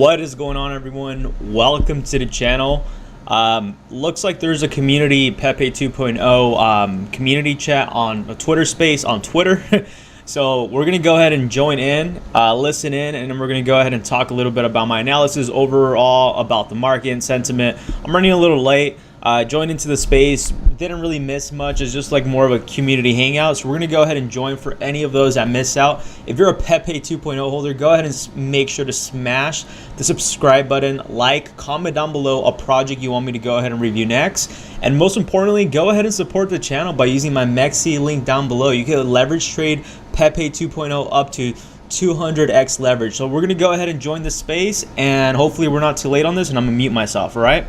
What is going on, everyone? Welcome to the channel. Looks like there's a community Pepe 2.0 community chat on a Twitter space on Twitter. So we're going to go ahead and join in, listen in, and then we're going to go ahead and talk a little bit about my analysis overall about the market and sentiment. I'm running a little late. Joined into the space, didn't really miss much. It's just like more of a community hangout. So we're going to go ahead and join for any of those that miss out. If you're a Pepe 2.0 holder, go ahead and make sure to smash the subscribe button, like, comment down below a project you want me to go ahead and review next. And most importantly, go ahead and support the channel by using my MEXC link down below. You can leverage trade Pepe 2.0 up to 200x leverage. So we're going to go ahead and join the space, and hopefully we're not too late on this, and I'm going to mute myself, all right?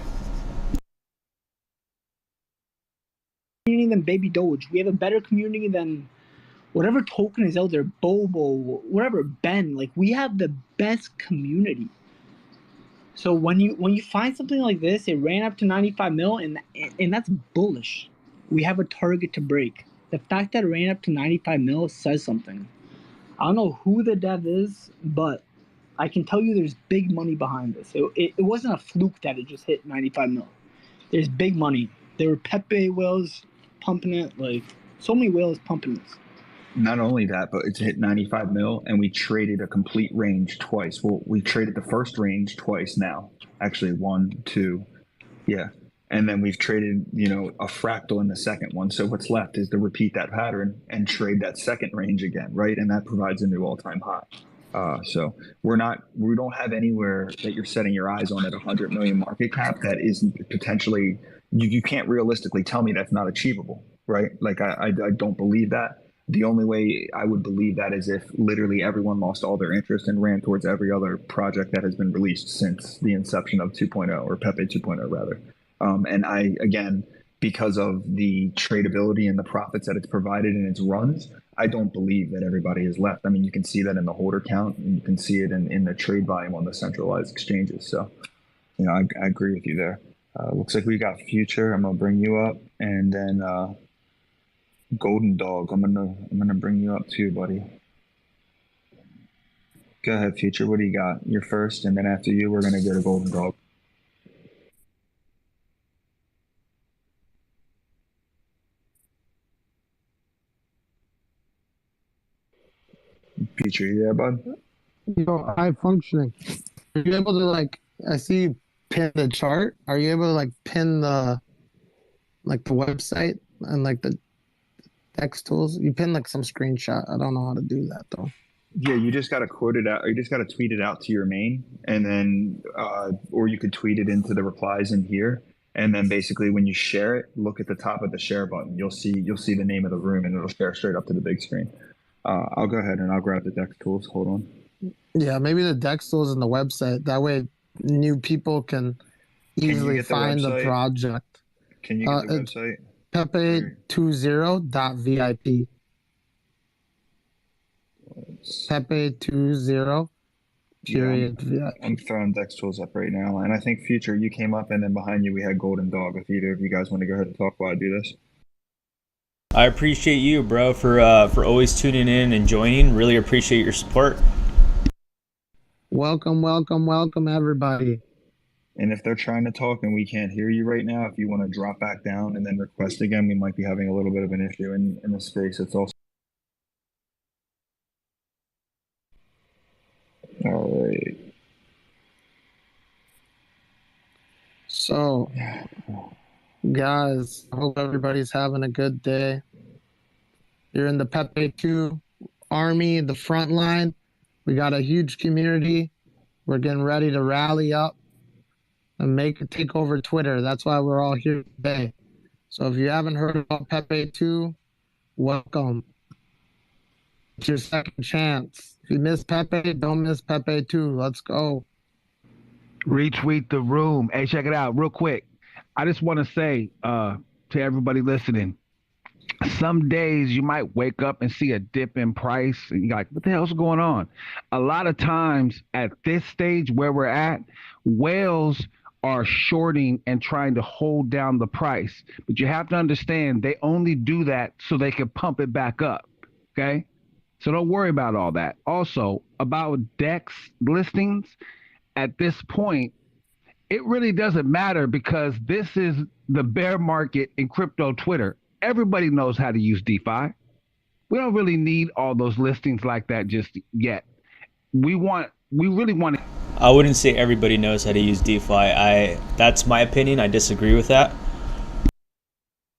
Than Baby Doge. We have a better community than whatever token is out there, Bobo, whatever, Ben. Like, we have the best community. So when you find something like this, it ran up to 95 mil, and that's bullish. We have a target to break. The fact that it ran up to 95 mil says something. I don't know who the dev is, but I can tell you there's big money behind this. It wasn't a fluke that it just hit 95 mil. There's big money. There were Pepe whales pumping it, like so many whales pumping this. Not only that, but it's hit 95 mil, and we traded a complete range twice. Well, we traded the first range twice now. Actually, 1, 2, yeah. And then we've traded, a fractal in the second one. So what's left is to repeat that pattern and trade that second range again, right? And that provides a new all-time high. So we don't have anywhere that you're setting your eyes on at 100 million market cap that is potentially, you can't realistically tell me that's not achievable, right? Like I don't believe that. The only way I would believe that is if literally everyone lost all their interest and ran towards every other project that has been released since the inception of 2.0, or Pepe 2.0 rather. And again, because of the tradability and the profits that it's provided in its runs, I don't believe that everybody is left. I mean, you can see that in the holder count, and you can see it in the trade volume on the centralized exchanges. So, I agree with you there. Looks like we got Future. I'm gonna bring you up, and then Golden Dog. I'm gonna bring you up too, buddy. Go ahead, Future. What do you got? You're first, and then after you, we're gonna go to Golden Dog. Future, you there, bud? High functioning. Are you able to I see you pin the chart. Are you able to pin the website and the text tools? You pin some screenshot. I don't know how to do that though. Yeah, you just got to quote it out, or you just got to tweet it out to your main, and then or you could tweet it into the replies in here, and then basically when you share it, look at the top of the share button. You'll see the name of the room, and it'll share straight up to the big screen. I'll go ahead and I'll grab the Dex tools. Hold on. Yeah, maybe the Dex tools in the website. That way, new people can easily find the project. Can you get the website? PEPE2.0.vip. PEPE2.0. Period. Yeah, I'm throwing Dex tools up right now, and I think Future, you came up, and then behind you we had Golden Dog. If either of you guys want to go ahead and talk while I do this. I appreciate you, bro, for always tuning in and joining. Really appreciate your support. Welcome, everybody. And if they're trying to talk and we can't hear you right now, if you want to drop back down and then request again, we might be having a little bit of an issue in the space. It's also all right. So, guys, I hope everybody's having a good day. You're in the Pepe 2 army, the front line. We got a huge community. We're getting ready to rally up and take over Twitter. That's why we're all here today. So if you haven't heard about Pepe 2, welcome. It's your second chance. If you miss Pepe, don't miss Pepe 2. Let's go. Retweet the room. Hey, check it out real quick. I just want to say to everybody listening, some days you might wake up and see a dip in price and you're like, what the hell's going on? A lot of times at this stage where we're at, whales are shorting and trying to hold down the price. But you have to understand they only do that so they can pump it back up. Okay? So don't worry about all that. Also, about DEX listings, at this point, it really doesn't matter because this is the bear market in crypto Twitter. Everybody knows how to use DeFi. We don't really need all those listings like that just yet. We really want to I wouldn't say everybody knows how to use DeFi. That's my opinion. I disagree with that.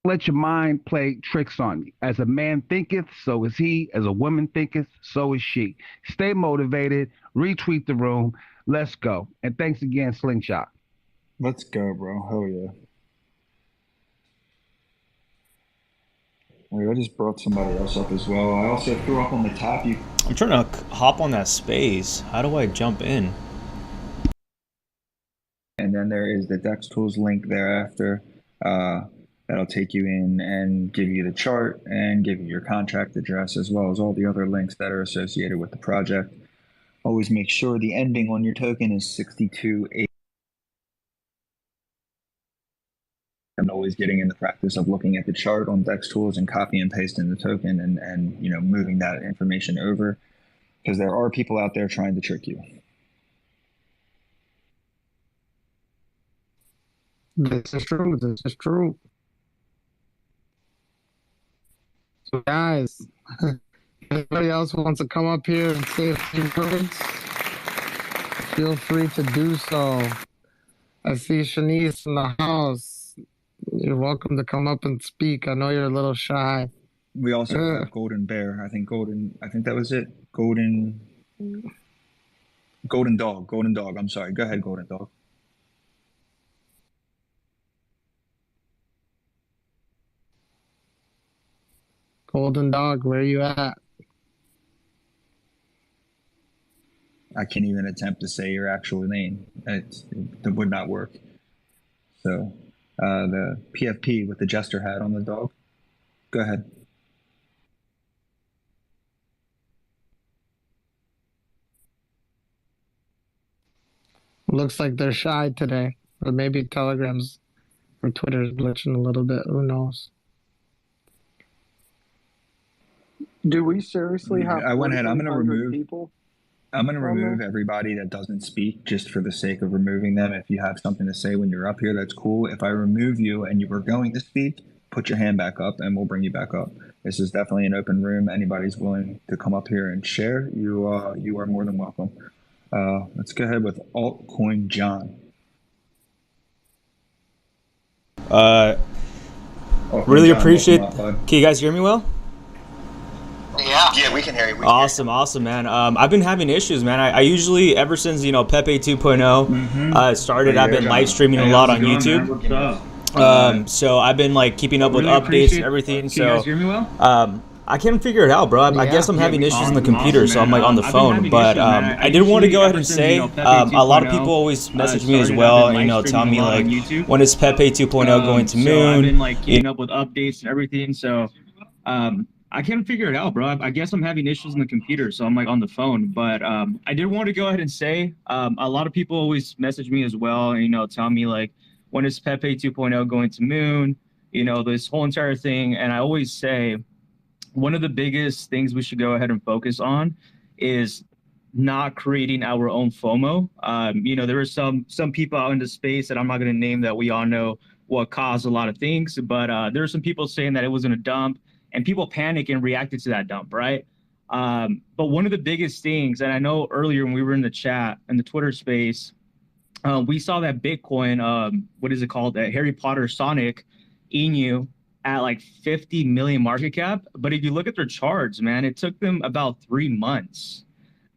let your mind play tricks on you. As a man thinketh, so is he. As a woman thinketh, so is she. Stay motivated. Retweet the room. Let's go. And thanks again, Slingshot. Let's go, bro. Hell yeah. Wait, I just brought somebody else up as well. I also threw up on the top. I'm trying to hop on that space. How do I jump in? And then there is the Dex Tools link thereafter. That'll take you in and give you the chart and give you your contract address as well as all the other links that are associated with the project. Always make sure the ending on your token is 6280. I'm always getting in the practice of looking at the chart on Dex Tools and copy and pasting the token and moving that information over, because there are people out there trying to trick you. This is true. This is true. So, guys, anybody else wants to come up here and say a few words, feel free to do so. I see Shanice in the house. You're welcome to come up and speak. I know you're a little shy. We also have Golden Bear. I think that was it. Golden Dog. I'm sorry. Go ahead, Golden Dog. Golden Dog, where you at? I can't even attempt to say your actual name. It would not work. So the PFP with the jester hat on the dog. Go ahead. Looks like they're shy today. Or maybe Telegram's or Twitter's glitching a little bit. Who knows? Do we seriously have? I went ahead. I'm going to remove people. I'm going to remove everybody that doesn't speak just for the sake of removing them. If you have something to say when you're up here, that's cool. If I remove you and you were going to speak, put your hand back up and we'll bring you back up. This is definitely an open room. Anybody's willing to come up here and share, you are more than welcome. Let's go ahead with ALTCOIN John. Really John, appreciate. welcome up, Can you guys hear me well? Yeah, we can hear you. Awesome, man. I've been having issues, man. I usually, ever since PEPE 2.0 started, I've been live streaming a lot on YouTube. So I've been like keeping up with updates and everything. Can you guys hear me well? I can't figure it out, bro. I guess I'm having issues on the computer, so I'm like on the phone. But I did want to go ahead and say, a lot of people always message me as well, and tell me like, when is PEPE 2.0 going to moon? I've been like keeping up with updates and everything, so I can't figure it out, bro. I guess I'm having issues on the computer, so I'm like on the phone. But I did want to go ahead and say, a lot of people always message me as well, and tell me like, when is PEPE 2.0 going to moon? This whole entire thing, and I always say, one of the biggest things we should go ahead and focus on is not creating our own FOMO. There are some people out in the space that I'm not going to name that we all know what caused a lot of things, but there are some people saying that it was in a dump, and people panic and reacted to that dump, right? But one of the biggest things, and I know earlier when we were in the chat in the Twitter space, we saw that Bitcoin, what is it called, that Harry Potter Sonic Inu at like 50 million market cap. But if you look at their charts, man, it took them about 3 months.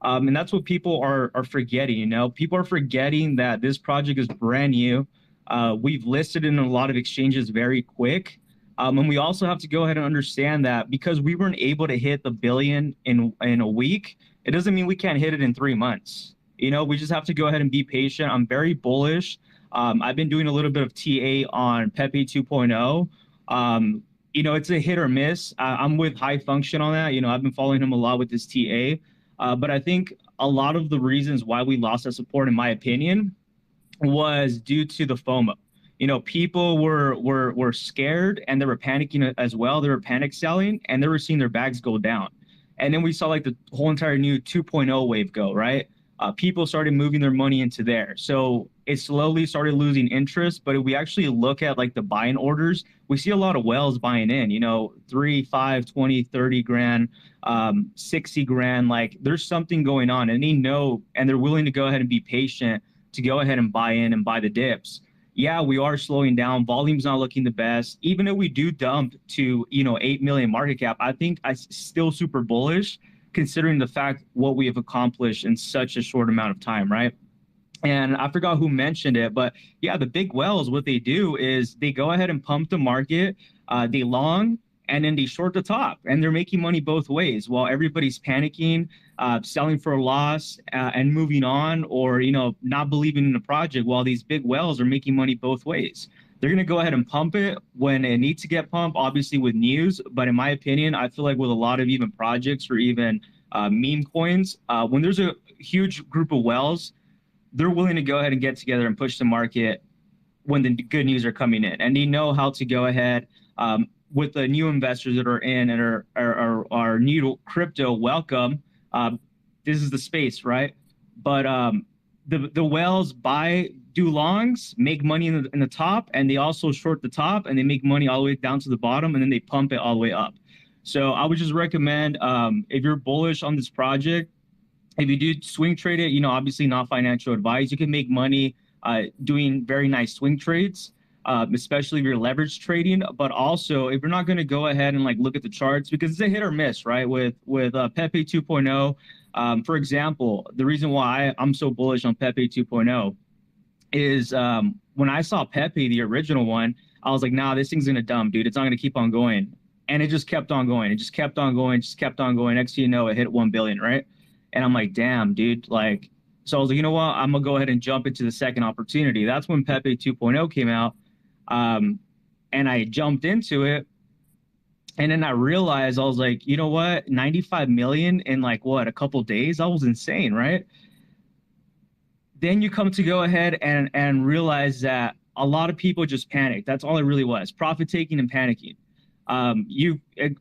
And that's what people are forgetting. People are forgetting that this project is brand new. We've listed in a lot of exchanges very quick. And we also have to go ahead and understand that because we weren't able to hit the billion in a week, it doesn't mean we can't hit it in 3 months. We just have to go ahead and be patient. I'm very bullish. I've been doing a little bit of TA on PEPE 2.0. It's a hit or miss. I'm with High Function on that. I've been following him a lot with this TA. But I think a lot of the reasons why we lost that support, in my opinion, was due to the FOMO. People were scared and they were panicking as well. They were panic selling and they were seeing their bags go down. And then we saw like the whole entire new 2.0 wave go, right? people started moving their money into there. So it slowly started losing interest. But if we actually look at like the buying orders, we see a lot of whales buying in, you know, 3, 5, 20, 30 grand, 60 grand. Like there's something going on, and they know, and they're willing to go ahead and be patient to go ahead and buy in and buy the dips. Yeah, we are slowing down. Volume's not looking the best. Even if we do dump to, you know, 8 million market cap, I think I still super bullish considering the fact what we have accomplished in such a short amount of time, right? And I forgot who mentioned it, but yeah, the big whales, what they do is they go ahead and pump the market, they long, and then they short the top, and they're making money both ways while everybody's panicking, selling for a loss, and moving on, or, you know, not believing in the project, while these big whales are making money both ways. They're going to go ahead and pump it when it needs to get pumped, obviously with news. But in my opinion, I feel like with a lot of even projects or even meme coins, when there's a huge group of whales, they're willing to go ahead and get together and push the market when the good news are coming in. And they know how to go ahead with the new investors that are in and are new to crypto, welcome. This is the space, right? But the whales do longs, make money in the top, and they also short the top, and they make money all the way down to the bottom, and then they pump it all the way up. So I would just recommend, if you're bullish on this project, if you do swing trade it, you know, obviously not financial advice, you can make money doing very nice swing trades, especially if you're leverage trading. But also, if you're not going to go ahead and like look at the charts, because it's a hit or miss, right? With Pepe 2.0, for example, the reason why I'm so bullish on Pepe 2.0 is when I saw Pepe, the original one, I was like, nah, this thing's going to dump, dude. It's not going to keep on going. And it just kept on going. It just kept on going, just kept on going. Next thing you know, it hit 1 billion, right? And I'm like, damn, dude. Like, so I was like, you know what? I'm going to go ahead and jump into the second opportunity. That's when Pepe 2.0 came out. And I jumped into it. And then I realized, I was like, you know what? 95 million in like, what, a couple days? That was insane, right? Then you come to go ahead and realize that a lot of people just panicked. That's all it really was, profit taking and panicking.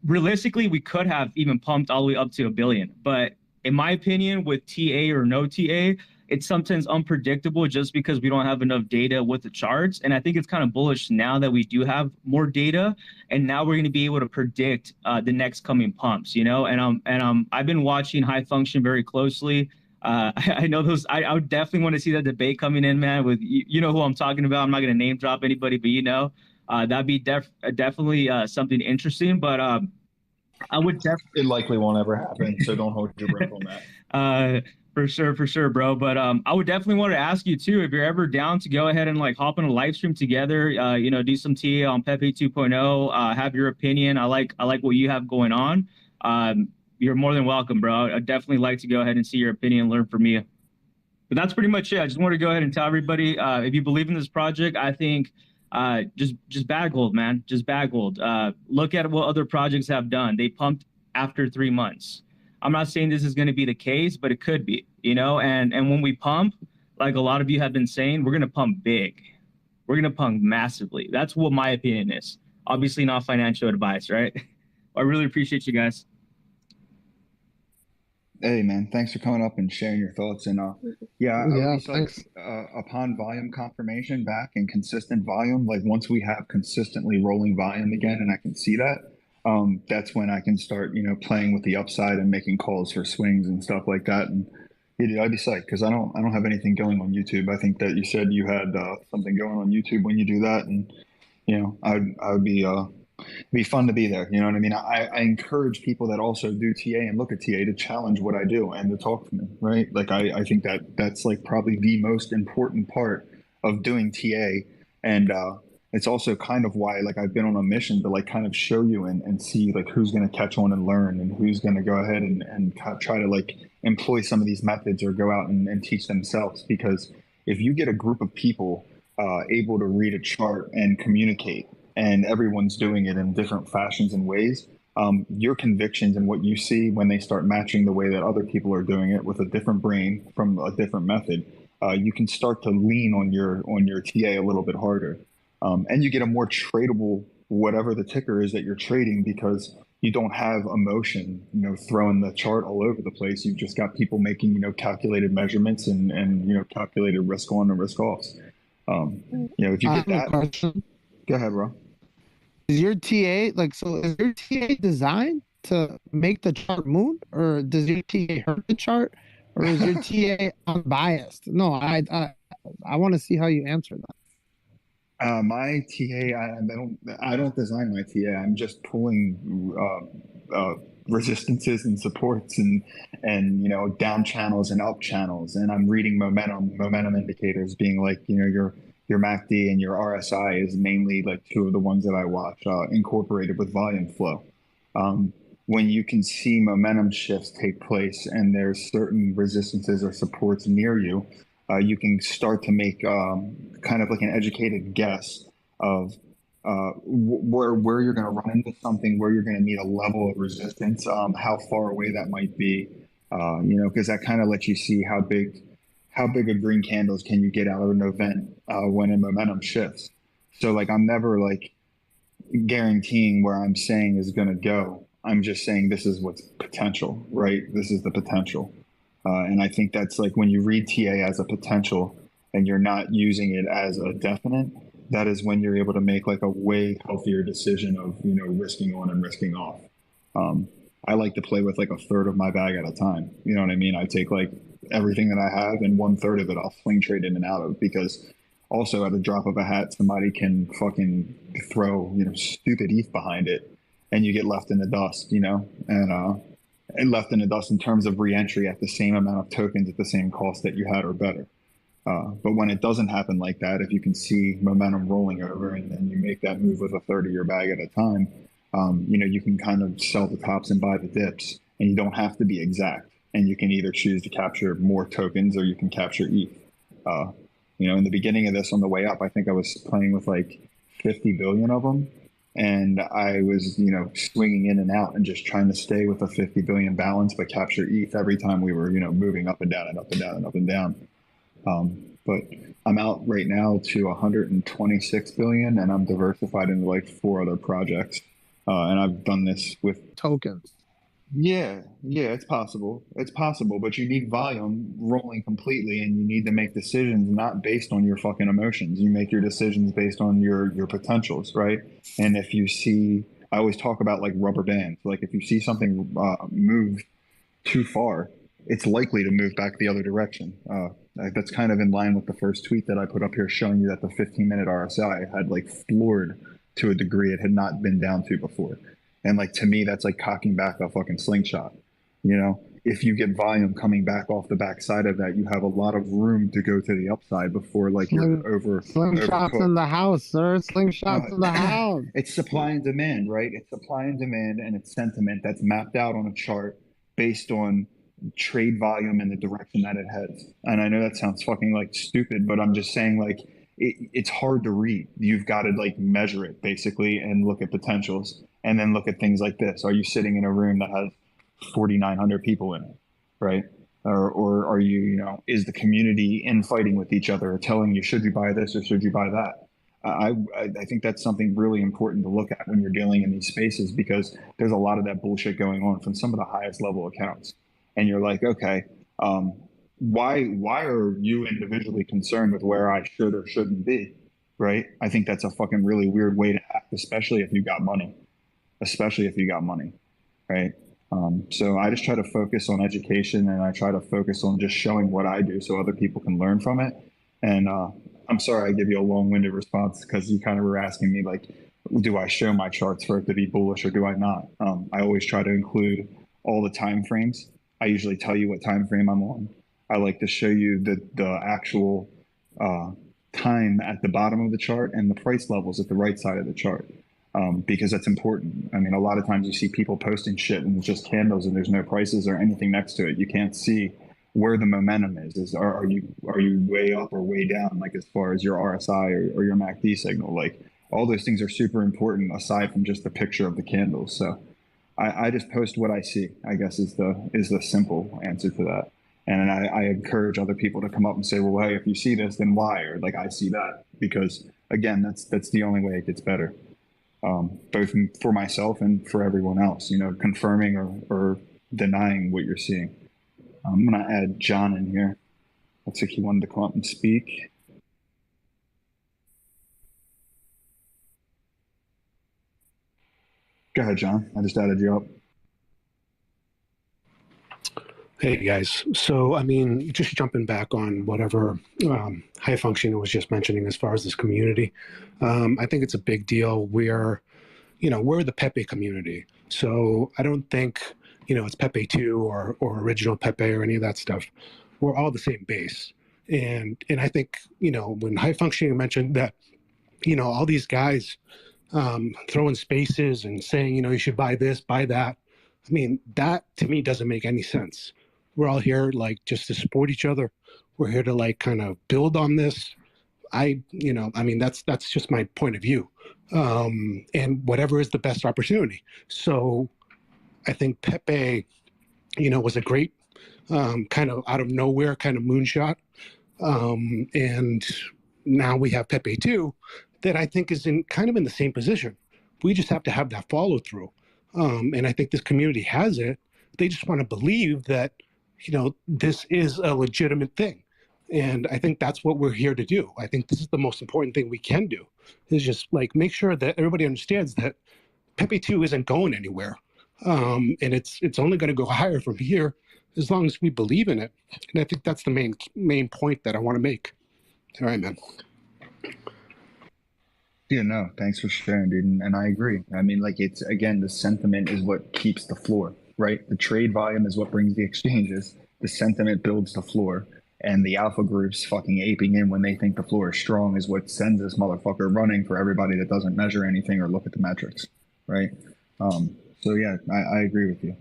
Realistically, we could have even pumped all the way up to 1 billion. But in my opinion, with TA or no TA, it's sometimes unpredictable just because we don't have enough data with the charts. And I think it's kind of bullish now that we do have more data, and now we're going to be able to predict the next coming pumps, you know. And I've been watching High Function very closely. I know those. I would definitely want to see that debate coming in, man. With you know who I'm talking about. I'm not going to name drop anybody, but you know, that'd be definitely something interesting. But I would definitely. It likely won't ever happen, so don't hold your breath on that. For sure, bro. But I would definitely want to ask you too, if you're ever down to go ahead and like hop on a live stream together, you know, do some TA on Pepe 2.0, have your opinion. I like what you have going on. You're more than welcome, bro. I'd definitely like to go ahead and see your opinion and learn from you. But that's pretty much it. I just want to go ahead and tell everybody, if you believe in this project, I think just bag hold, man. Just bag hold. Look at what other projects have done. They pumped after 3 months. I'm not saying this is going to be the case, but it could be, you know, and when we pump, like a lot of you have been saying, we're going to pump big. We're going to pump massively. That's what my opinion is. Obviously not financial advice, right? I really appreciate you guys. Hey man, thanks for coming up and sharing your thoughts. And Thanks. Upon volume confirmation back and consistent volume, like once we have consistently rolling volume again, and I can see that, that's when I can start, you know, playing with the upside and making calls for swings and stuff like that. And yeah, I'd be psyched because I don't have anything going on YouTube. I think that you said you had something going on YouTube when you do that, and you know, I would be it'd be fun to be there. You know what I mean? I encourage people that also do TA and look at TA to challenge what I do and to talk to me, right? Like I think that's like probably the most important part of doing TA. And it's also kind of why like I've been on a mission to like kind of show you and see like who's going to catch on and learn and who's going to go ahead and try to like employ some of these methods or go out and teach themselves. Because if you get a group of people able to read a chart and communicate, and everyone's doing it in different fashions and ways, your convictions and what you see when they start matching the way that other people are doing it with a different brain from a different method, you can start to lean on your TA a little bit harder. And you get a more tradable whatever the ticker is that you're trading, because you don't have emotion, throwing the chart all over the place. You've just got people making, calculated measurements and calculated risk on and risk offs. If you I get have a that, question. go ahead, bro. Is your TA is your TA designed to make the chart move, or does your TA hurt the chart, or is your TA unbiased? No, I want to see how you answer that. My TA, I don't design my TA. I'm just pulling resistances and supports and down channels and up channels, and I'm reading momentum indicators, being like your MACD and your RSI is mainly like two of the ones that I watch, incorporated with volume flow. When you can see momentum shifts take place and there's certain resistances or supports near you, you can start to make kind of like an educated guess of where you're going to run into something, where you're going to need a level of resistance, how far away that might be, because that kind of lets you see how big of green candles can you get out of an event when a momentum shifts. So like I'm never like guaranteeing where I'm saying is going to go. I'm just saying this is what's potential, right? This is the potential. And I think that's like when you read TA as a potential and you're not using it as a definite, that is when you're able to make like a way healthier decision of, risking on and risking off. I like to play with like a third of my bag at a time. You know what I mean? I take like everything that I have and 1/3 of it I'll swing trade in and out of, because also at the drop of a hat, somebody can fucking throw, stupid ETH behind it and you get left in the dust, and left in the dust in terms of re-entry at the same amount of tokens at the same cost that you had or better. But when it doesn't happen like that, if you can see momentum rolling over and then you make that move with a third of your bag at a time, you can kind of sell the tops and buy the dips, and you don't have to be exact. And you can either choose to capture more tokens or you can capture ETH. In the beginning of this, on the way up, I think I was playing with like 50 billion of them. And I was, swinging in and out and just trying to stay with a 50 billion balance, but capture ETH every time we were, moving up and down and up and down and up and down. But I'm out right now to 126 billion, and I'm diversified into like 4 other projects. And I've done this with tokens. Yeah, it's possible. It's possible, but you need volume rolling completely, and you need to make decisions not based on your fucking emotions. You make your decisions based on your potentials, right? And if you see, I always talk about like rubber bands. Like if you see something move too far, it's likely to move back the other direction. That's kind of in line with the first tweet that I put up here, showing you that the 15-minute RSI had like floored to a degree it had not been down to before. And like, to me, that's like cocking back a fucking slingshot. If you get volume coming back off the backside of that, you have a lot of room to go to the upside before like you're over. Slingshots in the house, sir. Slingshots in the house. It's supply and demand, right? It's supply and demand, and it's sentiment that's mapped out on a chart based on trade volume and the direction that it heads. And I know that sounds fucking like stupid, but I'm just saying like it's hard to read. You've got to like measure it basically and look at potentials. And then look at things like this. Are you sitting in a room that has 4,900 people in it, right? Or are you, is the community infighting with each other or telling you, should you buy this or should you buy that? I think that's something really important to look at when you're dealing in these spaces, because there's a lot of that bullshit going on from some of the highest level accounts. And you're like, okay, why are you individually concerned with where I should or shouldn't be, right? I think that's a fucking really weird way to act, especially if you got money. Right? So I just try to focus on education, and I try to focus on just showing what I do so other people can learn from it. And I'm sorry I give you a long-winded response, because you kind of were asking me like, do I show my charts for it to be bullish or do I not? I always try to include all the time frames. I usually tell you what time frame I'm on. I like to show you the actual time at the bottom of the chart and the price levels at the right side of the chart. Because that's important. I mean, a lot of times you see people posting shit and it's just candles and there's no prices or anything next to it. You can't see where the momentum is. Are you way up or way down, like as far as your RSI or your MACD signal? Like all those things are super important aside from just the picture of the candles. So I just post what I see, I guess is the simple answer to that. And I encourage other people to come up and say, well, hey, if you see this, then why? Or like, I see that, because again, that's the only way it gets better. both for myself and for everyone else, confirming or denying what you're seeing. I'm going to add John in here. Looks like he wanted to come up and speak. Go ahead, John. I just added you up. Hey guys, so I mean, just jumping back on whatever High Functioning was just mentioning as far as this community, I think it's a big deal. We're the Pepe community, so I don't think it's Pepe 2 or original Pepe or any of that stuff. We're all the same base, and I think when High Functioning mentioned that all these guys throwing spaces and saying you should buy this, buy that. I mean, that to me doesn't make any sense. We're all here like just to support each other. We're here to like kind of build on this. I mean, that's just my point of view. And whatever is the best opportunity. So I think Pepe, was a great kind of out of nowhere kind of moonshot. And now we have Pepe 2 that I think is in the same position. We just have to have that follow through. And I think this community has it. They just want to believe that, this is a legitimate thing. And I think that's what we're here to do. I think this is the most important thing we can do, is just like make sure that everybody understands that Pepe 2 isn't going anywhere. And it's only going to go higher from here as long as we believe in it. And I think that's the main point that I want to make. All right, man. Yeah, no, thanks for sharing, dude. And I agree. I mean, like, it's, again, the sentiment is what keeps the floor, right? The trade volume is what brings the exchanges. The sentiment builds the floor. And the alpha groups fucking aping in when they think the floor is strong is what sends this motherfucker running for everybody that doesn't measure anything or look at the metrics, right? So, yeah, I agree with you.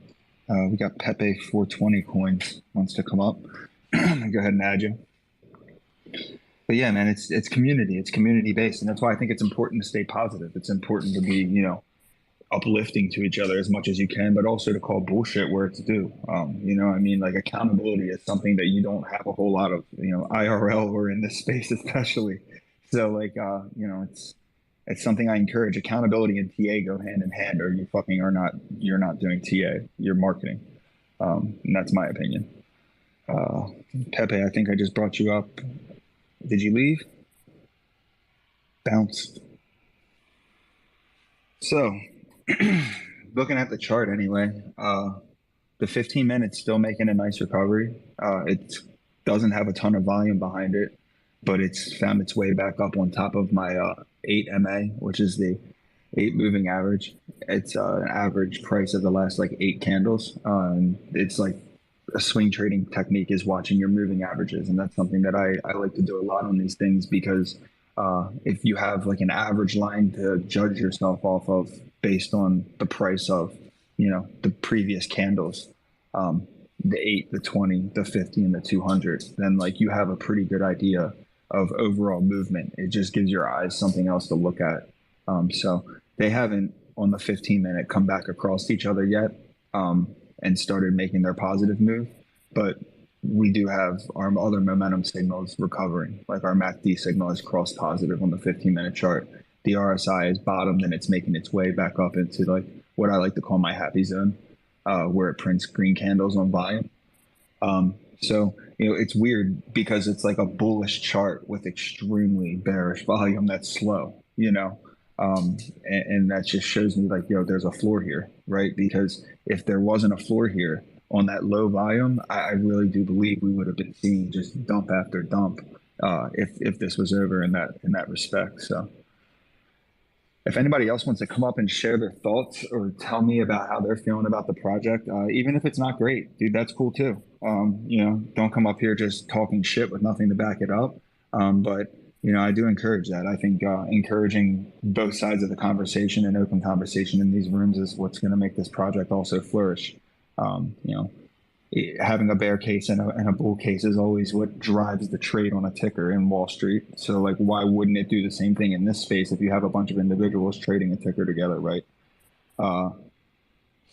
We got Pepe 420 coins wants to come up. Go ahead and add you. But yeah, man, it's community based, and that's why I think it's important to stay positive. It's important to be, uplifting to each other as much as you can, but also to call bullshit where it's due. I mean, like accountability is something that you don't have a whole lot of, IRL or in this space especially. So like, it's something I encourage. Accountability and TA go hand in hand, or you're not doing TA, you're marketing. And that's my opinion. Pepe, I think I just brought you up. Did you leave? Bounced. So, looking at the chart anyway, the 15 minutes still making a nice recovery. It doesn't have a ton of volume behind it, but it's found its way back up on top of my 8 MA, which is the 8 moving average. It's an average price of the last like 8 candles. And it's like a swing trading technique is watching your moving averages. And that's something that I like to do a lot on these things, because if you have like an average line to judge yourself off of based on the price of, the previous candles, the 8, the 20, the 50, and the 200, then like you have a pretty good idea of overall movement. It just gives your eyes something else to look at. So they haven't on the 15-minute come back across each other yet and started making their positive move, but we do have our other momentum signals recovering. Like our MACD signal has crossed positive on the 15-minute chart. The RSI is bottomed and it's making its way back up into like what I like to call my happy zone, where it prints green candles on volume. So, it's weird because it's like a bullish chart with extremely bearish volume that's slow, and that just shows me like, there's a floor here, right? Because if there wasn't a floor here on that low volume, I really do believe we would have been seeing just dump after dump if this was over in that respect. So if anybody else wants to come up and share their thoughts or tell me about how they're feeling about the project, even if it's not great, dude, that's cool too. Don't come up here just talking shit with nothing to back it up. But I do encourage that. I think encouraging both sides of the conversation and open conversation in these rooms is what's going to make this project also flourish. Having a bear case and a bull case is always what drives the trade on a ticker in Wall Street. So like, why wouldn't it do the same thing in this space if you have a bunch of individuals trading a ticker together, right? So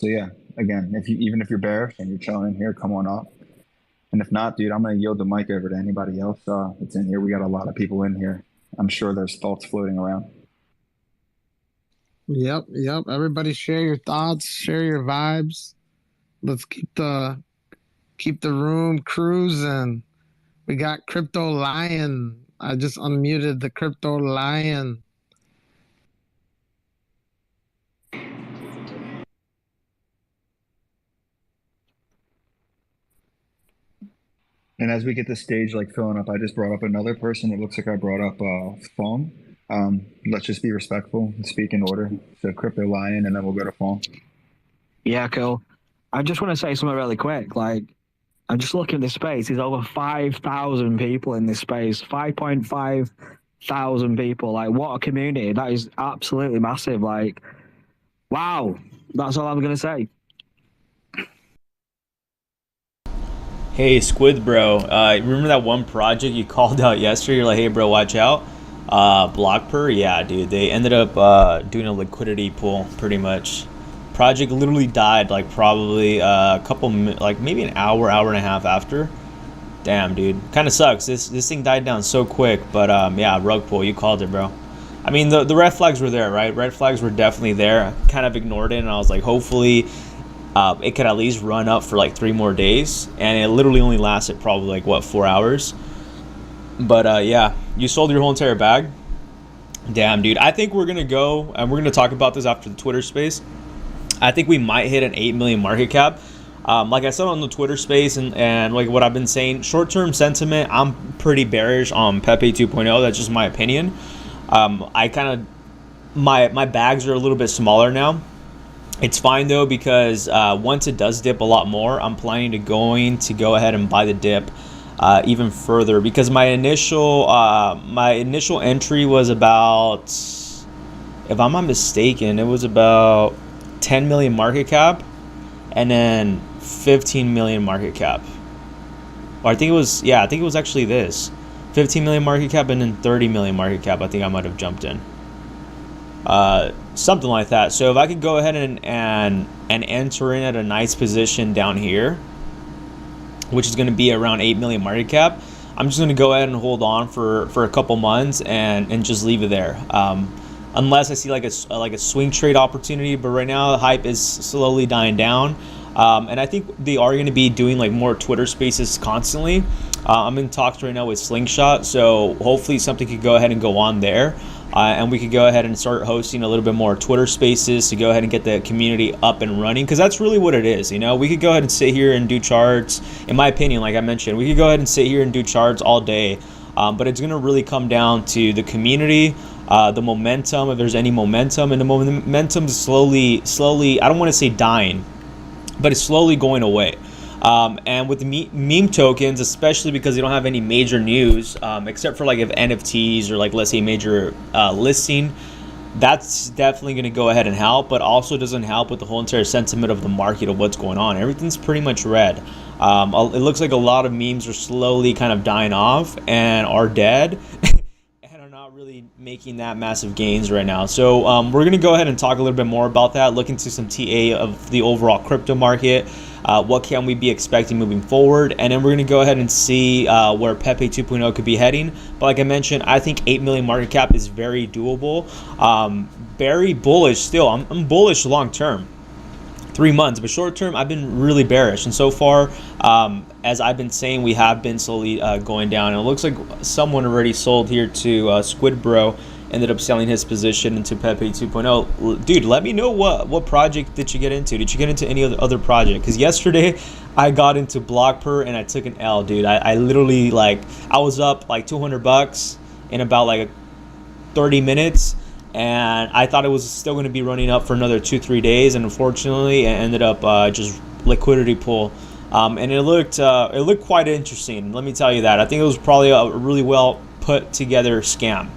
yeah, again, even if you're bearish and you're chilling in here, come on up. And if not, dude, I'm going to yield the mic over to anybody else that's in here. We got a lot of people in here. I'm sure there's thoughts floating around. Yep. Everybody share your thoughts, share your vibes. Let's keep the room cruising. We got Crypto Lion. I just unmuted the Crypto Lion. And as we get the stage like filling up, I just brought up another person. It looks like I brought up phone. Let's just be respectful and speak in order. So Crypto Lion, and then we'll go to phone. Yeah, cool. I just want to say something really quick. Like, I'm just looking at this space. There's over 5,000 people in this space. 5.5 thousand people. Like, what a community. That is absolutely massive. Like, wow. That's all I'm going to say. Hey, Squid bro, remember that one project you called out yesterday? You're like, hey bro, watch out. Blockper, yeah, dude, they ended up doing a liquidity pool pretty much. Project literally died like probably a couple, like maybe an hour and a half after. Damn, dude, kind of sucks. This thing died down so quick, but yeah, rug pull, you called it, bro. I mean, the red flags were there, right? Red flags were definitely there. I kind of ignored it, and I was like, hopefully it could at least run up for like 3 more days, and it literally only lasted probably like what, 4 hours. But yeah, you sold your whole entire bag. Damn, dude. I think we're gonna go and we're gonna talk about this after the Twitter space. I think we might hit an 8 million market cap. Like I said on the Twitter space, and like what I've been saying, short-term sentiment, I'm pretty bearish on Pepe 2.0. That's just my opinion. I kind of my bags are a little bit smaller now. It's fine though, because once it does dip a lot more, I'm planning to go ahead and buy the dip even further, because my initial entry was about, if I'm not mistaken, it was about 10 million market cap and then 15 million market cap. Or I think it was actually this 15 million market cap and then 30 million market cap. I think I might have jumped in. Something like that. So if I could go ahead and enter in at a nice position down here, which is going to be around 8 million market cap, I'm just going to go ahead and hold on for a couple months and just leave it there. Unless I see like a swing trade opportunity, but right now the hype is slowly dying down. And I think they are going to be doing like more Twitter spaces constantly. I'm in talks right now with Slingshot, so hopefully something could go ahead and go on there. And we could go ahead and start hosting a little bit more Twitter spaces to go ahead and get the community up and running, because that's really what it is. You know, we could go ahead and sit here and do charts. In my opinion, like I mentioned, we could go ahead and sit here and do charts all day, but it's going to really come down to the community, the momentum, if there's any momentum, and the momentum is slowly, I don't want to say dying, but it's slowly going away. And with the meme tokens, especially because they don't have any major news, except for like if NFTs or like, let's say, major listing, that's definitely going to go ahead and help, but also doesn't help with the whole entire sentiment of the market of what's going on. Everything's pretty much red. It looks like a lot of memes are slowly kind of dying off and are dead and are not really making that massive gains right now. So we're going to go ahead and talk a little bit more about that, look into some TA of the overall crypto market. What can we be expecting moving forward? And then we're going to go ahead and see where Pepe 2.0 could be heading. But like I mentioned, I think 8 million market cap is very doable. Very bullish still. I'm bullish long term, 3 months, but short term I've been really bearish. And so far, as I've been saying, we have been slowly going down. And it looks like someone already sold here to Squid Bro. Ended up selling his position into Pepe 2.0. Dude, let me know what project did you get into? Did you get into any other project? Because yesterday I got into Blockper and I took an L, dude. I literally, like, I was up like $200 in about like 30 minutes, and I thought it was still going to be running up for another 2-3 days, and unfortunately it ended up just liquidity pull. And it looked quite interesting, let me tell you that. I think it was probably a really well put together scam.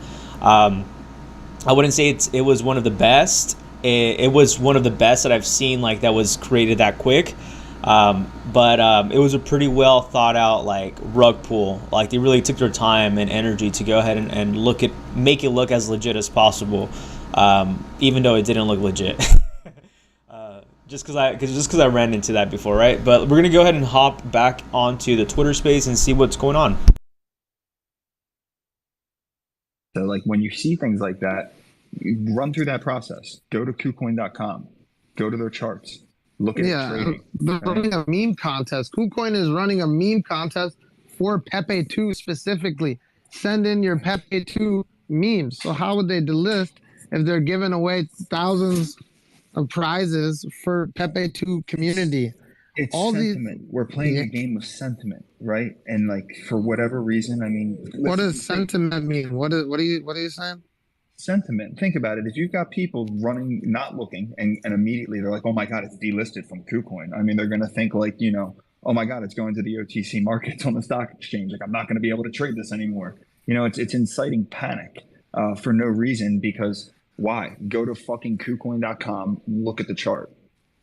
I wouldn't say it was one of the best. It was one of the best that I've seen, like, that was created that quick. But it was a pretty well thought out, like, rug pull. Like, they really took their time and energy to go ahead and make it look as legit as possible, even though it didn't look legit. Just because I ran into that before, right? But we're gonna go ahead and hop back onto the Twitter space and see what's going on. So like when you see things like that, Run through that process. Go to KuCoin.com. Go to their charts. Look at it trading. They're running a meme contest. KuCoin is running a meme contest for PEPE2 specifically. Send in your PEPE2 memes. So how would they delist if they're giving away thousands of prizes for PEPE2 community? It's all sentiment. We're playing a game of sentiment, right? And like for whatever reason, I mean, what does sentiment mean? What are you saying? Sentiment. Think about it. If you've got people running, not looking, and immediately they're like, "Oh my God, it's delisted from KuCoin." I mean, they're going to think like, you know, "Oh my God, it's going to the OTC markets on the stock exchange. Like, I'm not going to be able to trade this anymore." You know, it's inciting panic for no reason. Because why? Go to fucking KuCoin.com. Look at the chart.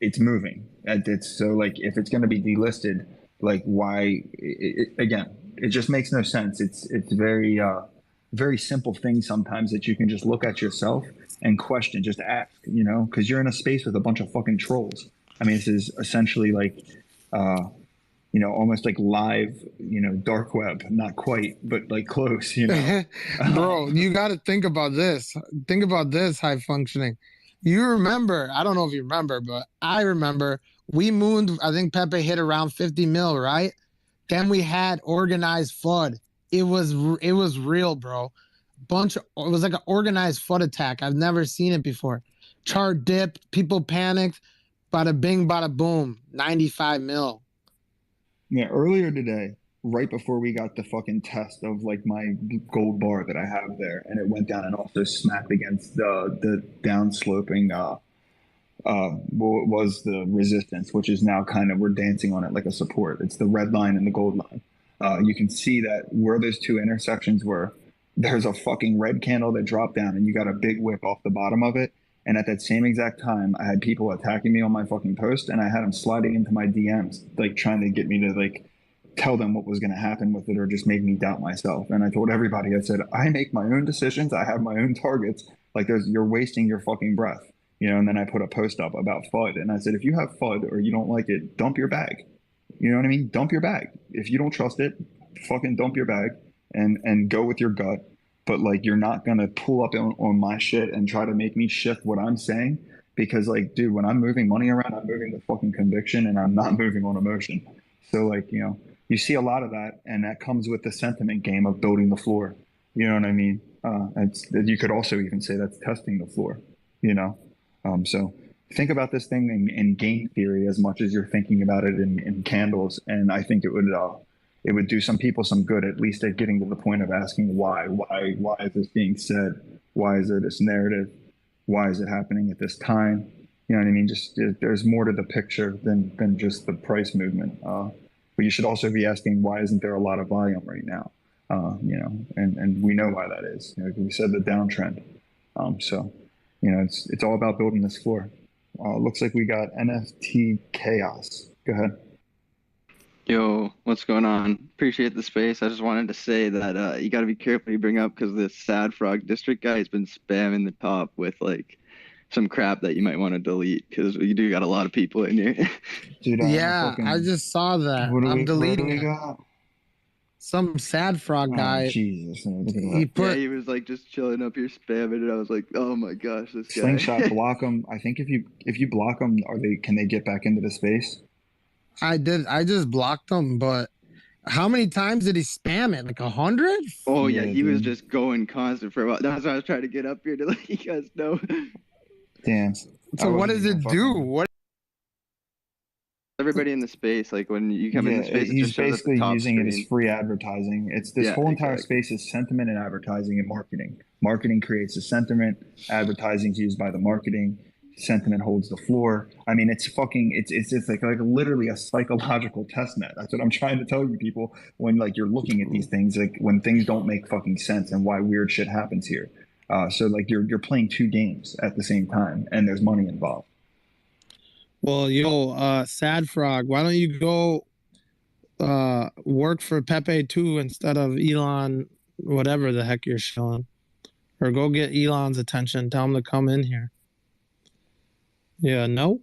It's moving. It's so like if it's going to be delisted, like why? Again, it just makes no sense. It's very simple things sometimes that you can just look at yourself and question, just ask, you know, because you're in a space with a bunch of fucking trolls. I mean, this is essentially like, you know, almost like live, you know, dark web, not quite, but like close, you know. Bro, you got to think about this. Think about this, high functioning. You remember, I don't know if you remember, but I remember we mooned, I think Pepe hit around 50 mil, right? Then we had organized FUD. It was real, bro. It was like an organized FUD attack. I've never seen it before. Chart dipped, people panicked, bada bing, bada boom, 95 mil. Yeah, earlier today, right before we got the fucking test of like my gold bar that I have there, and it went down and also smacked against the downsloping what was the resistance, which is now kind of, we're dancing on it like a support. It's the red line and the gold line. You can see that where those two intersections were, there's a fucking red candle that dropped down and you got a big wick off the bottom of it. And at that same exact time, I had people attacking me on my fucking post, and I had them sliding into my DMs, like trying to get me to like tell them what was going to happen with it, or just make me doubt myself. And I told everybody, I said, I make my own decisions. I have my own targets. Like you're wasting your fucking breath, you know? And then I put a post up about FUD, and I said, if you have FUD or you don't like it, dump your bag. You know what I mean? Dump your bag. If you don't trust it, fucking dump your bag and go with your gut. But like, you're not going to pull up on my shit and try to make me shift what I'm saying. Because like, dude, when I'm moving money around, I'm moving with fucking conviction, and I'm not moving on emotion. So like, you know, you see a lot of that, and that comes with the sentiment game of building the floor. You know what I mean? You could also even say that's testing the floor, you know? So think about this thing in game theory as much as you're thinking about it in candles. And I think it would do some people some good, at least at getting to the point of asking why is this being said? Why is there this narrative? Why is it happening at this time? You know what I mean? Just there's more to the picture than just the price movement. But you should also be asking, why isn't there a lot of volume right now? You know, and we know why that is. You know, we said the downtrend. So, you know, it's all about building this floor. Looks like we got NFT chaos. Go ahead. Yo, what's going on? Appreciate the space. I just wanted to say that you got to be careful you bring up, because this Sad Frog District guy has been spamming the top with like some crap that you might want to delete, because you do got a lot of people in here. Dude, yeah, I just saw that. I'm deleting it. Some Sad Frog guy. Oh, Jesus. He was like just chilling up here spamming, and I was like, oh my gosh, this guy. Slingshot, block them. I think if you block them, can they get back into the space? I did. I just blocked them, but how many times did he spam it? Like 100? Oh yeah, he was just going constant for a while. That's why I was trying to get up here to let you guys know. Damn. So what does it do? What? Everybody in the space, like when you come in the space, he's basically using it as free advertising. It's this whole entire space is sentiment and advertising and marketing. Marketing creates the sentiment. Advertising is used by the marketing. Sentiment holds the floor. I mean, it's like literally a psychological test net. That's what I'm trying to tell you people when like you're looking at these things, like when things don't make fucking sense and why weird shit happens here. So like you're playing two games at the same time, and there's money involved. Well, yo, Sad Frog, why don't you go work for PEPE2 instead of Elon, whatever the heck you're showing, or go get Elon's attention. Tell him to come in here. Yeah, no.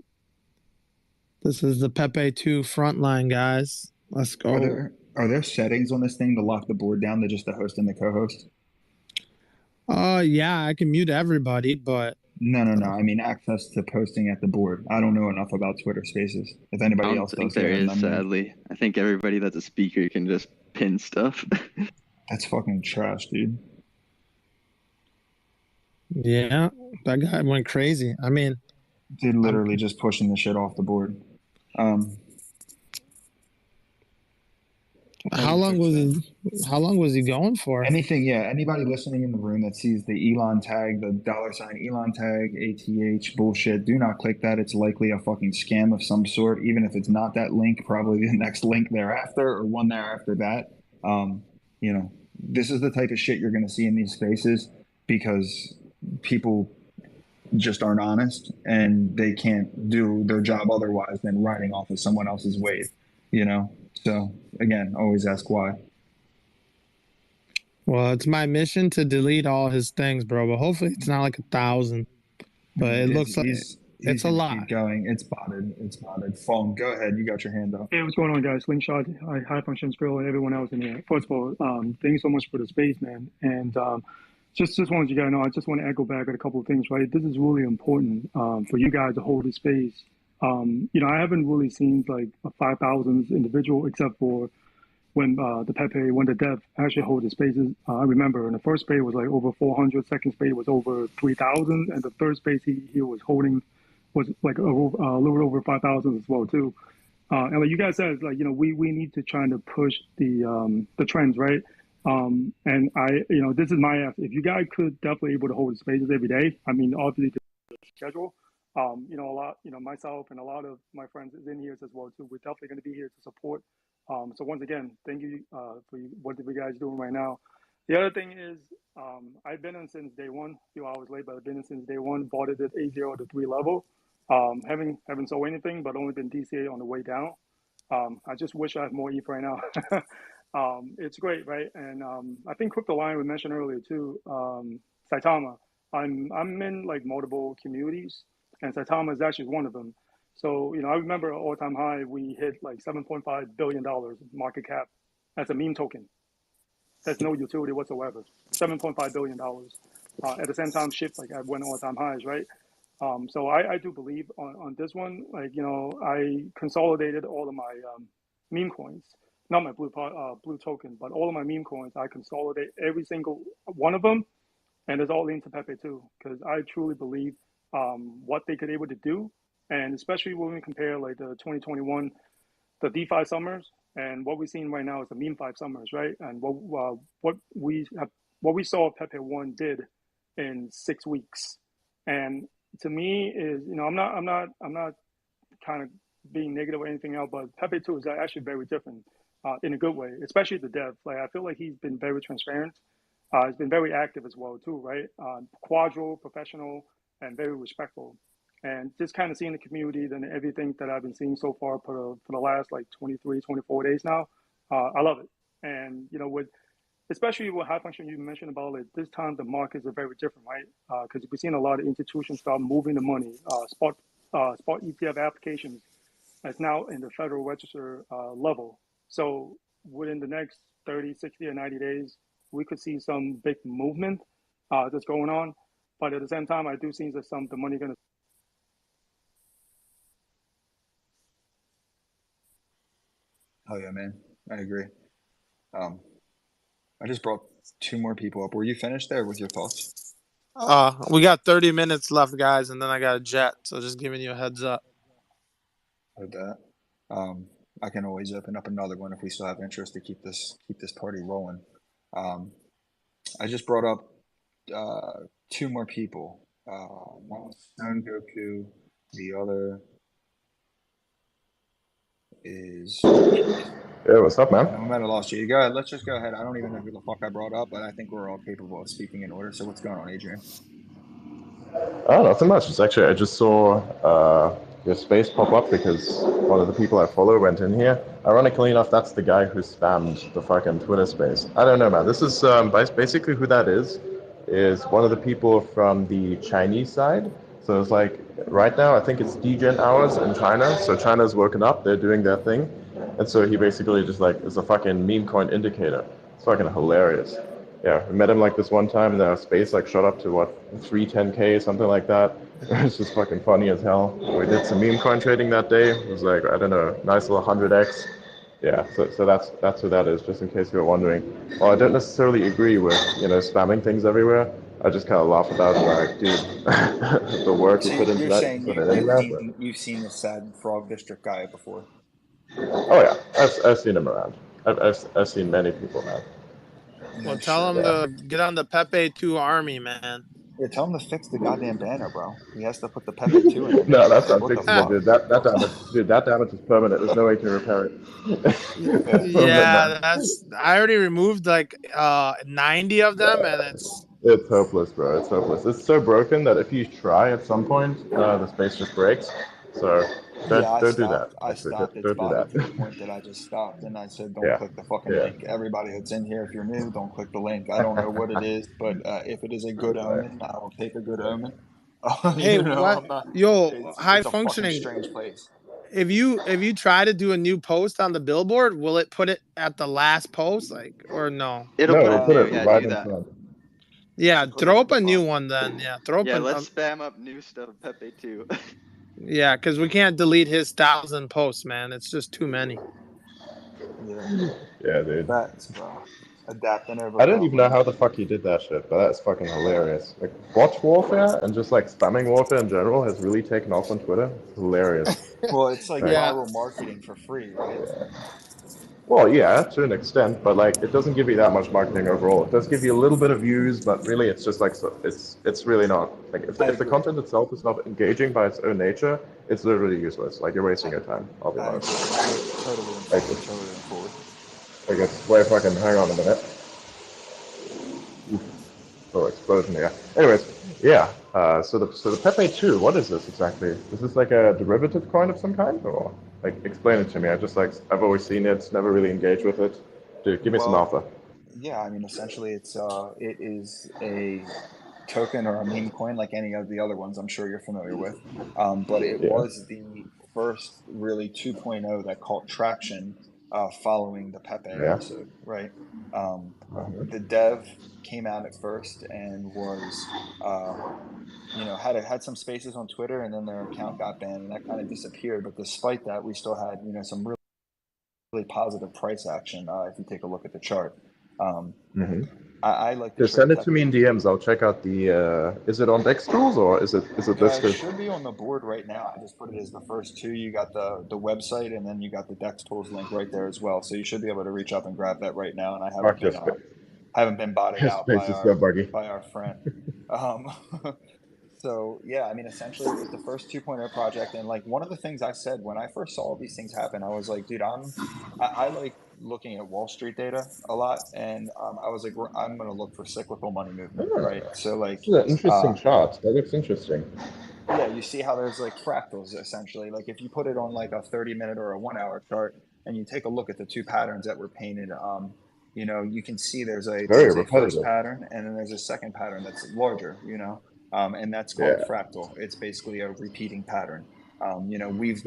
This is the PEPE2 frontline, guys. Let's go. Are there settings on this thing to lock the board down to just the host and the co-host? Yeah, I can mute everybody, but No, no, no. I mean access to posting at the board. I don't know enough about Twitter Spaces. If I anybody don't else think does, go there ahead and is, unmute. sadly. I think everybody that's a speaker can just pin stuff. That's fucking trash, dude. yeah, that guy went crazy. I mean, Dude, literally just pushing the shit off the board. how long was he going for? Anything, yeah. Anybody listening in the room that sees the Elon tag, the $ Elon tag, ATH bullshit, do not click that. It's likely a fucking scam of some sort. Even if it's not that link, probably the next link thereafter or one thereafter that. You know, this is the type of shit you're going to see in these spaces because people just aren't honest and they can't do their job otherwise than riding off of someone else's wave, you know? So again, always ask why. Well, it's my mission to delete all his things, bro. But hopefully, it's not like 1,000. But it looks like it's a lot. Keep going. It's botted. It's botted. Phone. Go ahead. You got your hand up. Hey, what's going on, guys? Slingshot, High Functions Girl, and everyone else in here. First of all, thank you so much for the space, man. And just wanted you guys to know, I just want to echo back at a couple of things, right? This is really important for you guys to hold the space. You know, I haven't really seen like a 5,000 individual except for when the Pepe, when the dev actually hold the spaces. I remember in the first space was like over 400, second space was over 3,000, and the third space he was holding was like a little over 5,000 as well too. And like you guys said, like, you know, we need to try to push the trends, right? And I, you know, this is my ask. If you guys could definitely able to hold the spaces every day, I mean, obviously the schedule, you know, a lot, you know, myself and a lot of my friends is in here as well too. We're definitely going to be here to support. So once again, thank you for what you guys doing right now. The other thing is, I've been in since day one. A few hours late, but I've been in since day one. Bought it at A0 to 3 level. Haven't sold anything, but only been DCA on the way down. I just wish I had more ETH right now. It's great, right? And I think Crypto Lion we mentioned earlier too. Saitama, I'm in like multiple communities, and Saitama is actually one of them. So, you know, I remember all time high, we hit like $7.5 billion market cap as a meme token. That's no utility whatsoever. $7.5 billion. At the same time, shipped like I went all time highs, right? So I do believe on this one, like, you know, I consolidated all of my meme coins, not my blue token, but all of my meme coins. I consolidate every single one of them, and it's all linked to PEPE2 because I truly believe what they could able to do. And especially when we compare like the 2021, the DeFi summers, and what we're seeing right now is the meme 5 summers, right? And what we saw PEPE1 did in 6 weeks. And to me is, you know, I'm not kind of being negative or anything else, but PEPE2 is actually very different in a good way, especially the dev. Like I feel like he's been very transparent. He's been very active as well too, right? Cordial, professional, and very respectful. And just kind of seeing the community and everything that I've been seeing so far for the last like 23, 24 days now, I love it. And, you know, especially with high function you mentioned about it, this time the markets are very different, right? Because we're seeing a lot of institutions start moving the money. Spot ETF applications that's now in the Federal Register level. So within the next 30, 60, or 90 days, we could see some big movement that's going on. But at the same time, I do see that the money going to. Oh yeah, man. I agree. I just brought 2 more people up. Were you finished there with your thoughts? We got 30 minutes left, guys, and then I got a jet. So just giving you a heads up. Heard that. I can always open up another one if we still have interest to keep this party rolling. I just brought up 2 more people. One was Stone Goku. The other is. Yeah, what's up, man? I might have lost you. Go ahead. Let's just go ahead. I don't even know who the fuck I brought up, but I think we're all capable of speaking in order. So what's going on, Adrian? Oh, nothing much. It's actually, I just saw your space pop up because one of the people I follow went in here. Ironically enough, that's the guy who spammed the fucking Twitter space. I don't know, man. This is basically who that is one of the people from the Chinese side. So it's like, right now, I think it's degen hours in China. So China's woken up. They're doing their thing. And so he basically just like is a fucking meme coin indicator. It's fucking hilarious. Yeah, we met him like this one time, and our space like shot up to what 310K, something like that. It's just fucking funny as hell. We did some meme coin trading that day. It was like, I don't know, nice little 100x. Yeah, so that's who that is, just in case you were wondering. Well, I don't necessarily agree with spamming things everywhere. I just kind of laugh about it, like, dude, the work So you put into you're that, saying put it anywhere. But... you've seen the sad frog district guy before? Oh yeah, I've seen him around. I've seen many people now. Well, tell him to get on the PEPE2 army, man. Yeah, tell him to fix the goddamn banner, bro. He has to put the PEPE2 in there. No, that's Like, what the unfixable, fuck? dude. That damage is permanent. There's no way you can repair it. Yeah, I already removed like 90 of them, and It's hopeless, bro. It's hopeless. It's so broken that if you try at some point, the space just breaks. So don't do that. I stopped. It's Don't do bothered to the that. point that I just stopped and I said, don't Yeah. click the fucking Yeah. link. Everybody that's in here, if you're new, don't click the link. I don't know what it is, but if it is a good omen, I will take a good omen. hey, what? Yo, It's high a fucking functioning. strange place. If you try to do a new post on the billboard, will it put it at the last post, like, or no? It'll put it yeah, right do in that. front. Yeah, throw up a new one then. Yeah, throw up. Yeah, let's spam up new stuff, PEPE2. Yeah, because we can't delete his 1,000 posts, man. It's just too many. Yeah, dude. That's bro. Adapting over. I don't even know how the fuck he did that shit, but that's fucking hilarious. Like, bot warfare and just like spamming warfare in general has really taken off on Twitter. It's hilarious. Well, it's like viral marketing for free, right? Well, yeah, to an extent, but like it doesn't give you that much marketing overall. It does give you a little bit of views, but really, it's just like it's really not like if the content itself is not engaging by its own nature, it's literally useless. Like you're wasting your time. I'll be honest. Totally forward. I guess wait, fucking hang on a minute. Oh, explosion! Yeah. Anyways, yeah. So the PEPE2, what is this exactly? Is this like a derivative coin of some kind, or like explain it to me? I've always seen it, never really engaged with it. Dude, give me some alpha. Yeah, I mean, essentially, it is a token or a meme coin like any of the other ones I'm sure you're familiar with. But it was the first really 2.0 that caught traction following the Pepe episode, right? The dev came out at first and was, had some spaces on Twitter, and then their account got banned, and that kind of disappeared. But despite that, we still had some really positive price action. If you take a look at the chart. I like to just send it to me in DMs. I'll check out the. Is it on Dex Tools or is it listed? It should be on the board right now. I just put it as the first two. You got the website, and then you got the Dex Tools link right there as well. So you should be able to reach up and grab that right now. And I haven't been botted out by our friend. So yeah, I mean, essentially, it was the first 2.0 project, and like one of the things I said when I first saw these things happen, I was like, dude, I like looking at Wall Street data a lot, and I was like, I'm going to look for cyclical money movement, right? So like, this is an interesting chart. That looks interesting. Yeah, you see how there's like fractals essentially. Like if you put it on like a 30-minute or a 1-hour chart, and you take a look at the two patterns that were painted, you can see there's a first pattern, and then there's a second pattern that's larger, and that's called fractal. It's basically a repeating pattern. We've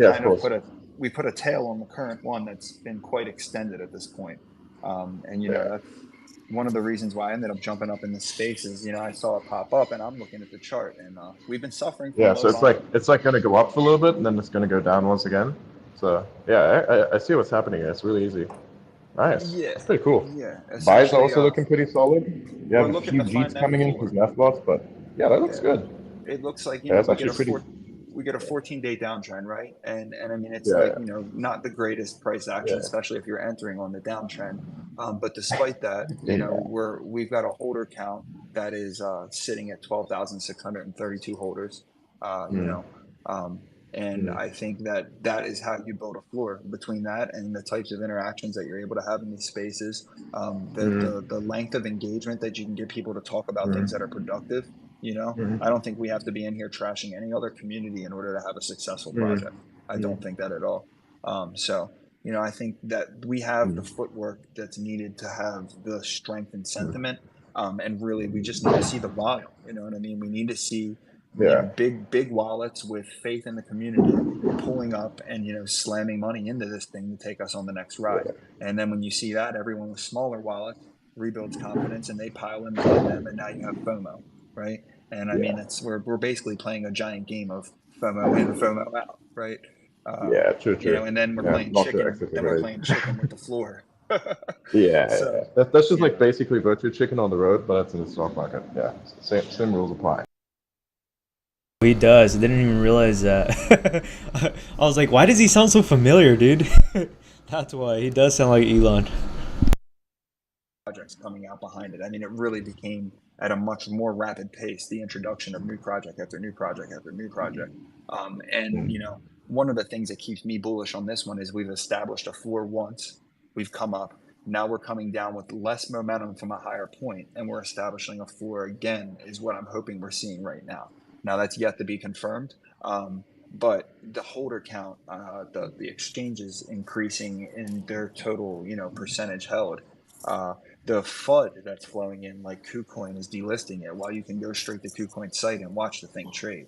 we put a tail on the current one that's been quite extended at this point. That's one of the reasons why I ended up jumping up in the space is, I saw it pop up and I'm looking at the chart, and we've been suffering from so it's like going to go up for a little bit and then it's going to go down once again. So yeah, I see what's happening here. It's really easy. Nice. Yeah. That's pretty cool. Yeah. Buys are also looking pretty solid. You have a few Gs coming in because NFBots, but yeah, that looks good. It looks like we get a 14-day downtrend, right? And I mean, it's not the greatest price action, especially if you're entering on the downtrend. But despite that, we've got a holder count that is sitting at 12,632 holders. And I think that is how you build a floor between that and the types of interactions that you're able to have in these spaces. The length of engagement that you can get people to talk about things that are productive. I don't think we have to be in here trashing any other community in order to have a successful project. I don't think that at all. I think that we have the footwork that's needed to have the strength and sentiment. And really, we just need to see the volume. You know what I mean? We need to see big wallets with faith in the community pulling up and slamming money into this thing to take us on the next ride. And then when you see that, everyone with smaller wallets rebuilds confidence, and they pile in behind them, and now you have FOMO, right? And I mean, it's we're basically playing a giant game of FOMO in, FOMO out, right? Yeah, true, You know, true. and then we're Yeah, playing not to chicken. Then we're exaggerate. playing chicken with the floor. Yeah. So That's just you like know, basically virtue chicken on the road, but it's in the stock market. Yeah, same rules apply. He does. I didn't even realize that. I was like, why does he sound so familiar, dude? That's why. He does sound like Elon. projects coming out behind it. I mean, it really became at a much more rapid pace the introduction of new project after new project after new project. And you know, one of the things that keeps me bullish on this one is we've established a floor once, we've come up. Now we're coming down with less momentum from a higher point, and we're establishing a floor again. Is what I'm hoping we're seeing right now. Now that's yet to be confirmed. But the holder count, the exchanges increasing in their total, you know, percentage held. The FUD that's flowing in, like KuCoin is delisting it, while you can go straight to KuCoin's site and watch the thing trade.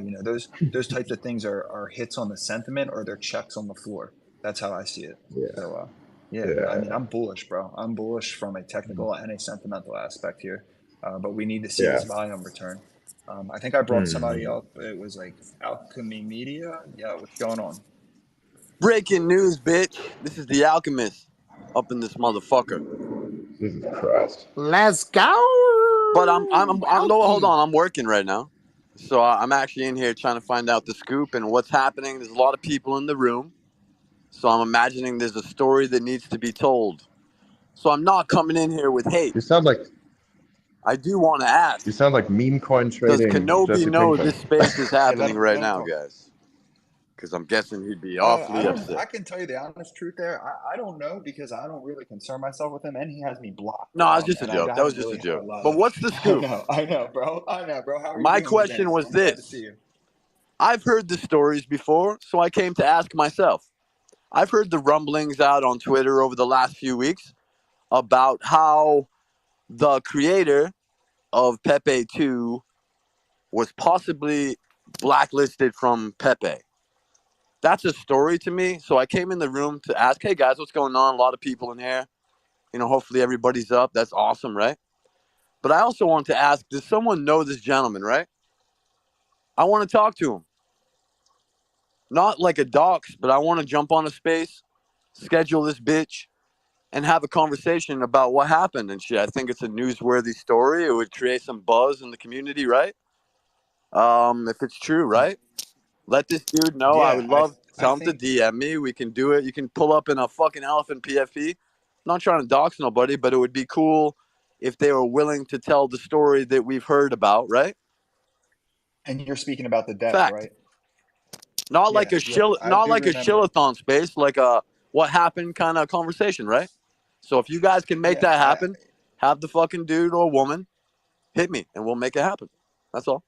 You know, those types of things are hits on the sentiment, or they're checks on the floor. That's how I see it. Yeah. So yeah, I mean, Yeah. I'm bullish, bro. I'm bullish from a technical and a sentimental aspect here. But we need to see Yeah. this volume return. I think I brought somebody up. It was like Alchemy Media. Yeah, what's going on? Breaking news, bitch. This is the Alchemist up in this motherfucker. Jesus Christ. Let's go. But I'm no, hold Alky. on. I'm working right now. So I'm actually in here trying to find out the scoop and what's happening. There's a lot of people in the room. So I'm imagining there's a story that needs to be told. So I'm not coming in here with hate. You sound like I do want to ask. you sound like meme coin Does trading Kenobi Jesse know Pinkman. this space is Hey, happening right let him now, talk. guys? Because I'm guessing he'd be I awfully don't. upset. I can tell you the honest truth there. I don't know, because I don't really concern myself with him, and he has me blocked. No, it's just a And joke. I That was haven't just a really had a joke. lot But of. what's the scoop? I know, bro. I know, bro. How are you My doing question today? was I'm glad to this. see you. I've heard the stories before, so I came to ask myself. I've heard the rumblings out on Twitter over the last few weeks about how the creator of PEPE2 was possibly blacklisted from Pepe. That's a story to me. So I came in the room to ask, hey guys, what's going on? A lot of people in here. You know, hopefully everybody's up. That's awesome, right? But I also want to ask, does someone know this gentleman, right? I want to talk to him. Not like a dox, but I want to jump on a space, schedule this bitch, and have a conversation about what happened and shit. I think it's a newsworthy story. It would create some buzz in the community, right? If it's true, right? Let this dude know. I Yeah, would love. I Tell him to think. DM me. We can do it. You can pull up in a fucking elephant PFP. Not trying to dox nobody, but it would be cool if they were willing to tell the story that we've heard about, right? And you're speaking about the dev, Fact. right? Not like Yeah, a yeah. I not do like a remember. shillathon space, like a what happened kind of conversation, right? So if you guys can make Yeah, that happen, have the fucking dude or woman hit me, and we'll make it happen. That's all.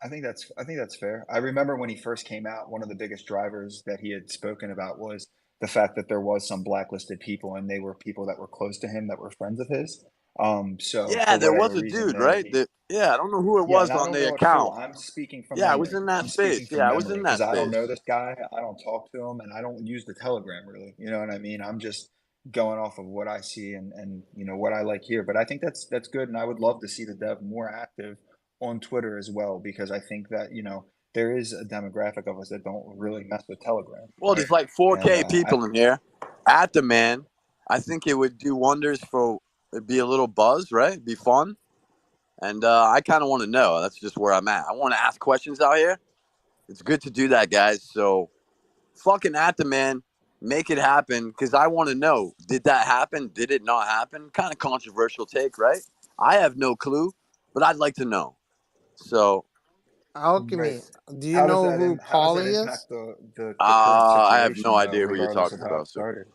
I think that's fair. I remember when he first came out, one of the biggest drivers that he had spoken about was the fact that there was some blacklisted people, and they were people that were close to him, that were friends of his. So Yeah, for there whatever was a reason, dude, right? I don't know who it yeah, was and I on don't the know it full. account. I'm speaking from Yeah, I was memory. in that I'm speaking space. from Yeah, I was memory in that because I don't know space. this guy. I don't talk to him, and I don't use the Telegram really. You know what I mean? I'm just going off of what I see and you know what I like here. But I think that's good, and I would love to see the dev more active on Twitter as well, because I think that, you know, there is a demographic of us that don't really mess with Telegram, Well, right? there's like And 4K people in here at the man. I think it would do wonders for it'd be a little buzz, right? It'd be fun. And I kind of want to know. That's just where I'm at. I want to ask questions out here. It's good to do that, guys. So fucking at the man, make it happen, because I want to know, did that happen? Did it not happen? Kind of controversial take, right? I have no clue, but I'd like to know. So Alchemy. right. Do you know who How does that Polly is? impact the current I have no situation though, idea who you're regardless of talking how it about, sir. started?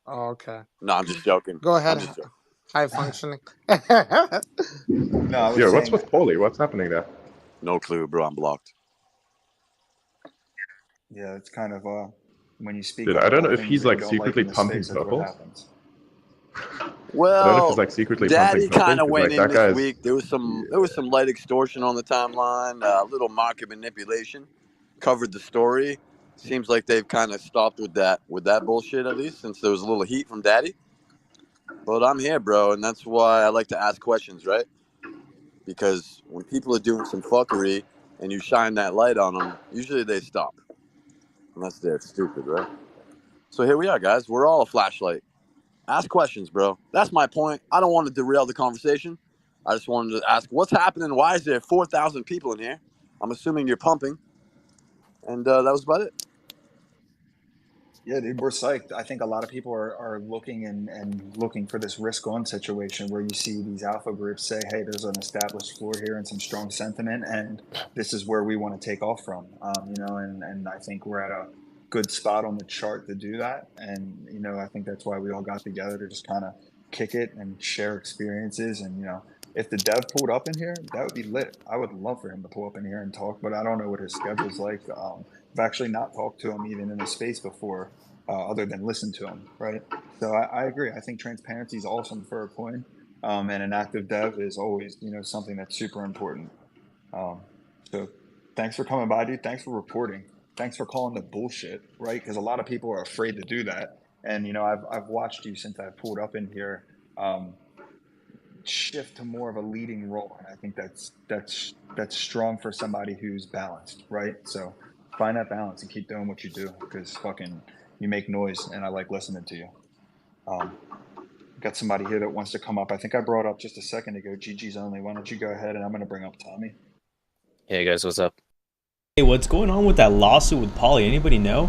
Oh, okay. No, I'm just joking. Go I'm ahead. just joking. High functioning. No, I was Yo, what's saying, with Paulie? What's happening there? No clue, bro. I'm blocked. yeah, it's kind of when you speak Dude, on I a don't know couple if things he's that you like don't like secretly in the pumping space, that's what purples. happens. I don't know if he's Well, like secretly Daddy pumping purples kind of because went like in that this guy's. week. There was some light extortion on the timeline, a little market manipulation. Covered the story. Seems like they've kind of stopped with that bullshit, at least since there was a little heat from Daddy. But I'm here, bro, and that's why I like to ask questions, right? Because when people are doing some fuckery and you shine that light on them, usually they stop. Unless they're stupid, right? So here we are, guys. We're all a flashlight. Ask questions, bro. That's my point. I don't want to derail the conversation. I just wanted to ask what's happening. Why is there 4,000 people in here? I'm assuming you're pumping. And that was about it. Yeah, dude, we're psyched. I think a lot of people are looking and looking for this risk on situation where you see these alpha groups say, hey, there's an established floor here and some strong sentiment, and this is where we want to take off from. And I think we're at a good spot on the chart to do that. And, I think that's why we all got together to just kind of kick it and share experiences. And, if the dev pulled up in here, that would be lit. I would love for him to pull up in here and talk, but I don't know what his schedule's like. I've actually not talked to him even in a space before, other than listen to him, right? So I agree. I think transparency is awesome for a coin, and an active dev is always, something that's super important. So thanks for coming by, dude. Thanks for reporting. Thanks for calling the bullshit, right? Because a lot of people are afraid to do that. And, I've watched you since I pulled up in here, shift to more of a leading role, and I think that's strong for somebody who's balanced, right? So find that balance and keep doing what you do, because fucking you make noise and I like listening to you. Got somebody here that wants to come up. I think I brought up just a second ago, GG's only. Why don't you go ahead, and I'm going to bring up Tommy. Hey guys, what's up? Hey, what's going on with that lawsuit with Polly? Anybody know?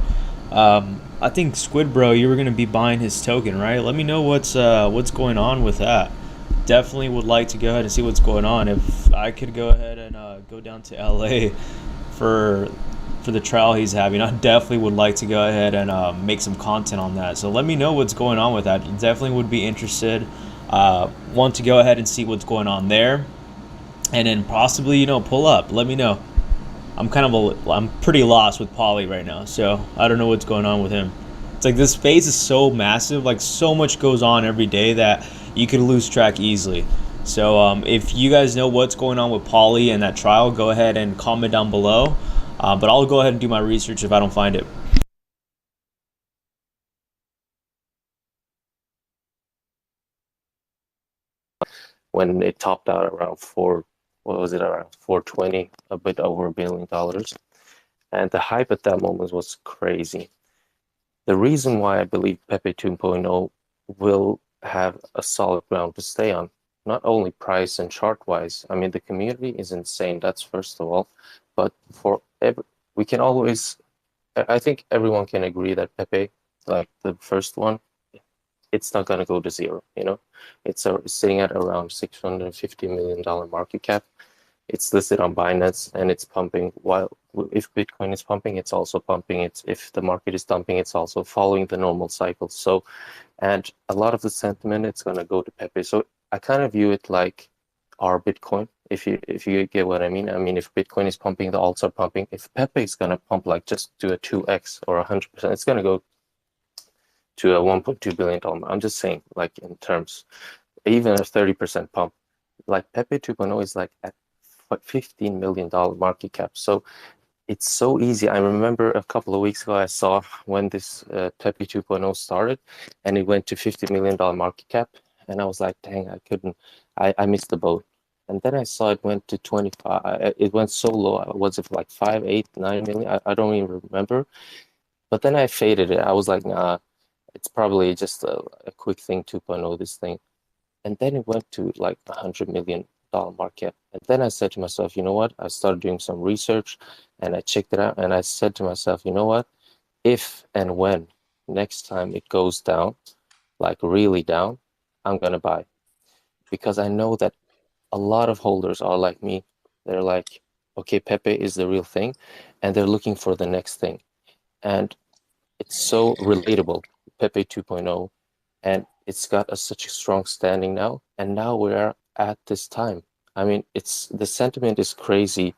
I think Squid Bro, you were gonna be buying his token, right? Let me know what's going on with that. Definitely would like to go ahead and see what's going on. If I could go ahead and go down to LA for the trial he's having, I definitely would like to go ahead and make some content on that. So let me know what's going on with that. Definitely would be interested. Want to go ahead and see what's going on there, and then possibly pull up. Let me know. I'm pretty lost with Polly right now, so I don't know what's going on with him. It's like this space is so massive, like so much goes on every day that you could lose track easily. So if you guys know what's going on with Polly and that trial, go ahead and comment down below. But I'll go ahead and do my research if I don't find it. When it topped out around around 420, a bit over $1 billion. And the hype at that moment was crazy. The reason why I believe Pepe 2.0 will have a solid ground to stay on, not only price and chart-wise. I mean, the community is insane, that's first of all. But we can always, I think everyone can agree that Pepe, like the first one, it's not going to go to zero, It's sitting at around $650 million market cap. It's listed on Binance and it's pumping. While if Bitcoin is pumping, it's also pumping. If the market is dumping, it's also following the normal cycle. So, and a lot of the sentiment, it's going to go to Pepe. So I kind of view it like our Bitcoin, if you get what I mean. I mean, if Bitcoin is pumping, the alts are pumping. If Pepe is going to pump, like just do a 2x or 100%, it's going to go to a $1.2 billion. I'm just saying, like in terms, even a 30% pump, like Pepe 2.0 is like at $15 million market cap. So it's so easy. I remember a couple of weeks ago, I saw when this Pepe 2.0 started and it went to $50 million market cap. And I was like, dang, I missed the boat. And then I saw it went to 25. It went so low. Was it like 5, 8, 9 million? I don't even remember. But then I faded it. I was like, nah, it's probably just a quick thing, 2.0, this thing. And then it went to like $100 million market. And then I said to myself, you know what? I started doing some research and I checked it out. And I said to myself, you know what? If and when next time it goes down, like really down, I'm going to buy. Because I know that a lot of holders are like me. They're like, okay, Pepe is the real thing. And they're looking for the next thing. And it's so relatable, Pepe 2.0, and it's got such a strong standing now. And now we're at this time. I mean, the sentiment is crazy.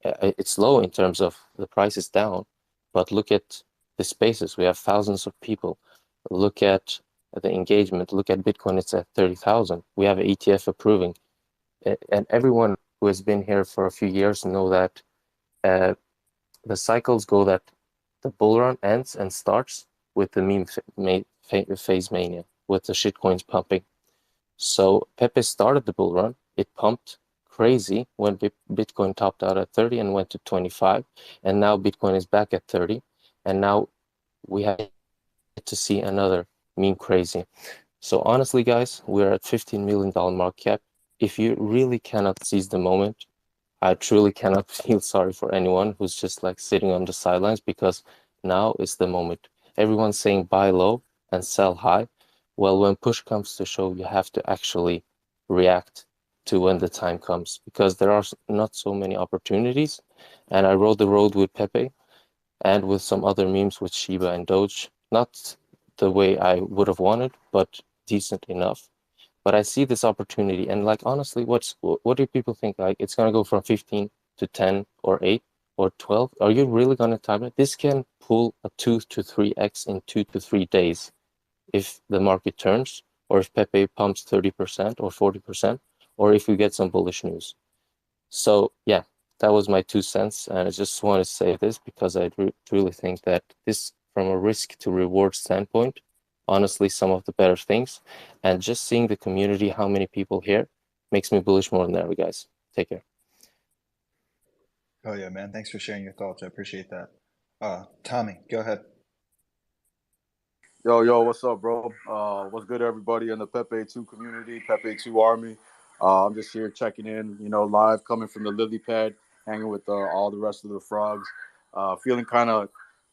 It's low in terms of the price is down, but look at the spaces. We have thousands of people. Look at the engagement. Look at Bitcoin. It's at 30,000. We have an ETF approving, and everyone who has been here for a few years know that the cycles go that the bull run ends and starts with the meme phase mania. with the shitcoins pumping. So Pepe started the bull run. It pumped crazy when Bitcoin topped out at 30 and went to 25. And now Bitcoin is back at 30. And now we have to see another meme crazy. So honestly, guys, we're at $15 million market cap. If you really cannot seize the moment, I truly cannot feel sorry for anyone who's just like sitting on the sidelines, because now is the moment. Everyone's saying buy low and sell high. Well, when push comes to shove, you have to actually react to when the time comes, because there are not so many opportunities. And I rode the road with Pepe and with some other memes with Shiba and Doge. Not the way I would have wanted, but decent enough. But I see this opportunity, and like honestly, what do people think? Like it's gonna go from 15 to 10 or 8 or 12? Are you really gonna time it? This can pull a 2 to 3x in 2 to 3 days if the market turns, or if Pepe pumps 30% or 40%, or if we get some bullish news. So yeah, that was my 2 cents, and I just want to say this because I really think that this, from a risk to reward standpoint, honestly, some of the better things. And just seeing the community, how many people here, makes me bullish more than ever, guys. Take care. Oh yeah, man. Thanks for sharing your thoughts. I appreciate that. Tommy, go ahead. Yo, what's up, bro? What's good, everybody in the PEPE2 community, PEPE2 Army? I'm just here checking in, live coming from the lily pad, hanging with all the rest of the frogs. Feeling kind of,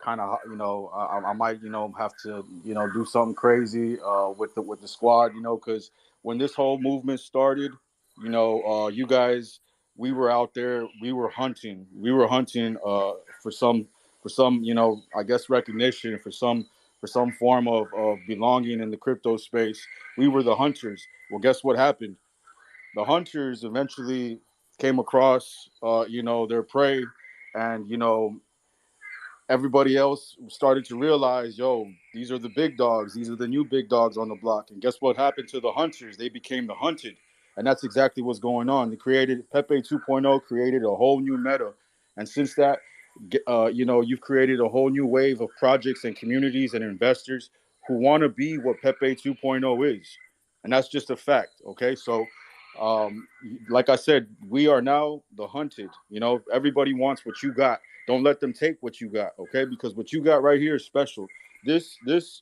I might, have to, do something crazy with the squad, because when this whole movement started, you guys, we were out there, we were hunting for some, I guess recognition, for some form of belonging in the crypto space. We were the hunters. Well, guess what happened? The hunters eventually came across, their prey, and everybody else started to realize, these are the big dogs. These are the new big dogs on the block. And guess what happened to the hunters? They became the hunted. And that's exactly what's going on. They created Pepe 2.0, created a whole new meta. And since that, you've created a whole new wave of projects and communities and investors who want to be what Pepe 2.0 is. And that's just a fact. Okay. So, like I said, we are now the hunted. Everybody wants what you got. Don't let them take what you got, okay? Because what you got right here is special. This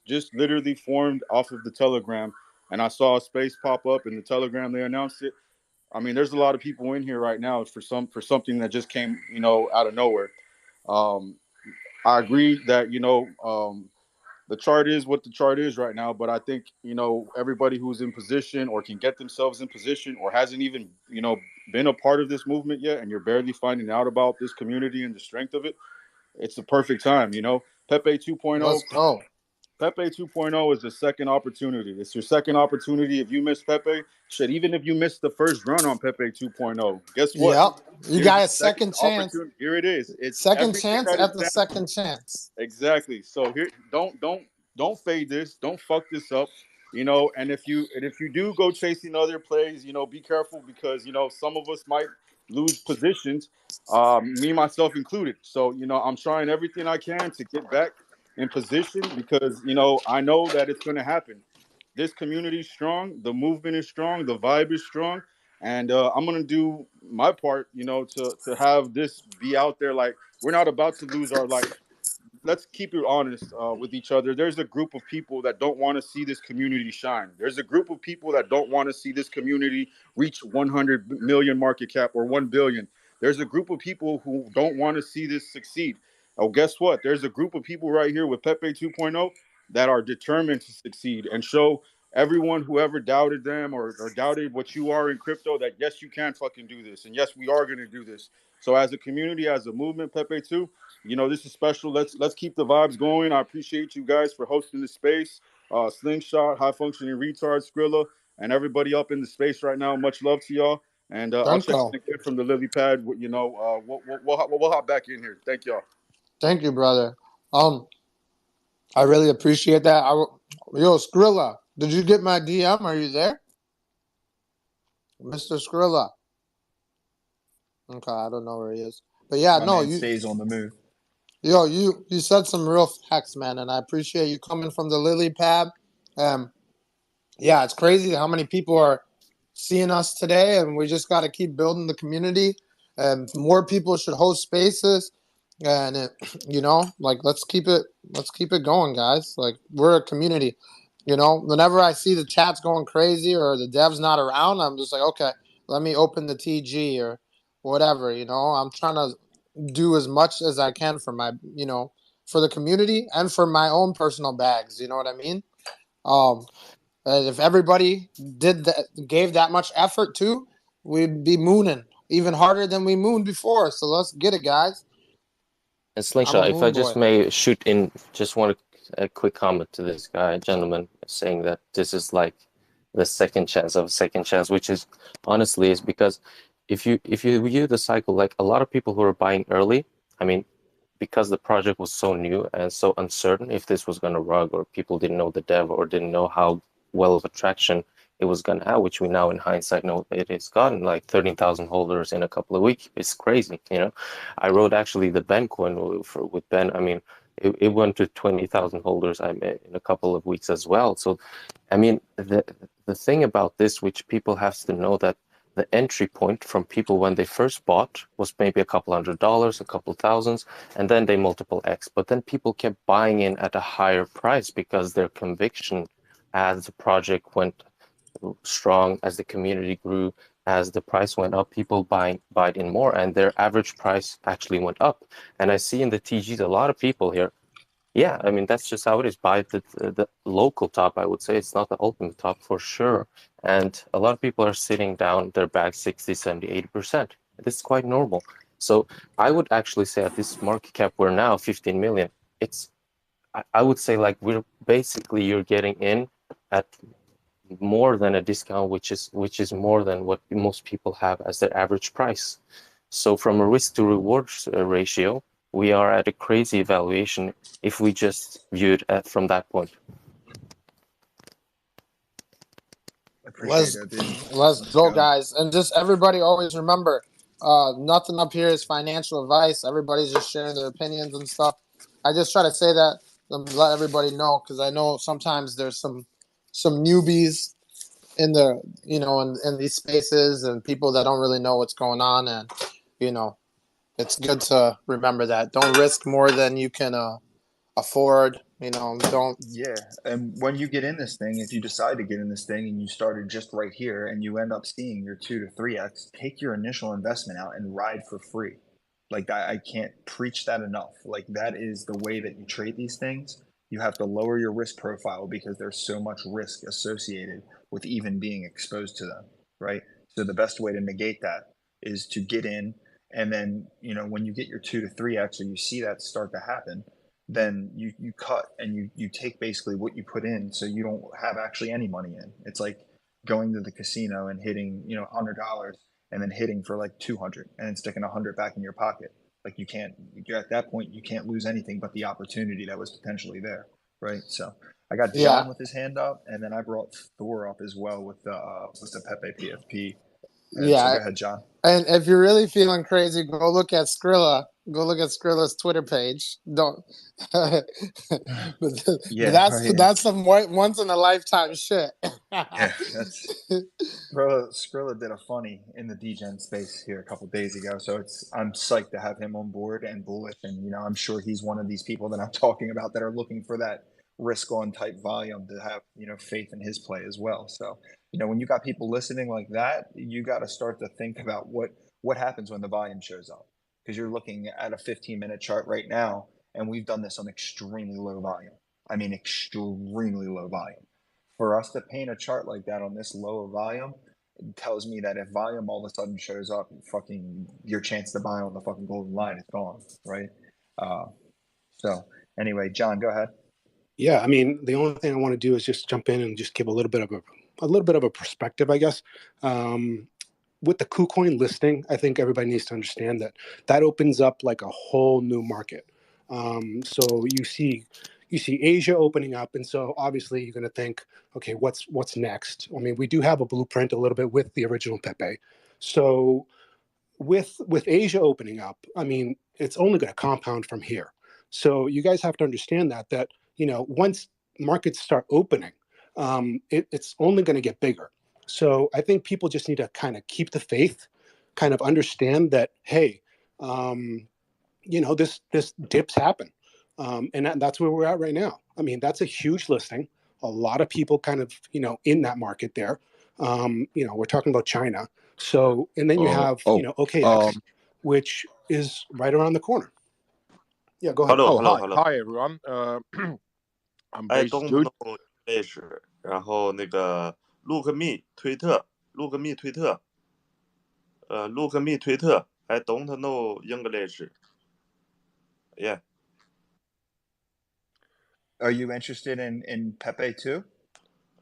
just literally formed off of the Telegram, and I saw a space pop up in the Telegram. They announced it. I mean, there's a lot of people in here right now for something that just came, out of nowhere. I agree that the chart is what the chart is right now, but I think everybody who's in position or can get themselves in position or hasn't even been a part of this movement yet, and you're barely finding out about this community and the strength of it, it's the perfect time. Pepe 2.0. Let's go. Pepe 2.0 is the second opportunity. It's your second opportunity. If you miss Pepe, even if you missed the first run on Pepe 2.0, guess what? Yep. You Here's got the a second chance. Here it is. It's Second chance at the second chance. Exactly. So here, don't fade this. Don't fuck this up. And if you do go chasing other plays, be careful, because some of us might lose positions, me myself included. So I'm trying everything I can to get back in position, because I know that it's going to happen. This community is strong, the movement is strong, the vibe is strong, and I'm going to do my part, to have this be out there. Like, we're not about to lose our life. Let's keep it honest with each other. There's a group of people that don't want to see this community shine. There's a group of people that don't want to see this community reach 100 million market cap or 1 billion. There's a group of people who don't want to see this succeed. Oh, guess what? There's a group of people right here with Pepe 2.0 that are determined to succeed and show everyone who ever doubted them or doubted what you are in crypto that, yes, you can fucking do this. And yes, we are going to do this. So as a community, as a movement, Pepe 2, this is special. Let's keep the vibes going. I appreciate you guys for hosting the space. Slingshot, High Functioning Retard, Skrilla, and everybody up in the space right now. Much love to y'all. And I'll check in again from the lily pad. We'll hop back in here. Thank y'all. Thank you, brother. I really appreciate that. Yo, Skrilla, did you get my DM? Are you there? Mr. Skrilla. Okay, I don't know where he is. But yeah, My man stays on the move. Yo, you said some real facts, man, and I appreciate you coming from the lily pad. yeah, it's crazy how many people are seeing us today, and we just got to keep building the community. And more people should host spaces, and like let's keep it going, guys. Like we're a community. Whenever I see the chat's going crazy or the dev's not around, I'm just like, okay, let me open the TG or whatever. I'm trying to do as much as I can for my, for the community and for my own personal bags. You know what I mean? Um, if everybody did that, gave that much effort too, we'd be mooning even harder than we mooned before. So let's get it, guys. And I'm a Slingshot, if I moon just boy. may shoot in, just want a quick comment to this guy, gentleman, saying that this is like the second chance of a second chance, which is honestly is because if you view the cycle, like a lot of people who are buying early, I mean, because the project was so new and so uncertain if this was going to rug, or people didn't know the dev or didn't know how well of a traction it was going to have, which we now in hindsight know it has gotten, like 13,000 holders in a couple of weeks. It's crazy, I wrote actually the Ben coin with Ben. I mean, it went to 20,000 holders in a couple of weeks as well. So, I mean, the thing about this, which people have to know, that the entry point from people when they first bought was maybe a couple $100s, a couple thousands, and then they multiple X. But then people kept buying in at a higher price because their conviction as the project went strong, as the community grew, as the price went up, people buying in more, and their average price actually went up. And I see in the TGs a lot of people here. Yeah, I mean, that's just how it is. Buy the local top, I would say. It's not the ultimate top for sure. And a lot of people are sitting down their bag 60, 70, 80%. This is quite normal. So I would actually say at this market cap, we're now 15 million. I would say like you're getting in at more than a discount, which is more than what most people have as their average price. So from a risk to reward ratio, we are at a crazy valuation if we just view it from that point. Appreciate it, dude. Let's go, guys. And just everybody always remember, nothing up here is financial advice. Everybody's just sharing their opinions and stuff. I just try to say that and let everybody know, because I know sometimes there's some newbies in the in these spaces and people that don't really know what's going on, and it's good to remember that. Don't risk more than you can afford. Don't. Yeah, and when you get in this thing, if you decide to get in this thing and you started just right here and you end up seeing your 2 to 3x, take your initial investment out and ride for free. Like I can't preach that enough. Like that is the way that you trade these things. You have to lower your risk profile because there's so much risk associated with even being exposed to them, right? So the best way to negate that is to get in, and then when you get your 2 to 3x or you see that start to happen, then you cut and you take basically what you put in, so you don't have actually any money in. It's like going to the casino and hitting $100 and then hitting for like 200 and then sticking 100 back in your pocket. Like you're at that point, you can't lose anything but the opportunity that was potentially there, right? So I got John with his hand up, and then I brought Thor up as well with the Pepe PFP. So go ahead, John. And if you're really feeling crazy, go look at Skrilla. Go look at Skrilla's Twitter page. Don't. But that's some once in a lifetime shit. Yeah, that's Skrilla did a funny in the DGen space here a couple days ago, so I'm psyched to have him on board and bullish, and I'm sure he's one of these people that I'm talking about that are looking for that risk on type volume to have faith in his play as well. So when you got people listening like that, you got to start to think about what happens when the volume shows up, because you're looking at a 15-minute chart right now, and we've done this on extremely low volume. I mean, extremely low volume. For us to paint a chart like that on this low of volume, it tells me that if volume all of a sudden shows up, your chance to buy on the fucking golden line is gone, right? So anyway, John, go ahead. Yeah, I mean, the only thing I want to do is just jump in and just give a little bit of a perspective, I guess. With the KuCoin listing, I think everybody needs to understand that opens up like a whole new market. So you see Asia opening up, and so obviously you're going to think, okay, what's next? I mean, we do have a blueprint a little bit with the original Pepe. So with Asia opening up, I mean, it's only going to compound from here. So you guys have to understand that once markets start opening, it's only going to get bigger. So I think people just need to kind of keep the faith, kind of understand that, hey, this dips happen. And that's where we're at right now. I mean, that's a huge listing. A lot of people kind of, in that market there. We're talking about China. So, and then you have, OKX, which is right around the corner. Yeah, go ahead. Hi everyone. I'm 哎， Base 东不 Dude. 东认识？然后那个 look me 推特，look me 推特，look me 推特，I don't know English. Yeah. Are you interested in PEPE2?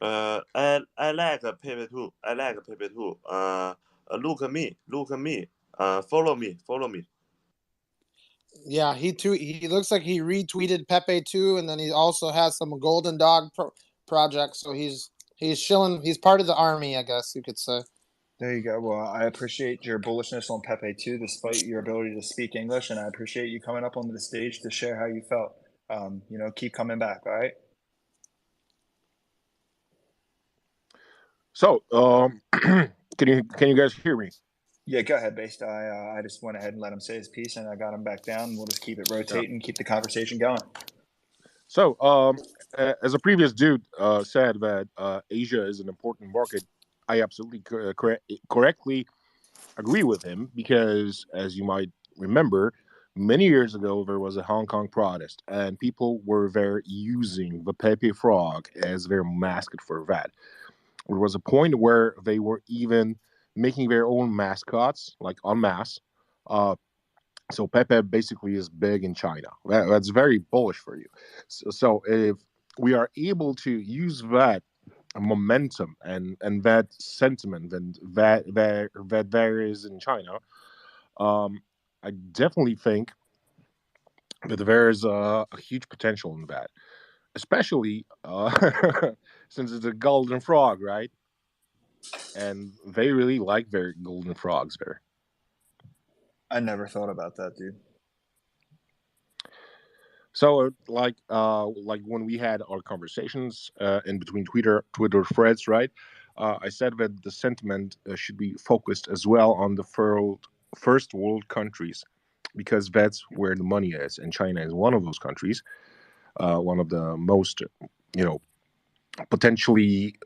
I like PEPE2. I like PEPE2. Look me. Follow me. Yeah, he looks like he retweeted Pepe2, and then he also has some Golden Dog projects. So he's shilling. He's part of the army, I guess you could say. There you go. Well, I appreciate your bullishness on PEPE2, despite your ability to speak English, and I appreciate you coming up onto the stage to share how you felt. Keep coming back. All right. So, can you guys hear me? Yeah, go ahead, Based. I just went ahead and let him say his piece, and I got him back down. We'll just keep it rotating, keep the conversation going. So, as a previous dude said that Asia is an important market, I absolutely correctly agree with him, because as you might remember, many years ago there was a Hong Kong protest, and people were there using the Pepe frog as their mascot for that. There was a point where they were even making their own mascots, like en masse. So Pepe basically is big in China. That's very bullish for you. So if we are able to use that momentum and that sentiment and that there is in China, I definitely think that there's a huge potential in that, especially since it's a golden frog, right? And they really like their golden frogs there. I never thought about that, dude. So, like when we had our conversations in between Twitter threads, right? I said that the sentiment should be focused as well on the first world countries, because that's where the money is, and China is one of those countries, one of the most, potentially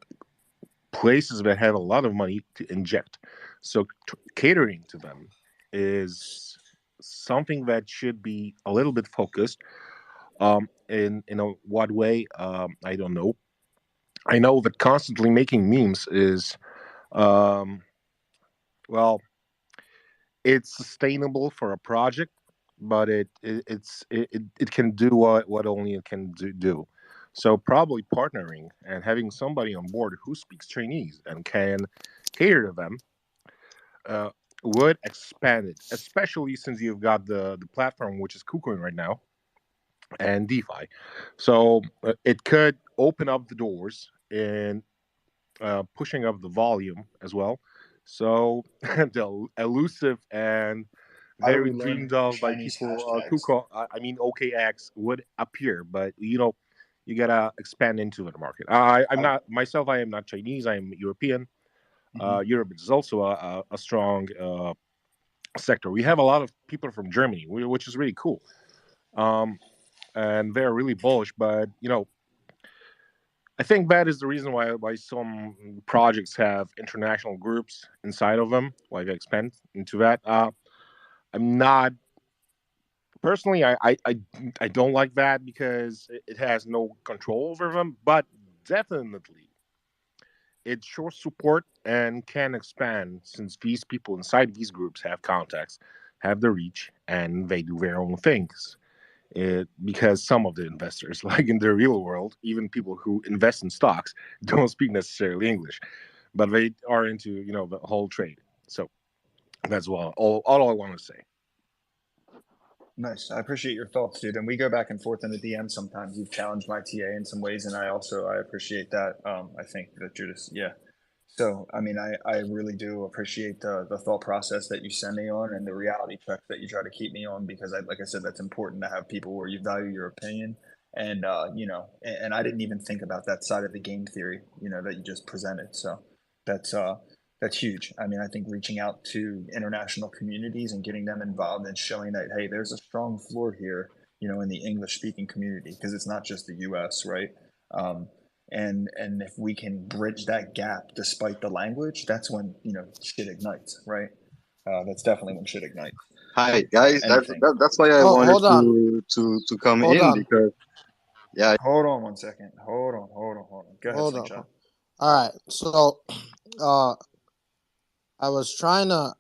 places that have a lot of money to inject. So catering to them is something that should be a little bit focused. In what way? I don't know. I know that constantly making memes is, well, it's sustainable for a project, but it can do what only it can do. So probably partnering and having somebody on board who speaks Chinese and can cater to them would expand it, especially since you've got the platform, which is KuCoin right now, and DeFi. So it could open up the doors in pushing up the volume as well. So the elusive and very dreamed of by people, OKX would appear, but you gotta expand into the market. I'm not myself. I am not Chinese. I am European. Europe is also a strong sector. We have a lot of people from Germany, which is really cool. And they're really bullish, but I think that is the reason why some projects have international groups inside of them, like expand into that. I'm not personally. I don't like that because it has no control over them. But definitely, it shows support and can expand, since these people inside these groups have contacts, have the reach, and they do their own things. Because some of the investors, like in the real world, even people who invest in stocks, don't speak necessarily English, but they are into the whole trade. So that's all I want to say. Nice. I appreciate your thoughts, dude. And we go back and forth in the DM sometimes. You've challenged my TA in some ways, and I appreciate that. I think that you're just So, I mean, I really do appreciate the thought process that you send me on, and the reality check that you try to keep me on, because like I said, that's important to have people where you value your opinion And and I didn't even think about that side of the game theory, that you just presented. So that's huge. I mean, I think reaching out to international communities and getting them involved and showing that, hey, there's a strong floor here, in the English speaking community, because it's not just the US, right? And if we can bridge that gap despite the language, that's when, shit ignites, right? That's definitely when shit ignites. Hi guys, Anything. that's why I wanted Hold on. to come Hold in on. because yeah. Hold on 1 second. Hold on. Go ahead, Hold on. Slingshot. All right. So, I was trying to.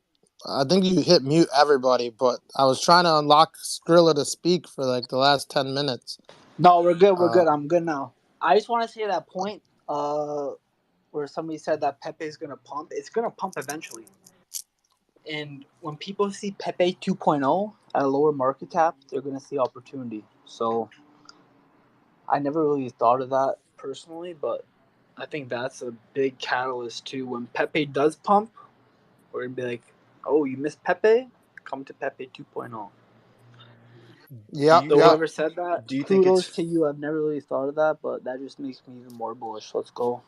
I think you hit mute everybody, but I was trying to unlock Skrilla to speak for like the last 10 minutes. No, we're good. We're good. I'm good now. I just want to say that point where somebody said that Pepe is going to pump. It's going to pump eventually. And when people see Pepe 2.0 at a lower market cap, they're going to see opportunity. So I never really thought of that personally, but I think that's a big catalyst too. When Pepe does pump, we're going to be like, oh, you missed Pepe? Come to Pepe 2.0. Yeah. So whoever said that, do you think kudos it's to you. I've never really thought of that, but that just makes me even more bullish. Let's go.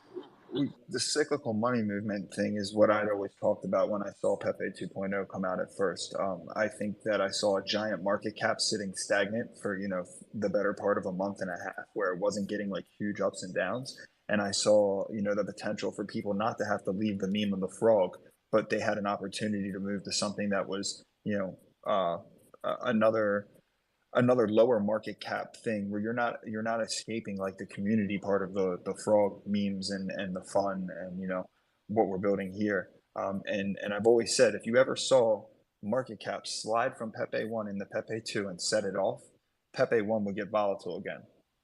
the cyclical money movement thing is what I'd always talked about when I saw Pepe 2.0 come out at first. I think that I saw a giant market cap sitting stagnant for, the better part of a month and a half, where it wasn't getting like huge ups and downs. And I saw, the potential for people not to have to leave the meme of the frog, but they had an opportunity to move to something that was, another lower market cap thing where you're not escaping like the community part of the frog memes and the fun and what we're building here. And I've always said, if you ever saw market cap slide from Pepe 1 into Pepe 2 and set it off, Pepe 1 would get volatile again.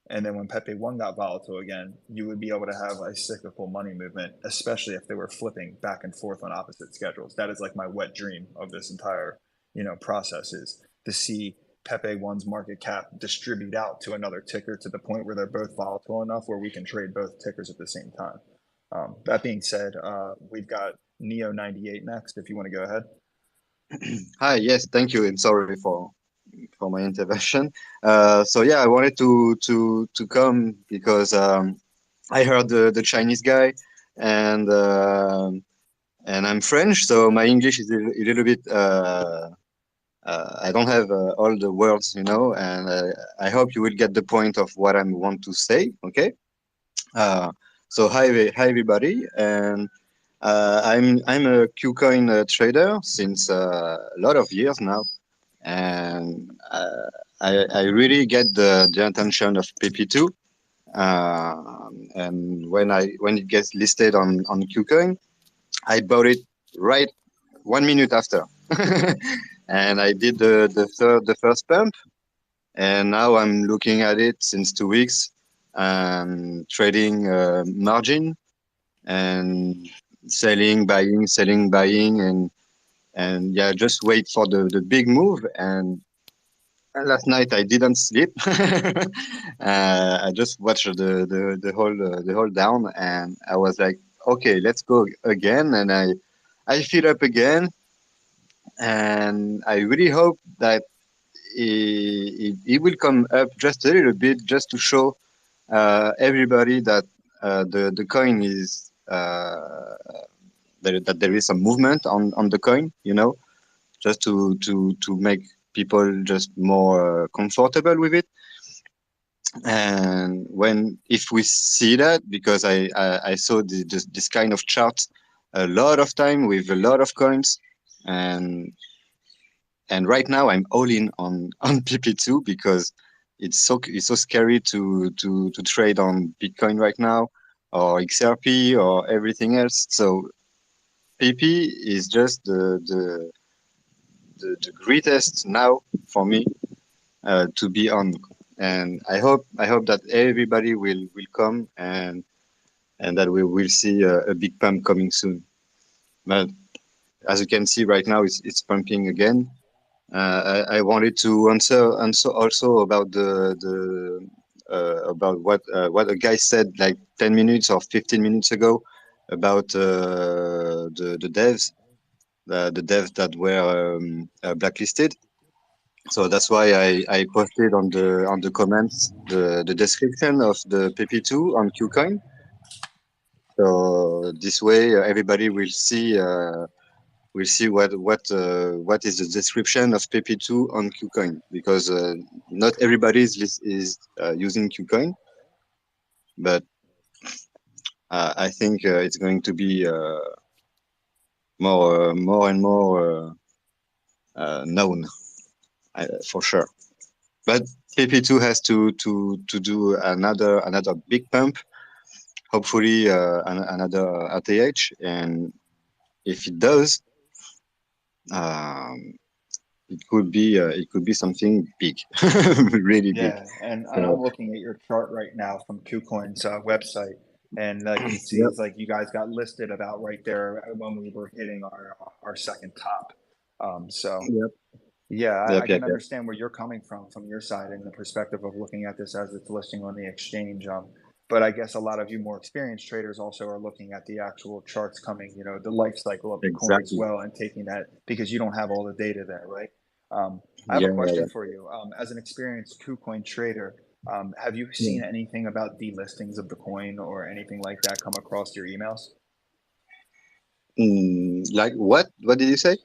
And then when Pepe 1 got volatile again, you would be able to have a cyclical money movement, especially if they were flipping back and forth on opposite schedules. That is like my wet dream of this entire, process, is to see Pepe 1's market cap distribute out to another ticker to the point where they're both volatile enough where we can trade both tickers at the same time. That being said, we've got Neo98 next, if you want to go ahead. Hi, yes, thank you, and sorry for my intervention. So yeah, I wanted to come because I heard the Chinese guy, and I'm French, so my English is a little bit. I don't have all the words, and I hope you will get the point of what I want to say. Okay. So hi everybody, and I'm a KuCoin trader since a lot of years now, and I really get the attention of PEPE2, and when it gets listed on KuCoin, I bought it right 1 minute after. And I did the first pump, and now I'm looking at it since 2 weeks, trading margin and selling, buying, and yeah, just wait for the big move. And last night I didn't sleep. I just watched the whole down, and I was like, okay, let's go again, and I fill up again. And I really hope that it will come up just a little bit, just to show everybody that the coin is that there is some movement on the coin, just to make people just more comfortable with it. And if we see that, because I saw this kind of chart a lot of time with a lot of coins, and right now I'm all in on PP2 because it's so scary to trade on Bitcoin right now, or XRP, or everything else. So PP is just the greatest now for me to be on, and I hope that everybody will come, and that we will see a big pump coming soon. But as you can see right now, it's pumping again. I wanted to answer also about about what a guy said like 10 minutes or 15 minutes ago about the devs, the devs that were blacklisted. So that's why I posted on the comments the description of the PP2 on KuCoin. So this way everybody will see what is the description of PP2 on KuCoin, because not everybody is using KuCoin, but I think it's going to be more and more known for sure. But PP2 has to do another big pump, hopefully another RTH, and if it does, it could be something big, really big. Yeah, and I'm looking at your chart right now from KuCoin's website, and I can see Yep. it's like you guys got listed about right there when we were hitting our second top. So Yep. yeah, Yep. I can Yep. understand where you're coming from your side in the perspective of looking at this as it's listing on the exchange. But I guess a lot of you more experienced traders also are looking at the actual charts coming, the life cycle of the coin as Exactly. well, and taking that because you don't have all the data there, right? I have Yeah. a question Yeah. for you. As an experienced KuCoin trader, have you seen anything about delistings of the coin or anything like that come across your emails? Like what? What did you say?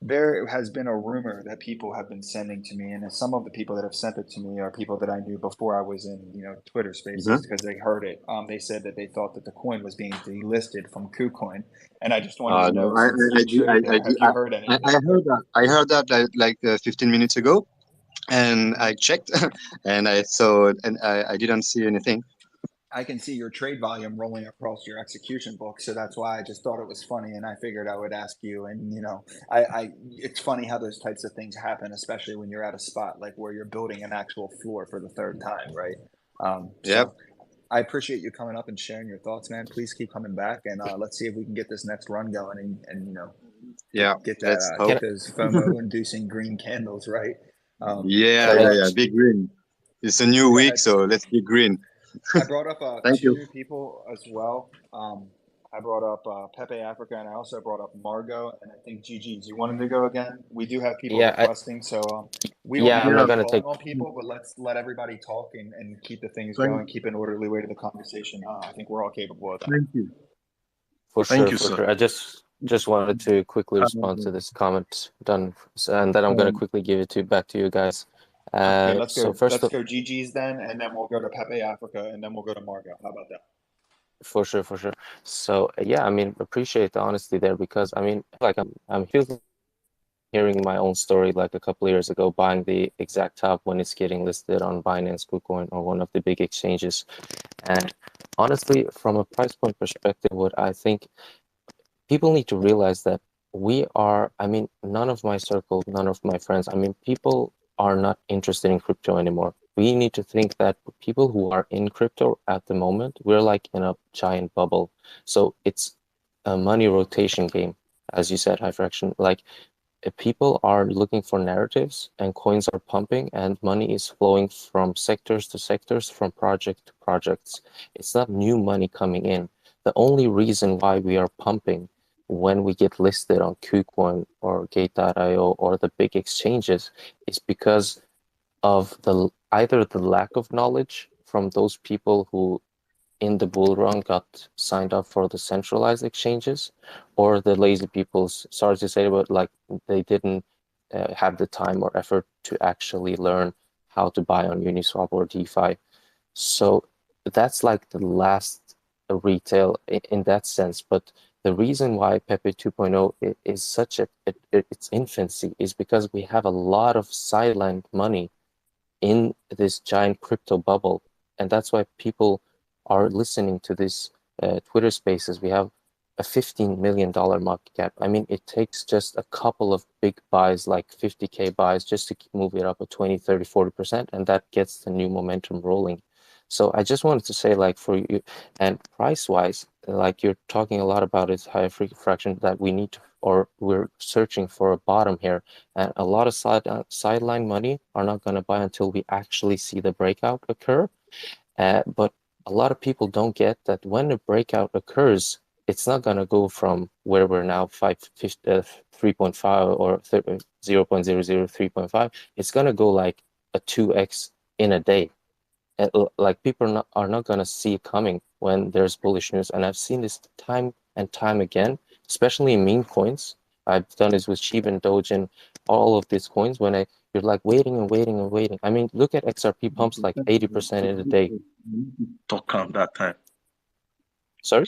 There has been a rumor that people have been sending to me, and some of the people that have sent it to me are people that I knew before I was in, Twitter Spaces, because they heard it. They said that they thought that the coin was being delisted from KuCoin, and I just wanted to know, No, since you trade there, have you heard anything? I heard that. I heard that like 15 minutes ago, and I checked, and I saw, and I didn't see anything. I can see your trade volume rolling across your execution book, so that's why I just thought it was funny, and I figured I would ask you. And it's funny how those types of things happen, especially when you're at a spot like where you're building an actual floor for the third time, right? Yep. So I appreciate you coming up and sharing your thoughts, man. Please keep coming back, and let's see if we can get this next run going, and Yeah. get Let's that hope. get those FOMO-inducing green candles, right? Yeah. Big green. It's a new Go week, ahead. so let's be green. I brought up Thank two you. new people as well. I brought up Pepe Africa, and I also brought up Margot, and I think GG's. You wanted to go again? We do have people Yeah, requesting, so we don't I'm have not to gonna call take. on people, but let's let everybody talk and keep the things Thank, going, keep an orderly way to the conversation. I think we're all capable of that. thank you. For Thank sure, you, for sir. sure. I just wanted to quickly respond to this comment done, and then I'm gonna quickly give it back to you guys. Okay, let's So go. first, Let's go GG's then, and then we'll go to Pepe Africa, and then we'll go to Margot. How about that? for sure, for sure. So yeah, I mean, appreciate the honesty there, because I mean, like I'm hearing my own story like a couple of years ago, buying the exact top when it's getting listed on Binance, KuCoin, or one of the big exchanges. And honestly, from a price point perspective, what I think people need to realize that I mean, none of my circle, none of my friends, I mean, people are not interested in crypto anymore. We need to think that people who are in crypto at the moment, we're like in a giant bubble. So it's a money rotation game, as you said, high fraction. Like people are looking for narratives, and coins are pumping, and money is flowing from sectors to sectors, from project to projects. It's not new money coming in. The only reason why we are pumping when we get listed on KuCoin or Gate.io or the big exchanges is because of either the lack of knowledge from those people who in the bull run got signed up for the centralized exchanges, or the lazy people's, sorry to say, but like they didn't have the time or effort to actually learn how to buy on Uniswap or DeFi. So that's like the last retail in that sense. But the reason why Pepe 2.0 is such its infancy is because we have a lot of sidelined money in this giant crypto bubble. And that's why people are listening to this Twitter spaces. We have a $15 million market cap. I mean, it takes just a couple of big buys, like 50K buys, just to move it up a 20, 30, 40%, and that gets the new momentum rolling. So I just wanted to say, like, for you, and price-wise, like you're talking a lot about its high fraction, that we need to, or we're searching for a bottom here. And a lot of sideline money are not going to buy until we actually see the breakout occur. But a lot of people don't get that when a breakout occurs, it's not going to go from where we're now 3.5 or 0.003.5, it's gonna go like a 2x in a day. And like people are not gonna see it coming when there's bullish news. And I've seen this time and time again, especially in meme coins. I've done this with Shiba and Doge and all of these coins when you're like waiting and waiting and waiting. I mean, look at XRP pumps like 80% in a day. Talk on that time. Sorry?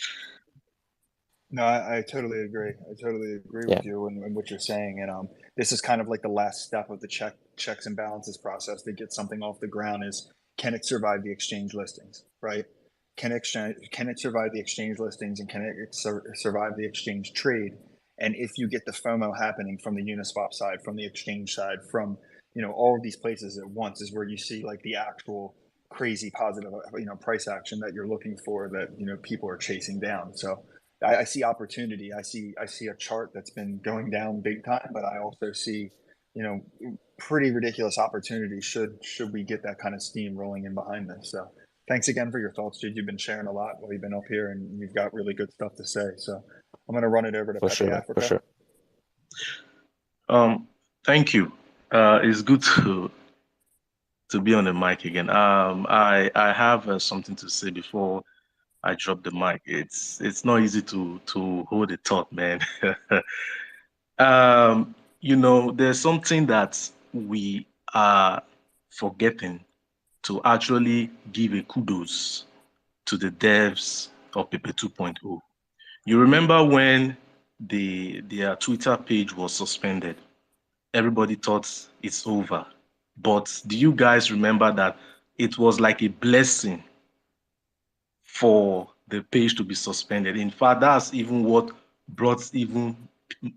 No, I totally agree. I totally agree with you and what you're saying. And this is kind of like the last step of the checks and balances process to get something off the ground is, can it survive the exchange listings, right? Can it survive the exchange listings, and can it survive the exchange trade? And if you get the FOMO happening from the Uniswap side, from the exchange side, from, you know, all of these places at once, is where you see like the actual crazy positive, you know, price action that you're looking for, that, you know, people are chasing down. So I see opportunity. I see a chart that's been going down big time, but I also see, you know, pretty ridiculous opportunity should we get that kind of steam rolling in behind this. So thanks again for your thoughts, dude. You've been sharing a lot while you've been up here, and you've got really good stuff to say. So I'm going to run it over to Pepe Africa. For sure. Thank you. It's good to be on the mic again. I have something to say before I drop the mic. It's not easy to hold a thought, man. You know, there's something that we are forgetting to actually give a kudos to the devs of PEPE 2.0. You remember when their Twitter page was suspended? Everybody thought it's over. But do you guys remember that it was like a blessing for the page to be suspended? In fact, that's even what brought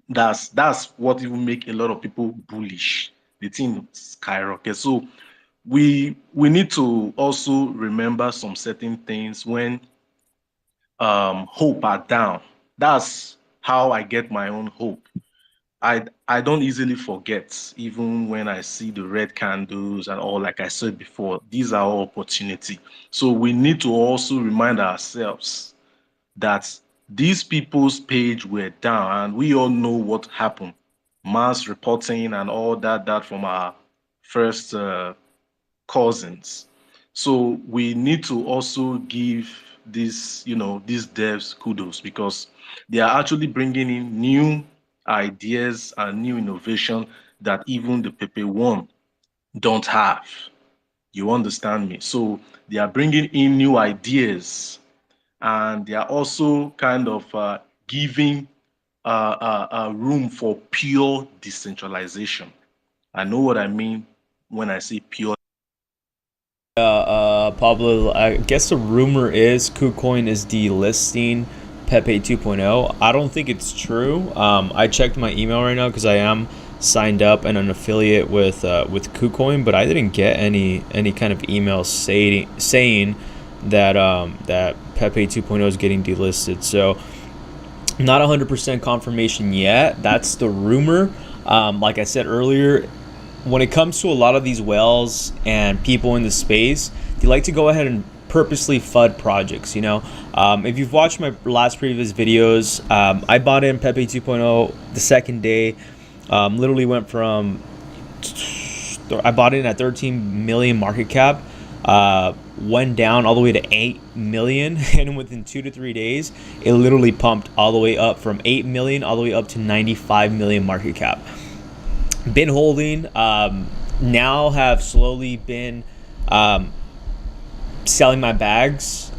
that's what even make a lot of people bullish. The thing skyrocket. So we need to also remember some certain things when hope are down. That's how I get my own hope. I don't easily forget, even when I see the red candles and all. Like I said before, these are all opportunity. So we need to also remind ourselves that these people's page were down, and we all know what happened. Mass reporting and all that from our first cousins. So we need to also give these devs kudos, because they are actually bringing in new ideas and new innovation that even the PEPE1 don't have. You understand me? So they are bringing in new ideas, and they are also kind of giving room for pure decentralization. I know what I mean when I say pure. Pablo, I guess the rumor is KuCoin is delisting PEPE 2.0. I don't think it's true. I checked my email right now because I am signed up and an affiliate with KuCoin, but I didn't get any kind of email saying that that PEPE 2.0 is getting delisted. So not 100% confirmation yet. That's the rumor. Like I said earlier, when it comes to a lot of these whales and people in the space, they like to go ahead and purposely FUD projects. You know, if you've watched my last previous videos, I bought in PEPE 2.0 the second day. Literally went from, I bought in at 13 million market cap, went down all the way to 8 million, and within 2 to 3 days it literally pumped all the way up from 8 million all the way up to 95 million market cap. Been holding, now have slowly been selling my bags.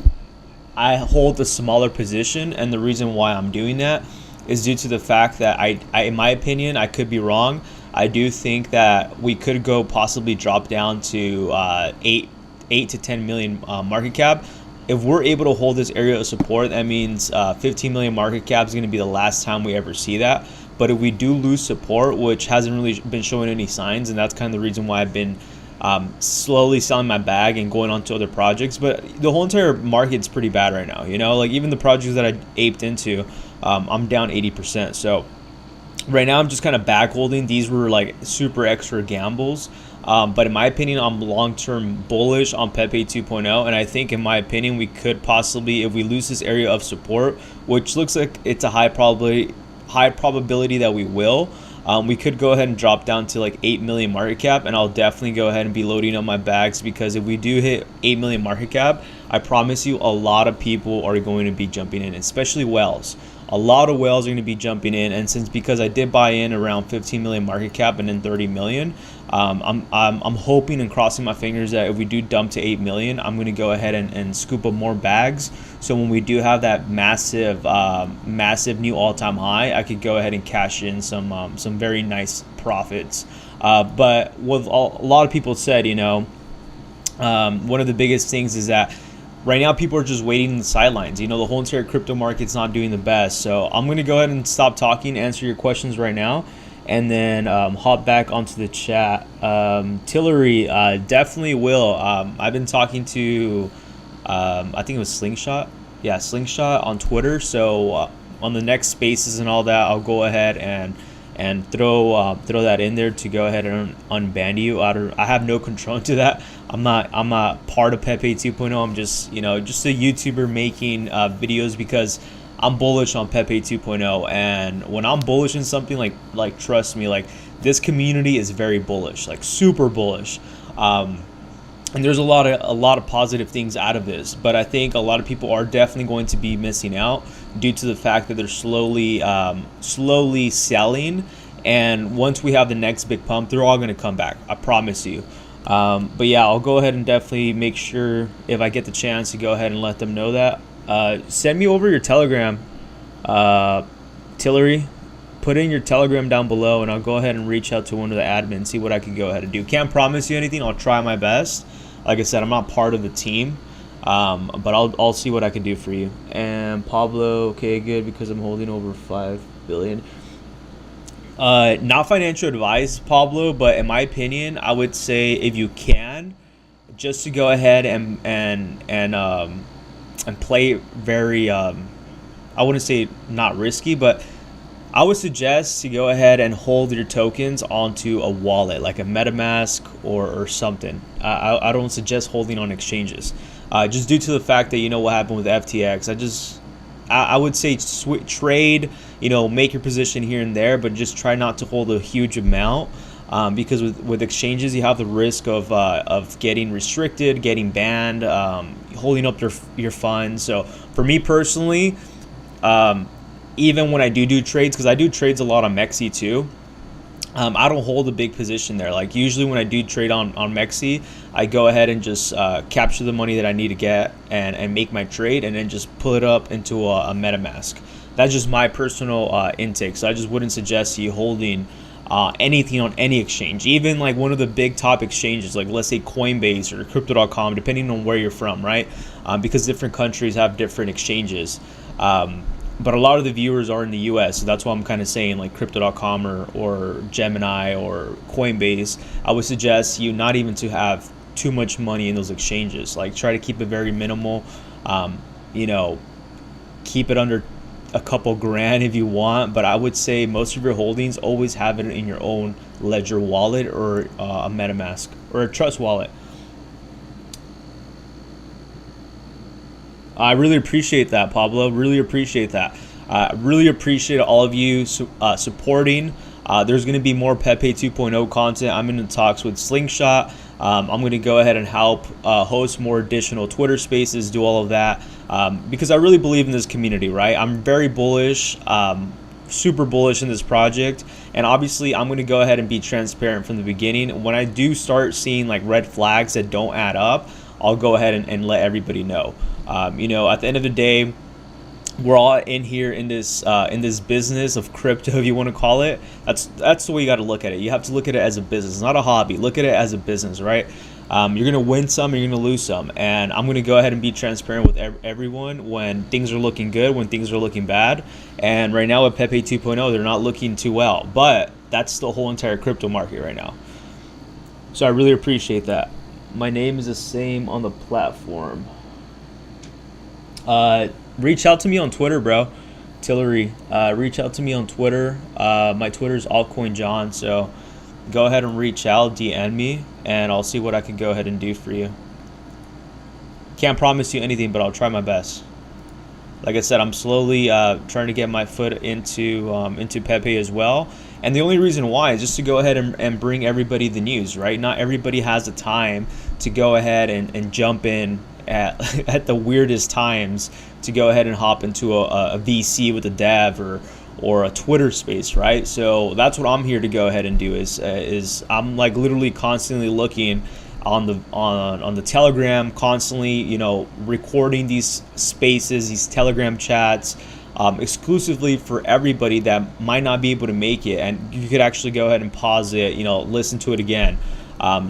I hold a smaller position, and the reason why I'm doing that is due to the fact that I in my opinion, I could be wrong, I do think that we could go possibly drop down to 8 to 10 million market cap. If we're able to hold this area of support, that means 15 million market cap is going to be the last time we ever see that. But if we do lose support, which hasn't really been showing any signs, and that's kind of the reason why I've been slowly selling my bag and going on to other projects. But the whole entire market's pretty bad right now, you know, like even the projects that I aped into, I'm down 80%. So right now I'm just kind of back holding. These were like super extra gambles. But in my opinion, I'm long-term bullish on PEPE 2.0. And I think in my opinion, we could possibly, if we lose this area of support, which looks like it's a high probability high probability that we will. We could go ahead and drop down to like 8 million market cap, and I'll definitely go ahead and be loading up my bags, because if we do hit 8 million market cap, I promise you a lot of people are going to be jumping in, especially whales. A lot of whales are going to be jumping in, and because I did buy in around 15 million market cap and then 30 million, I'm hoping and crossing my fingers that if we do dump to 8 million, I'm going to go ahead and scoop up more bags. So when we do have that massive new all-time high, I could go ahead and cash in some very nice profits. But what a lot of people said, one of the biggest things is that right now people are just waiting in the sidelines. The whole entire crypto market's not doing the best. So I'm going to go ahead and stop talking, answer your questions right now, and then hop back onto the chat. Tillery, definitely will. I've been talking to, I think it was Slingshot. Yeah, Slingshot on Twitter. So on the next spaces and all that, I'll go ahead and throw that in there to go ahead and unban you. I have no control to that. I'm not part of Pepe 2.0. I'm just just a YouTuber making videos because I'm bullish on Pepe 2.0, and when I'm bullish in something, like trust me, like this community is very bullish, like super bullish. And there's a lot of positive things out of this, but I think a lot of people are definitely going to be missing out due to the fact that they're slowly selling. And once we have the next big pump, they're all going to come back. I promise you. But yeah, I'll go ahead and definitely make sure if I get the chance to go ahead and let them know that. Send me over your Telegram, Tillery. Put in your Telegram down below, and I'll go ahead and reach out to one of the admins, see what I can go ahead and do. Can't promise you anything. I'll try my best. Like I said, I'm not part of the team, but I'll see what I can do for you. And Pablo, okay, good, because I'm holding over 5 billion. Not financial advice, Pablo, but in my opinion, I would say if you can, just to go ahead and play very, I wouldn't say not risky, but I would suggest to go ahead and hold your tokens onto a wallet, like a MetaMask or something. I don't suggest holding on exchanges, just due to the fact that what happened with FTX. I would say trade, make your position here and there, but just try not to hold a huge amount, because with exchanges you have the risk of getting restricted, getting banned, holding up your funds. So for me personally, even when I do trades, because I do trades a lot on MEXC too, I don't hold a big position there. Like usually when I do trade on MEXC, I go ahead and just capture the money that I need to get and make my trade, and then just pull it up into a MetaMask. That's just my personal intake. So I just wouldn't suggest you holding anything on any exchange, even like one of the big top exchanges, like let's say Coinbase or crypto.com, depending on where you're from, right? Because different countries have different exchanges. But a lot of the viewers are in the US, so that's why I'm kind of saying like crypto.com or Gemini or Coinbase. I would suggest you not even to have too much money in those exchanges. Like try to keep it very minimal. Keep it under a couple grand if you want, but I would say most of your holdings always have it in your own Ledger wallet or a MetaMask or a Trust wallet. I really appreciate that, Pablo. Really appreciate that. Really appreciate all of you supporting. There's going to be more Pepe 2.0 content. I'm in the talks with Slingshot. I'm going to go ahead and help host more additional Twitter spaces, do all of that, because I really believe in this community, right? I'm very bullish, super bullish in this project, and obviously I'm going to go ahead and be transparent from the beginning. When I do start seeing like red flags that don't add up, I'll go ahead and let everybody know. At the end of the day, we're all in here in this business of crypto, if you want to call it. That's the way you got to look at it. You have to look at it as a business, not a hobby. Look at it as a business, right? You're gonna win some, and you're gonna lose some, and I'm gonna go ahead and be transparent with everyone when things are looking good, when things are looking bad. And right now with Pepe 2.0, they're not looking too well, but that's the whole entire crypto market right now. So I really appreciate that. My name is the same on the platform. Reach out to me on Twitter, bro. Tillery, reach out to me on Twitter. My Twitter is ALTCOIN John, so go ahead and reach out, DM me, and I'll see what I can go ahead and do for you. Can't promise you anything, but I'll try my best. Like I said, I'm slowly trying to get my foot into Pepe as well. And the only reason why is just to go ahead and bring everybody the news, right? Not everybody has the time to go ahead and jump in at at the weirdest times to go ahead and hop into a VC with a dev or a Twitter space, right? So that's what I'm here to go ahead and do is I'm like literally constantly looking on the Telegram, constantly, you know, recording these spaces, these Telegram chats, exclusively for everybody that might not be able to make it, and you could actually go ahead and pause it, you know, listen to it again.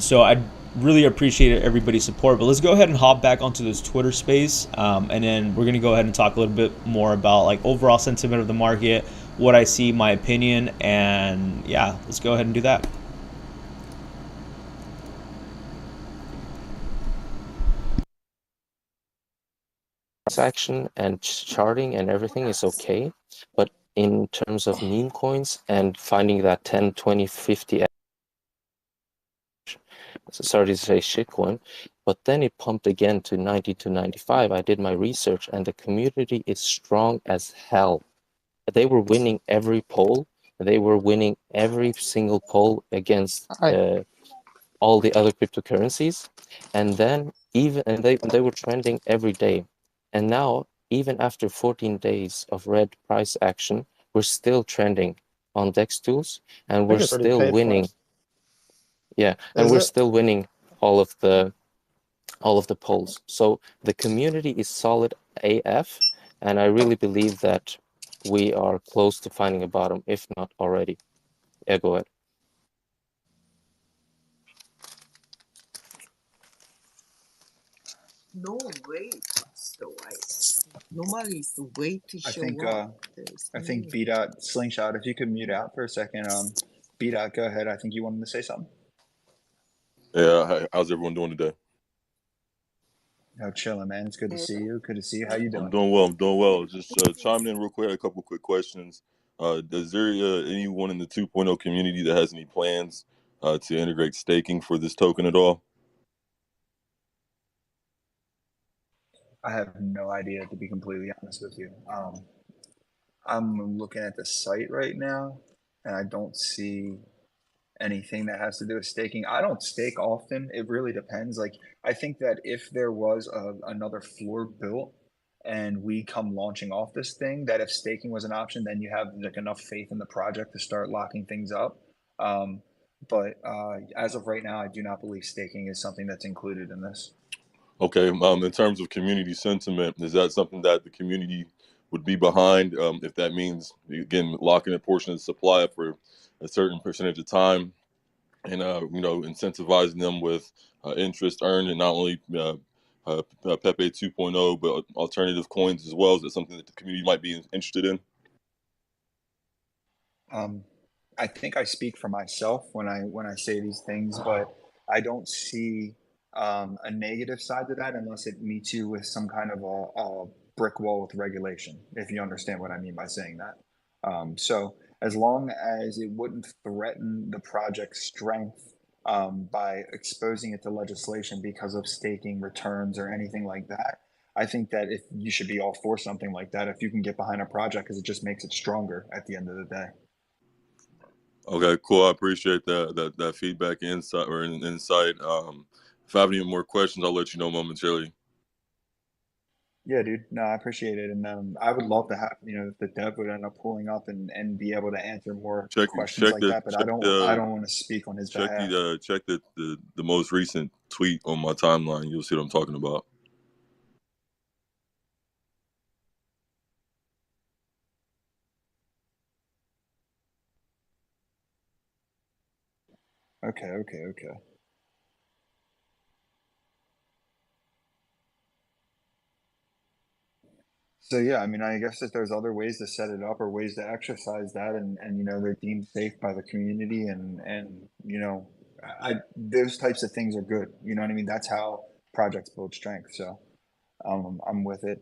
So I really appreciate everybody's support, but let's go ahead and hop back onto this Twitter space, and then we're gonna go ahead and talk a little bit more about like overall sentiment of the market, what I see, my opinion, and yeah, let's go ahead and do that. Transaction and charting and everything is okay, but in terms of meme coins and finding that 10, 20, 50, sorry to say shitcoin, but then it pumped again to 90 to 95. I did my research and the community is strong as hell. They were winning every poll. They were winning every single poll against all the other cryptocurrencies, and then they were trending every day. And now, even after 14 days of red price action, we're still trending on DEX tools, and we're still winning. Yeah, and we're still winning all of the polls. So the community is solid AF, and I really believe that we are close to finding a bottom, if not already. Yeah, go ahead. No way, Pastor White. Normally it's the way to show up. I think B-Dot, Slingshot, if you could mute out for a second. B-Dot, go ahead. I think you wanted to say something. Yeah, how's everyone doing today? Oh, chilling, man. It's good to see you. Good to see you. How you doing? I'm doing well. I'm doing well. Just chiming in real quick. A couple quick questions. Is there anyone in the 2.0 community that has any plans to integrate staking for this token at all? I have no idea, to be completely honest with you. I'm looking at the site right now, and I don't see anything that has to do with staking. I don't stake often. It really depends. Like, I think that if there was another floor built and we come launching off this thing, that if staking was an option, then you have like enough faith in the project to start locking things up. But as of right now, I do not believe staking is something that's included in this. Okay. In terms of community sentiment, is that something that the community would be behind? If that means, again, locking a portion of the supply for a certain percentage of time, and you know, incentivizing them with interest earned, and not only Pepe 2.0, but alternative coins as well. Is that something that the community might be interested in? I think I speak for myself when I say these things, but I don't see a negative side to that unless it meets you with some kind of a brick wall with regulation, if you understand what I mean by saying that. So as long as it wouldn't threaten the project's strength by exposing it to legislation because of staking returns or anything like that, I think that if you should be all for something like that, if you can get behind a project, because it just makes it stronger at the end of the day. Okay, cool. I appreciate that feedback, insight, or insight. If I have any more questions, I'll let you know momentarily. Yeah, dude. No, I appreciate it, and I would love to have, you know, if the dev would end up pulling up and be able to answer more questions like that. But I don't want to speak on his behalf. Check the most recent tweet on my timeline. You'll see what I'm talking about. Okay. So yeah, I mean, I guess if there's other ways to set it up or ways to exercise that, and you know, they're deemed safe by the community, and you know, those types of things are good. You know what I mean? That's how projects build strength. So I'm with it.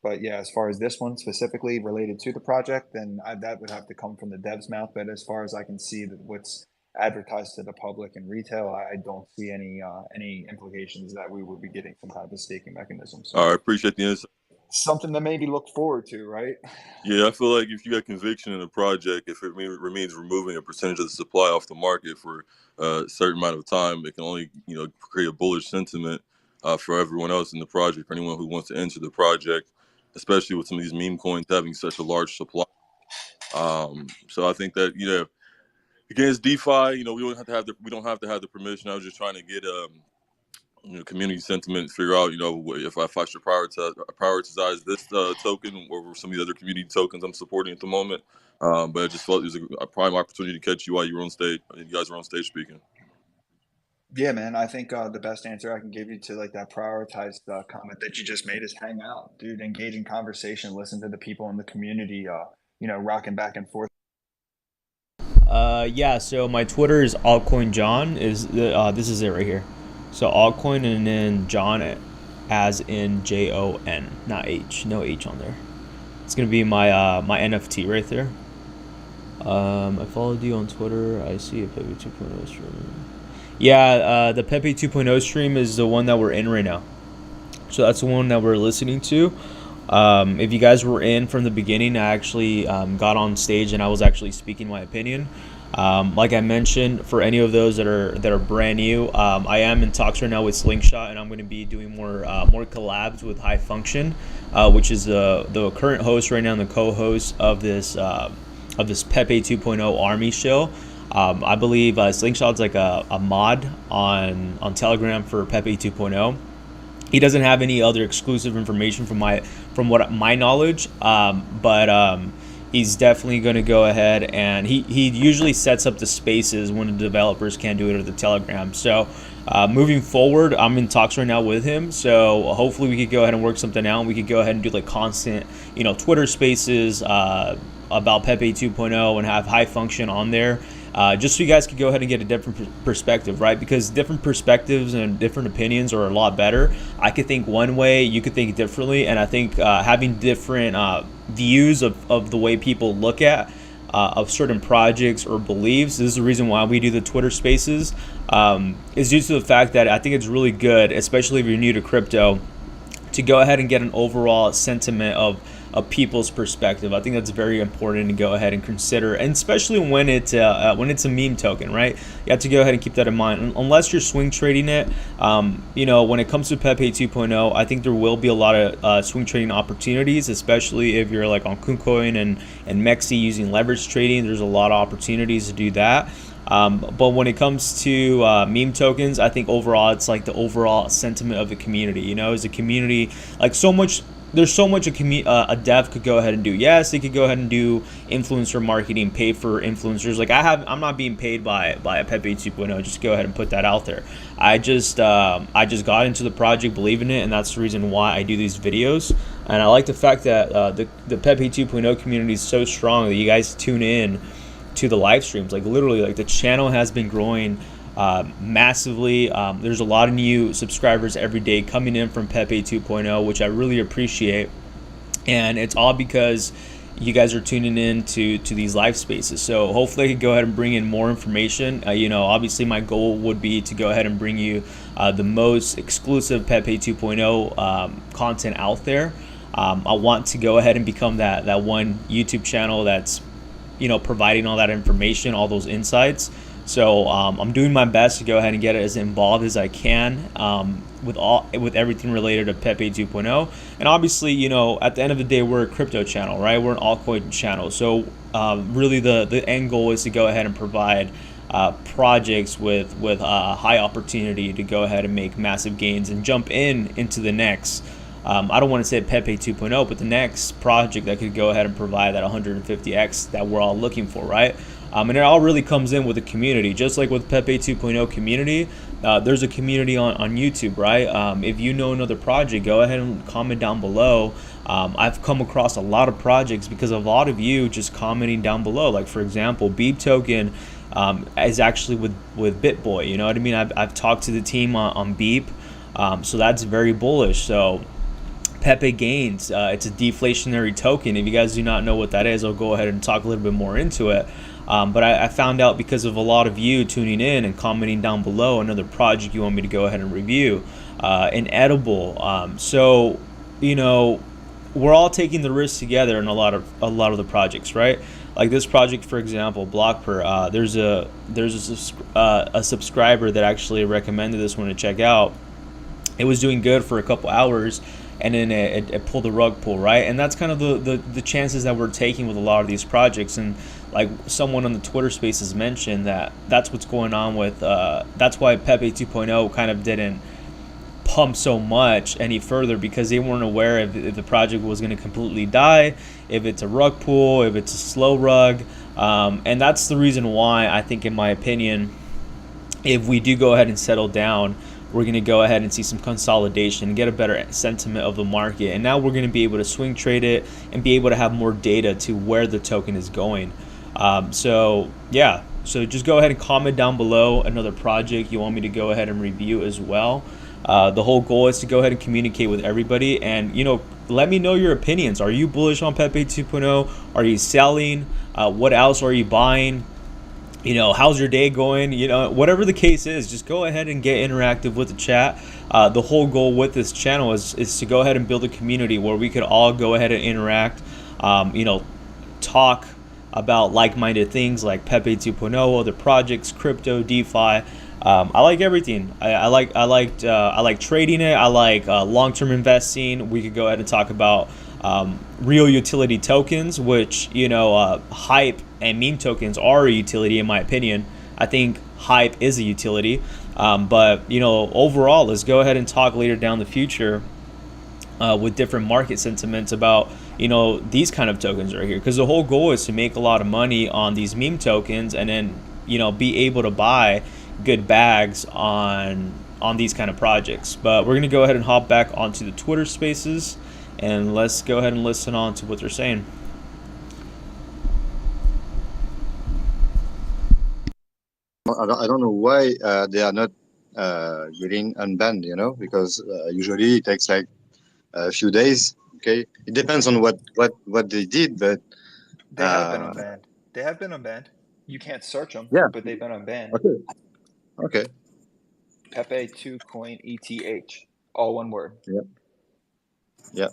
But yeah, as far as this one specifically related to the project, then that would have to come from the dev's mouth. But as far as I can see, that what's advertised to the public and retail, I don't see any implications that we would be getting some kind of a staking mechanism. So. All right, appreciate the insight. something to maybe look forward to, right? Yeah, I feel like if you got conviction in a project, if it means removing a percentage of the supply off the market for a certain amount of time, it can only create a bullish sentiment for everyone else in the project, for anyone who wants to enter the project, especially with some of these meme coins having such a large supply. So I think that against DeFi, we don't have to have the permission. I was just trying to get community sentiment, figure out if I should prioritize this token over some of the other community tokens I'm supporting at the moment. But I just felt it was a prime opportunity to catch you while you were on stage. You guys were on stage speaking. Yeah, man. I think the best answer I can give you to like that prioritized comment that you just made is hang out, dude. Engage in conversation. Listen to the people in the community. Rocking back and forth. Yeah. So my Twitter is ALTCOIN John. This is it right here. So ALTCOIN and then John, as in JON, not H. No H on there. It's gonna be my my NFT right there. I followed you on Twitter. I see a PEPE 2.0 stream. Yeah, the PEPE 2.0 stream is the one that we're in right now. So that's the one that we're listening to. If you guys were in from the beginning, I actually got on stage and I was actually speaking my opinion. Like I mentioned, for any of those that are brand new, I am in talks right now with Slingshot, and I'm going to be doing more collabs with High Function, which is the current host right now and the co-host of this PEPE 2.0 Army show. I believe Slingshot's like a mod on Telegram for PEPE 2.0. He doesn't have any other exclusive information from my knowledge, but he's definitely going to go ahead, and he usually sets up the spaces when the developers can't do it or the Telegram. So moving forward, I'm in talks right now with him, so hopefully we could go ahead and work something out, and we could go ahead and do like constant Twitter spaces about PEPE 2.0 and have High Function on there, just so you guys could go ahead and get a different perspective, right? Because different perspectives and different opinions are a lot better. I could think one way, you could think differently, and I think having different views of the way people look at of certain projects or beliefs, this is the reason why we do the Twitter spaces, is due to the fact that I think it's really good, especially if you're new to crypto, to go ahead and get an overall sentiment of people's perspective. I think that's very important to go ahead and consider, and especially when it's a meme token, right? You have to go ahead and keep that in mind. Unless you're swing trading it, when it comes to PEPE 2.0, I think there will be a lot of swing trading opportunities, especially if you're like on KuCoin and MEXC using leverage trading. There's a lot of opportunities to do that. But when it comes to meme tokens, I think overall it's like the overall sentiment of the community. As a community, like there's so much a dev could go ahead and do. Yes, they could go ahead and do influencer marketing, pay for influencers. Like I'm not being paid by a PEPE 2.0. Just go ahead and put that out there. I just got into the project, believe in it, and that's the reason why I do these videos. And I like the fact that the PEPE 2.0 community is so strong that you guys tune in to the live streams. Like literally, like the channel has been growing massively. There's a lot of new subscribers every day coming in from PEPE 2.0, which I really appreciate, and it's all because you guys are tuning in to these live spaces. So hopefully I can go ahead and bring in more information. Obviously my goal would be to go ahead and bring you the most exclusive PEPE 2.0 content out there. I want to go ahead and become that one YouTube channel that's providing all that information, all those insights. So I'm doing my best to go ahead and get it as involved as I can with everything related to PEPE 2.0. And obviously, at the end of the day, we're a crypto channel, right? We're an altcoin channel. So really the end goal is to go ahead and provide projects with high opportunity to go ahead and make massive gains and jump into the next. I don't want to say PEPE 2.0, but the next project that could go ahead and provide that 150x that we're all looking for, right? And it all really comes in with the community. Just like with PEPE 2.0 community, there's a community on YouTube, right? If you know another project, go ahead and comment down below. I've come across a lot of projects because of a lot of you just commenting down below. Like for example, Beep Token is actually with BitBoy. You know what I mean? I've talked to the team on Beep, so that's very bullish. So Pepe Gains, it's a deflationary token. If you guys do not know what that is, I'll go ahead and talk a little bit more into it. But I found out because of a lot of you tuning in and commenting down below another project you want me to go ahead and review, an edible. So, we're all taking the risk together in a lot of the projects, right? Like this project, for example, BlockPer. A subscriber that actually recommended this one to check out. It was doing good for a couple hours, and then it pulled the rug pull, right? And that's kind of the chances that we're taking with a lot of these projects. And like someone on the Twitter Spaces mentioned that's what's going on with that's why Pepe 2.0 kind of didn't pump so much any further, because they weren't aware if the project was going to completely die, if it's a rug pull, if it's a slow rug. And that's the reason why I think, in my opinion, if we do go ahead and settle down, we're going to go ahead and see some consolidation and get a better sentiment of the market. And now we're going to be able to swing trade it and be able to have more data to where the token is going. So just go ahead and comment down below another project you want me to go ahead and review as well. The whole goal is to go ahead and communicate with everybody, and let me know your opinions. Are you bullish on Pepe 2.0? Are you selling? What else are you buying? How's your day going? Whatever the case is, just go ahead and get interactive with the chat. The whole goal with this channel is to go ahead and build a community where we could all go ahead and interact, talk about like-minded things like Pepe 2.0, other projects, crypto, DeFi. I like everything. I like trading it. I like long-term investing. We could go ahead and talk about real utility tokens, which hype and meme tokens are a utility, in my opinion. I think hype is a utility, but overall, let's go ahead and talk later down the future with different market sentiments about these kind of tokens right here, because the whole goal is to make a lot of money on these meme tokens, and then be able to buy good bags on these kind of projects. But we're going to go ahead and hop back onto the Twitter Spaces, and let's go ahead and listen on to what they're saying. I don't know why they are not getting unbanned, because usually it takes like a few days. Okay, it depends on what they did, but they have been unbanned. They have been unbanned. You can't search them, yeah, but they've been unbanned. Okay. PEPE2.0 ETH, all one word. Yeah.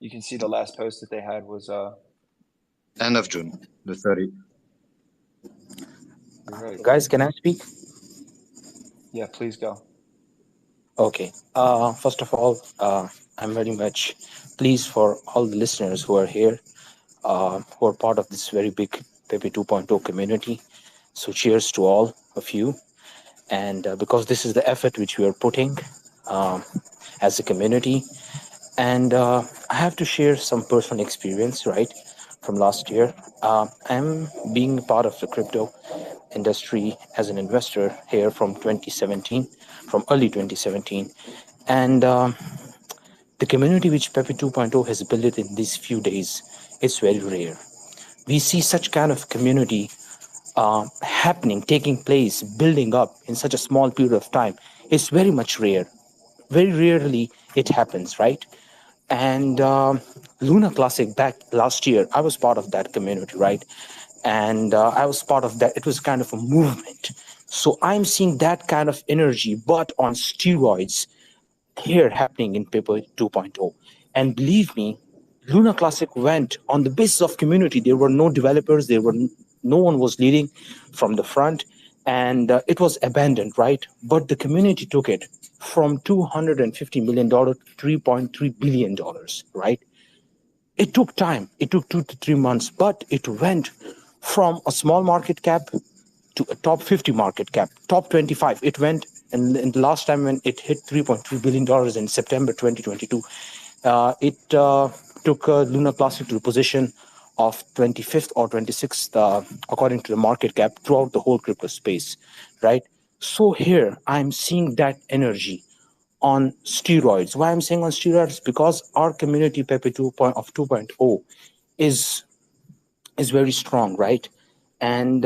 You can see the last post that they had was end of June, the 30th. Guys, can I speak? Yeah, please go. Okay. First of all, I'm very much pleased for all the listeners who are here, who are part of this very big Pepe 2.0 community. So cheers to all of you. And because this is the effort which we are putting as a community. And I have to share some personal experience, right, from last year. I'm being part of the crypto industry as an investor here from early 2017. And the community which Pepe 2.0 has built in these few days is very rare. We see such kind of community happening, taking place, building up in such a small period of time. It's very much rare. Very rarely it happens, right? And Luna Classic back last year, I was part of that community, right? And I was part of that. It was kind of a movement. So I'm seeing that kind of energy, but on steroids here happening in Pepe 2.0. And believe me, Luna Classic went on the basis of community. There were no developers. No one was leading from the front, and it was abandoned, right? But the community took it from $250 million to $3.3 billion, right? It took time. It took 2 to 3 months, but it went from a small market cap to a top 50 market cap, top 25. It went, and the last time when it hit $3.3 billion in September 2022, it took Luna Classic to the position of 25th or 26th, according to the market cap, throughout the whole crypto space, right? So here, I'm seeing that energy on steroids. Why I'm saying on steroids? Because our community Pepe 2.0 is very strong, right? And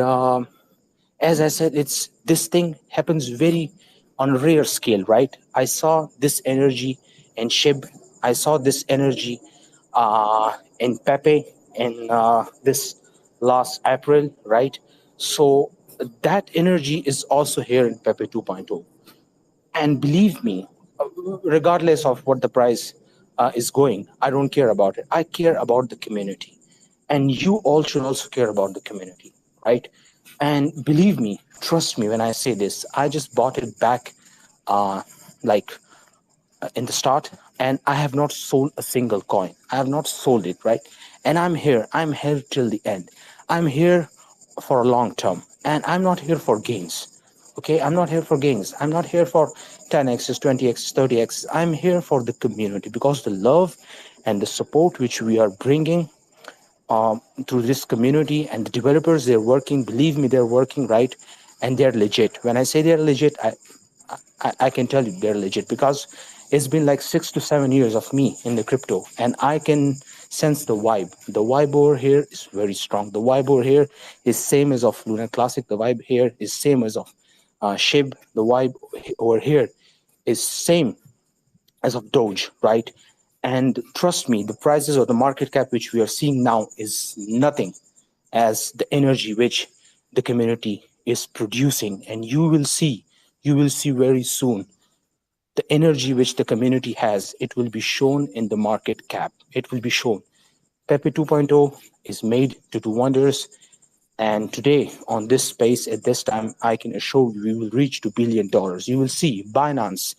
as I said, this thing happens very on a rare scale, right? I saw this energy in SHIB. I saw this energy in Pepe in this last April, right? So that energy is also here in Pepe 2.0. And believe me, regardless of what the price is going, I don't care about it. I care about the community, and you all should also care about the community, right? And believe me, trust me when I say this, I just bought it back like in the start, and I have not sold a single coin. I have not sold it, right? And I'm here till the end. I'm here for a long term, and I'm not here for gains. Okay, I'm not here for gains. I'm not here for 10x's, 20x's, 30x's. I'm here for the community, because the love and the support which we are bringing through this community, and the developers, they're working, believe me, they're working, right? And they're legit. When I say they're legit, I can tell you they're legit, because it's been like 6 to 7 years of me in the crypto, and I can sense the vibe. The vibe over here is very strong. The vibe over here is same as of Luna Classic. The vibe here is same as of SHIB. The vibe over here is same as of Doge, right? And trust me, the prices or the market cap which we are seeing now is nothing as the energy which the community is producing. And you will see very soon the energy which the community has. It will be shown in the market cap. It will be shown. Pepe 2.0 is made to do wonders. And today on this space at this time, I can assure you we will reach $2 billion. You will see Binance,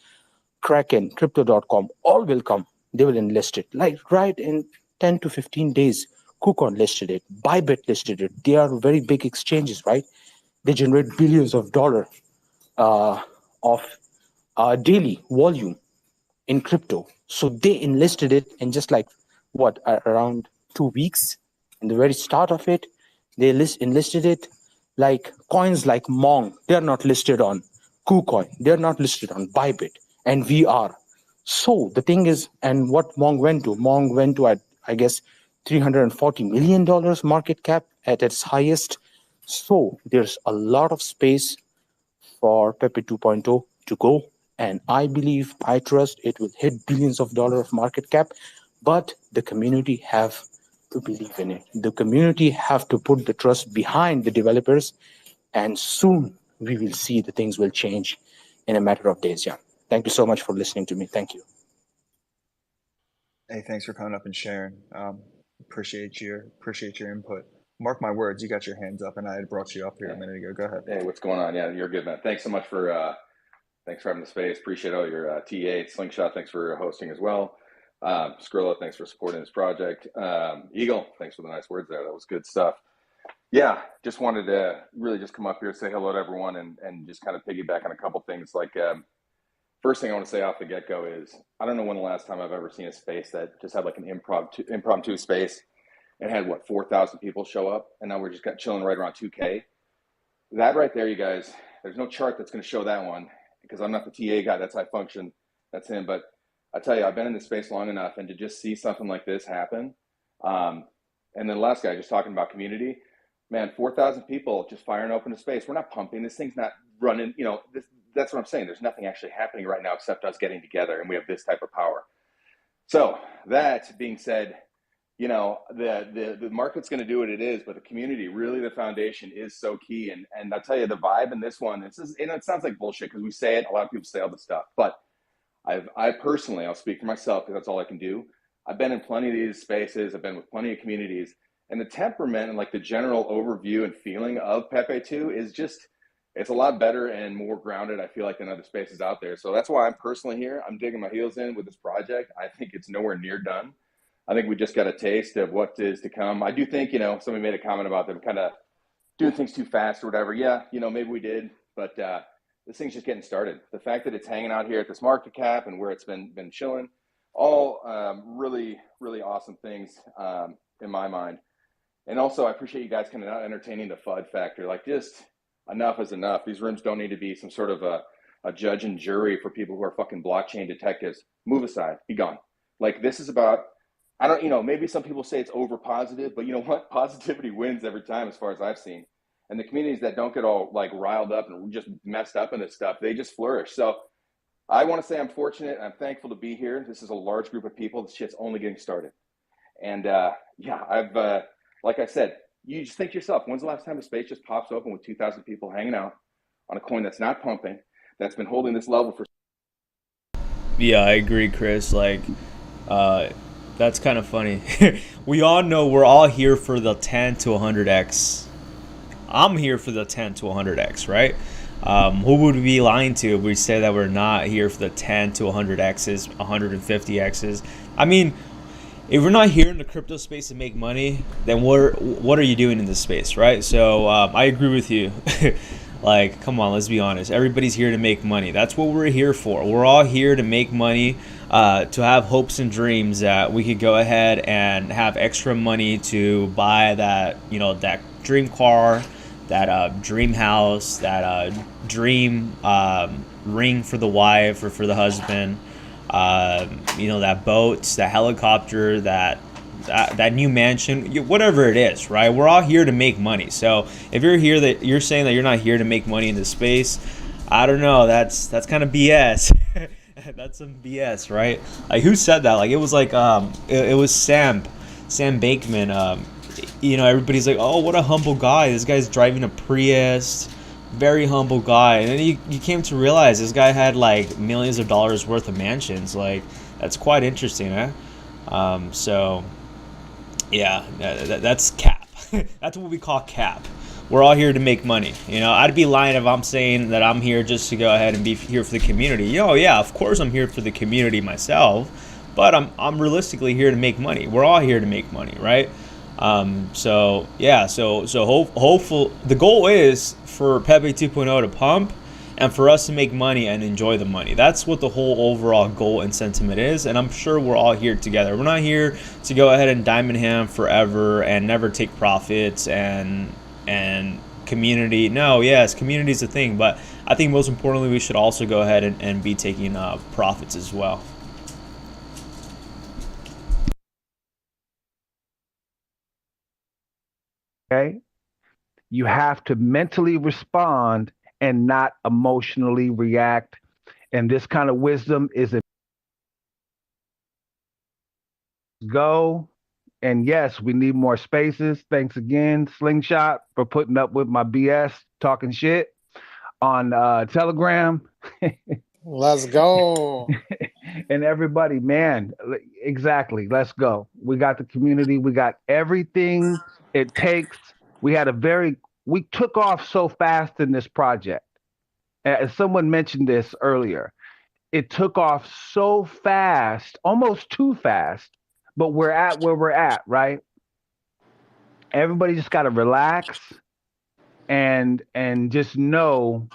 Kraken, Crypto.com, all will come. They will enlist it. Like right in 10 to 15 days, KuCoin listed it, Bybit listed it. They are very big exchanges, right? They generate billions of dollars of daily volume in crypto. So they enlisted it in just like what, around 2 weeks. In the very start of it, they enlisted it. Like coins like Mong, they're not listed on KuCoin, they're not listed on Bybit, and we are. So the thing is, and what Mong went to, I guess, $340 million market cap at its highest. So there's a lot of space for Pepe 2.0 to go. And I believe, I trust it will hit billions of dollars of market cap, but the community have to believe in it. The community have to put the trust behind the developers, and soon we will see the things will change in a matter of days. Yeah. Thank you so much for listening to me. Thank you. Hey, thanks for coming up and sharing. Appreciate your input. Mark my words, you got your hands up, and I had brought you up here a minute ago. Go ahead. Hey, what's going on? Yeah, you're good, man. Thanks so much for having the space. Appreciate all your TA. Slingshot, thanks for hosting as well. Skrilla, thanks for supporting this project. Eagle, thanks for the nice words there. That was good stuff. Yeah, just wanted to really just come up here, say hello to everyone, and just kind of piggyback on a couple things. Like, first thing I want to say off the get-go is, I don't know when the last time I've ever seen a space that just had like an impromptu space and had, what, 4,000 people show up, and now we're just chilling right around 2K. That right there, you guys, there's no chart that's going to show that one, because I'm not the TA guy. That's how I function. That's him. But I tell you, I've been in this space long enough, and to just see something like this happen. And then the last guy, just talking about community, man, 4,000 people just firing open a space. We're not pumping. This thing's not running. You know, that's what I'm saying. There's nothing actually happening right now except us getting together, and we have this type of power. So that being said, you know, the market's going to do what it is, but the community, really the foundation, is so key. And I'll tell you, the vibe in this one, it sounds like bullshit because we say it, a lot of people say all this stuff, but I personally, I'll speak for myself because that's all I can do. I've been in plenty of these spaces. I've been with plenty of communities, and the temperament and like the general overview and feeling of Pepe 2 is just, it's a lot better and more grounded, I feel like, than other spaces out there. So that's why I'm personally here. I'm digging my heels in with this project. I think it's nowhere near done. I think we just got a taste of what is to come. I do think, you know, somebody made a comment about them kind of doing things too fast or whatever. Yeah, you know, maybe we did, but this thing's just getting started. The fact that it's hanging out here at this market cap and where it's been chilling, all really, really awesome things in my mind. And also, I appreciate you guys kind of not entertaining the FUD factor. Like, just enough is enough. These rooms don't need to be some sort of a judge and jury for people who are fucking blockchain detectives. Move aside, be gone. Like, this is about, I don't, you know, maybe some people say it's over positive, but you know what? Positivity wins every time, as far as I've seen. And the communities that don't get all like riled up and just messed up in this stuff, they just flourish. So I want to say I'm fortunate. I'm thankful to be here. This is a large group of people. This shit's only getting started. And yeah, I've, like I said, you just think to yourself, when's the last time a space just pops open with 2,000 people hanging out on a coin that's not pumping, that's been holding this level for. Yeah, I agree, Chris. Like, uh, that's kind of funny. We all know we're all here for the 10 to 100x. I'm here for the 10 to 100x, right? Who would we be lying to if we say that we're not here for the 10 to 100x's, 150x's? I mean, if we're not here in the crypto space to make money, then what are you doing in this space, right? So I agree with you. Like, come on, let's be honest. Everybody's here to make money. That's what we're here for. We're all here to make money, to have hopes and dreams that we could go ahead and have extra money to buy that, that dream car, that dream house, that dream ring for the wife or for the husband, that boat, that helicopter, that new mansion, whatever it is, right? We're all here to make money. So if you're here that you're saying that you're not here to make money in this space, I don't know. That's kind of BS. That's some BS, right? Like, who said that? Like, it was like it was Sam Bankman. Everybody's like, oh, what a humble guy. This guy's driving a Prius. Very humble guy. And then you came to realize this guy had like millions of dollars worth of mansions. Like, that's quite interesting, eh? So yeah, that's cap. That's what we call cap. We're all here to make money. I'd be lying if I'm saying that I'm here just to go ahead and be here for the community. Yeah, of course I'm here for the community myself, but I'm realistically here to make money. We're all here to make money, right? So hopeful. The goal is for Pepe 2.0 to pump and for us to make money and enjoy the money. That's what the whole overall goal and sentiment is, and I'm sure we're all here together. We're not here to go ahead and diamond ham forever and never take profits and community. No, yes, community is a thing, but I think most importantly we should also go ahead and be taking profits as well. Okay, you have to mentally respond and not emotionally react. And this kind of wisdom is a go. And yes, we need more spaces. Thanks again, Slingshot, for putting up with my BS talking shit on Telegram. Let's go. And everybody, man, exactly. Let's go. We got the community. We got everything it takes. We took off so fast in this project. As someone mentioned this earlier, it took off so fast, almost too fast, but we're at where we're at, right? Everybody just got to relax and just know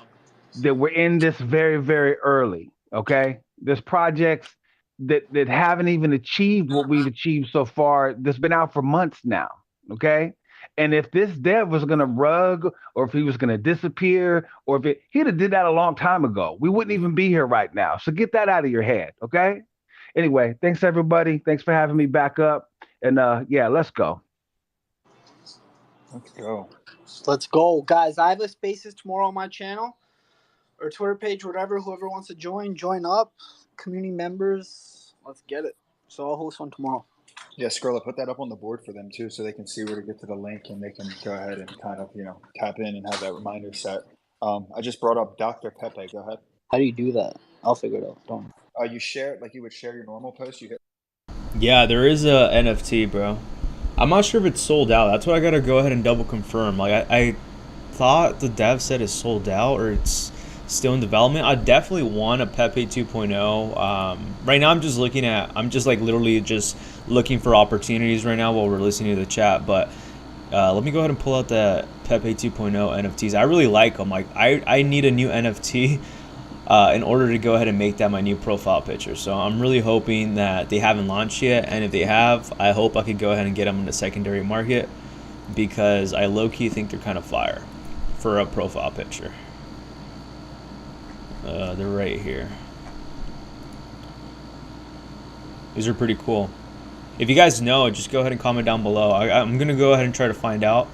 that we're in this very, very early, okay? There's projects that haven't even achieved what we've achieved so far. That's been out for months now, okay? And if this dev was going to rug, or if he was going to disappear, or if he'd have did that a long time ago, we wouldn't even be here right now. So get that out of your head, okay? Anyway, thanks everybody. Thanks for having me back up. And yeah, let's go. Let's go. Let's go, guys. I have a spaces tomorrow on my channel or Twitter page, whatever. Whoever wants to join up. Community members, let's get it. So I'll host one tomorrow. Yeah, Scrolla, put that up on the board for them too, so they can see where to get to the link and they can go ahead and kind of, tap in and have that reminder set. I just brought up Dr. Pepe. Go ahead. How do you do that? I'll figure it out. Don't. You share it like you would share your normal post. You hit. Yeah, there is a NFT, bro. I'm not sure if it's sold out. That's what I gotta go ahead and double confirm. Like I thought the dev said it's sold out or it's still in development. I definitely want a Pepe 2.0. Right now I'm just literally just looking for opportunities right now while we're listening to the chat. But let me go ahead and pull out the Pepe 2.0 NFTs. I really like them. Like I need a new NFT in order to go ahead and make that my new profile picture. So I'm really hoping that they haven't launched yet, and if they have, I hope I could go ahead and get them in the secondary market, because I low-key think they're kind of fire for a profile picture. They're right here. These are pretty cool. If you guys know, just go ahead and comment down below. I'm gonna go ahead and try to find out.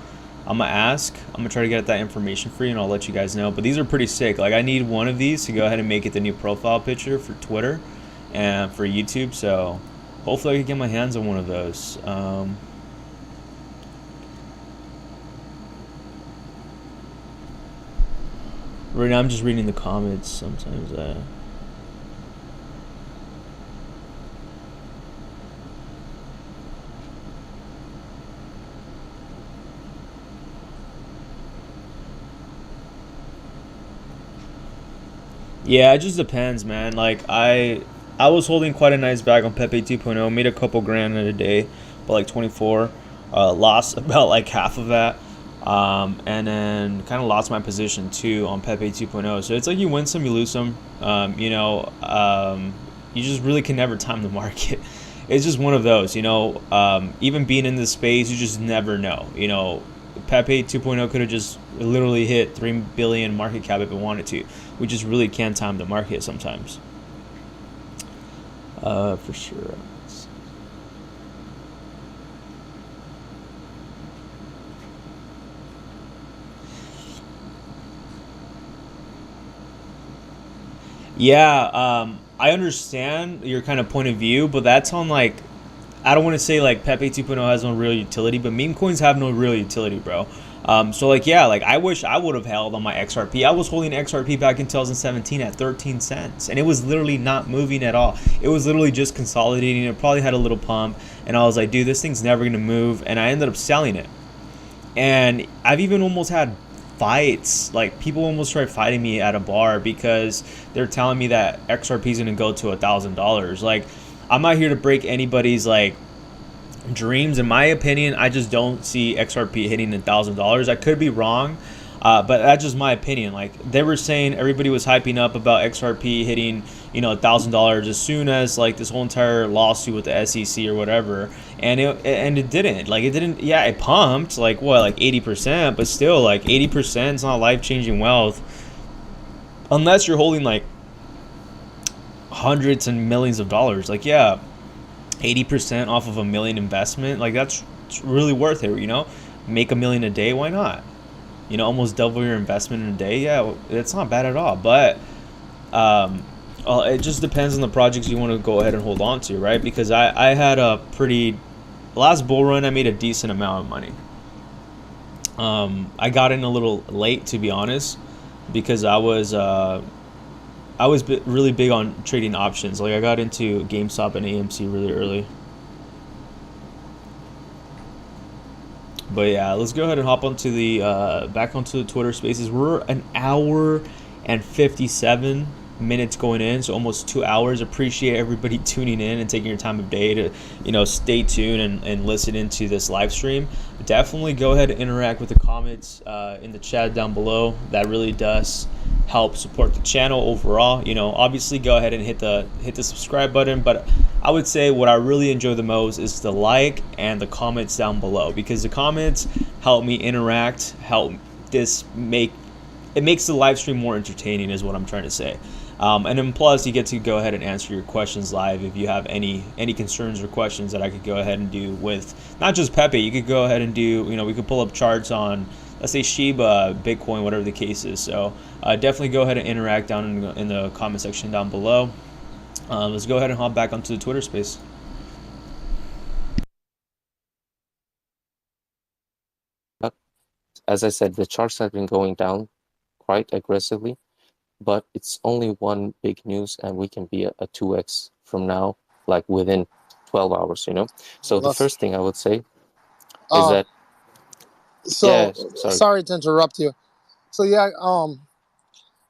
I'm gonna ask. I'm gonna try to get that information for you, and I'll let you guys know. But these are pretty sick. Like, I need one of these to go ahead and make it the new profile picture for Twitter and for YouTube. So hopefully I can get my hands on one of those. Right now I'm just reading the comments. Sometimes Yeah, it just depends, man. Like I was holding quite a nice bag on Pepe 2.0, made a couple grand in a day, but like 24, lost about like half of that. And then kind of lost my position too on Pepe 2.0. So it's like you win some, you lose some. You just really can never time the market. It's just one of those, even being in this space, you just never know. Pepe 2.0 could have just literally hit 3 billion market cap if it wanted to. We just really can't time the market sometimes. For sure. Yeah, I understand your kind of point of view, but that's on like, I don't want to say like Pepe 2.0 has no real utility, but meme coins have no real utility, bro. So like, yeah, like I wish I would have held on my XRP. I was holding XRP back in 2017 at 13 cents, and it was literally not moving at all. It was literally just consolidating. It probably had a little pump, and I was like, dude, this thing's never gonna move, and I ended up selling it. And I've even almost had fights, like people almost tried fighting me at a bar because they're telling me that XRP is gonna go to $1,000. Like, I'm not here to break anybody's like dreams. In my opinion, I just don't see XRP hitting $1,000. I could be wrong, but that's just my opinion. Like, they were saying, everybody was hyping up about XRP hitting, $1,000 as soon as like this whole entire lawsuit with the SEC or whatever, and it didn't. Like, it didn't. Yeah, it pumped like what, like 80%, but still, like 80% is not life-changing wealth unless you're holding like hundreds and millions of dollars. Like, yeah, 80% off of $1 million investment, like that's really worth it. Make $1 million a day, why not? Almost double your investment in a day. Yeah, it's not bad at all. But it just depends on the projects you want to go ahead and hold on to, right? Because I had a pretty last bull run, I made a decent amount of money. I got in a little late, to be honest, because I was really big on trading options. Like, I got into GameStop and AMC really early. But yeah, let's go ahead and hop onto the back onto the Twitter Spaces. We're an hour and 57 minutes going in, so almost 2 hours. Appreciate everybody tuning in and taking your time of day to stay tuned and listen into this live stream. Definitely go ahead and interact with the comments in the chat down below. That really does help support the channel overall. Obviously go ahead and hit the subscribe button, but I would say what I really enjoy the most is the like and the comments down below, because the comments help me interact, makes the live stream more entertaining, is what I'm trying to say. And then plus, you get to go ahead and answer your questions live if you have any concerns or questions that I could go ahead and do with not just Pepe. You could go ahead and do, we could pull up charts on, let's say, Shiba, Bitcoin, whatever the case is. So definitely go ahead and interact down in the comment section down below. Let's go ahead and hop back onto the Twitter space. As I said, the charts have been going down quite aggressively, but it's only one big news, and we can be a 2x from now, like within 12 hours, So the first thing I would say is that... So, yeah, sorry to interrupt you. So, yeah,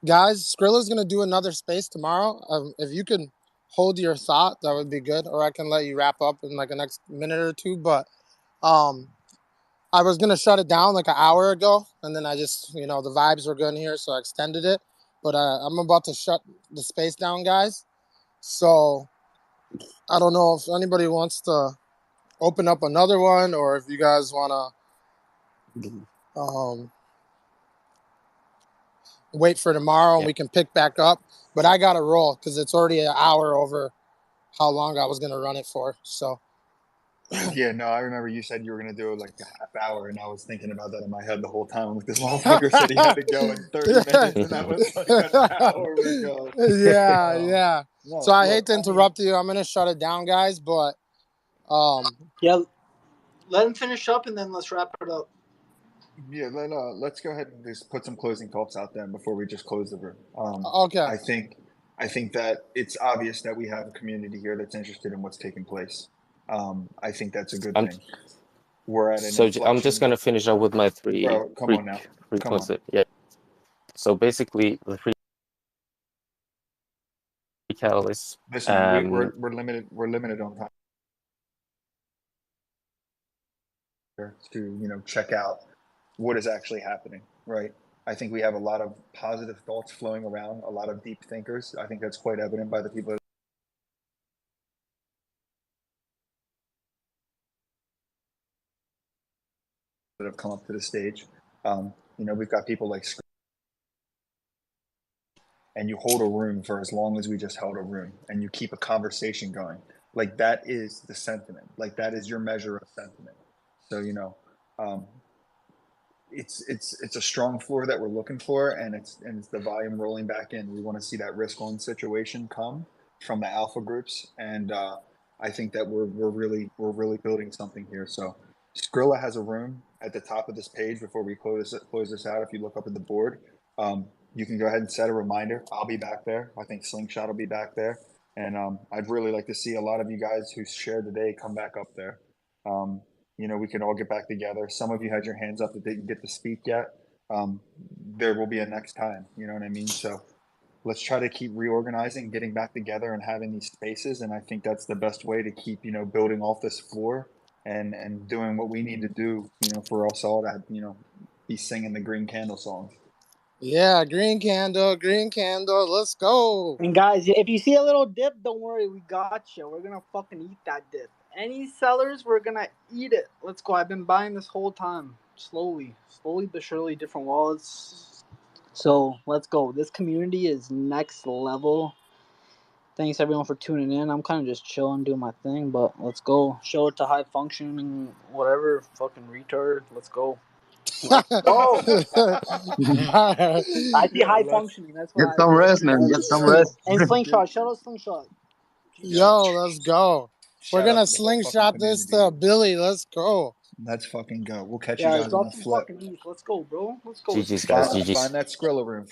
guys, Skrilla's going to do another space tomorrow. If you could hold your thought, that would be good, or I can let you wrap up in like the next minute or two. But I was going to shut it down like an hour ago, and then I just, the vibes were good in here, so I extended it. But I'm about to shut the space down, guys. So I don't know if anybody wants to open up another one, or if you guys want to wait for tomorrow and we can pick back up. But I got to roll because it's already an hour over how long I was going to run it for. So yeah, no, I remember you said you were going to do it like a half hour, and I was thinking about that in my head the whole time. Like, this motherfucker said he had to go in 30 minutes, and that was like an hour ago. Yeah. No, So I look, hate to interrupt you. I'm going to shut it down, guys, but yeah, let him finish up and then let's wrap it up. Yeah, let's go ahead and just put some closing thoughts out there before we just close the room. Okay. I think that it's obvious that we have a community here that's interested in what's taking place. I think that's a good thing. We're at an inflection. I'm just gonna finish up with my three. Bro, come on now. Come on. Yeah. So basically, the three catalysts. Listen, we're limited. We're limited on time to check out what is actually happening, right? I think we have a lot of positive thoughts flowing around, a lot of deep thinkers. I think that's quite evident by the people that have come up to the stage. We've got people like, and you hold a room for as long as we just held a room, and you keep a conversation going. Like, that is the sentiment. Like, that is your measure of sentiment. So it's a strong floor that we're looking for, and it's the volume rolling back in. We want to see that risk on situation come from the alpha groups, and I think that we're really building something here. So Skrilla has a room at the top of this page before we close this out. If you look up at the board, you can go ahead and set a reminder. I'll be back there. I think Slingshot will be back there, and I'd really like to see a lot of you guys who shared today come back up there. We can all get back together. Some of you had your hands up that didn't get to speak yet. There will be a next time, you know what I mean? So let's try to keep reorganizing, getting back together and having these spaces. And I think that's the best way to keep, building off this floor and doing what we need to do, for us all to, be singing the Green Candle songs. Yeah, green candle, let's go. And guys, if you see a little dip, don't worry, we got you. We're gonna fucking eat that dip. Any sellers, we're gonna eat it. Let's go. I've been buying this whole time, slowly but surely, different wallets. So let's go. This community is next level. Thanks everyone for tuning in. I'm kind of just chilling, doing my thing, but let's go. Show it to high functioning, whatever, fucking retard. Let's go. Oh, I see high functioning. That's what Get some rest, man. Get some rest. And Slingshot, shout out Slingshot. Yo, let's go. We're Shout gonna out to the whole slingshot fucking this community. to Billy. Let's go. Let's fucking go. We'll catch you Yeah, guys on drop the some flip. fucking eats. Let's go, bro. Let's go. GG's, guys. GG's. Find that Skrilla room.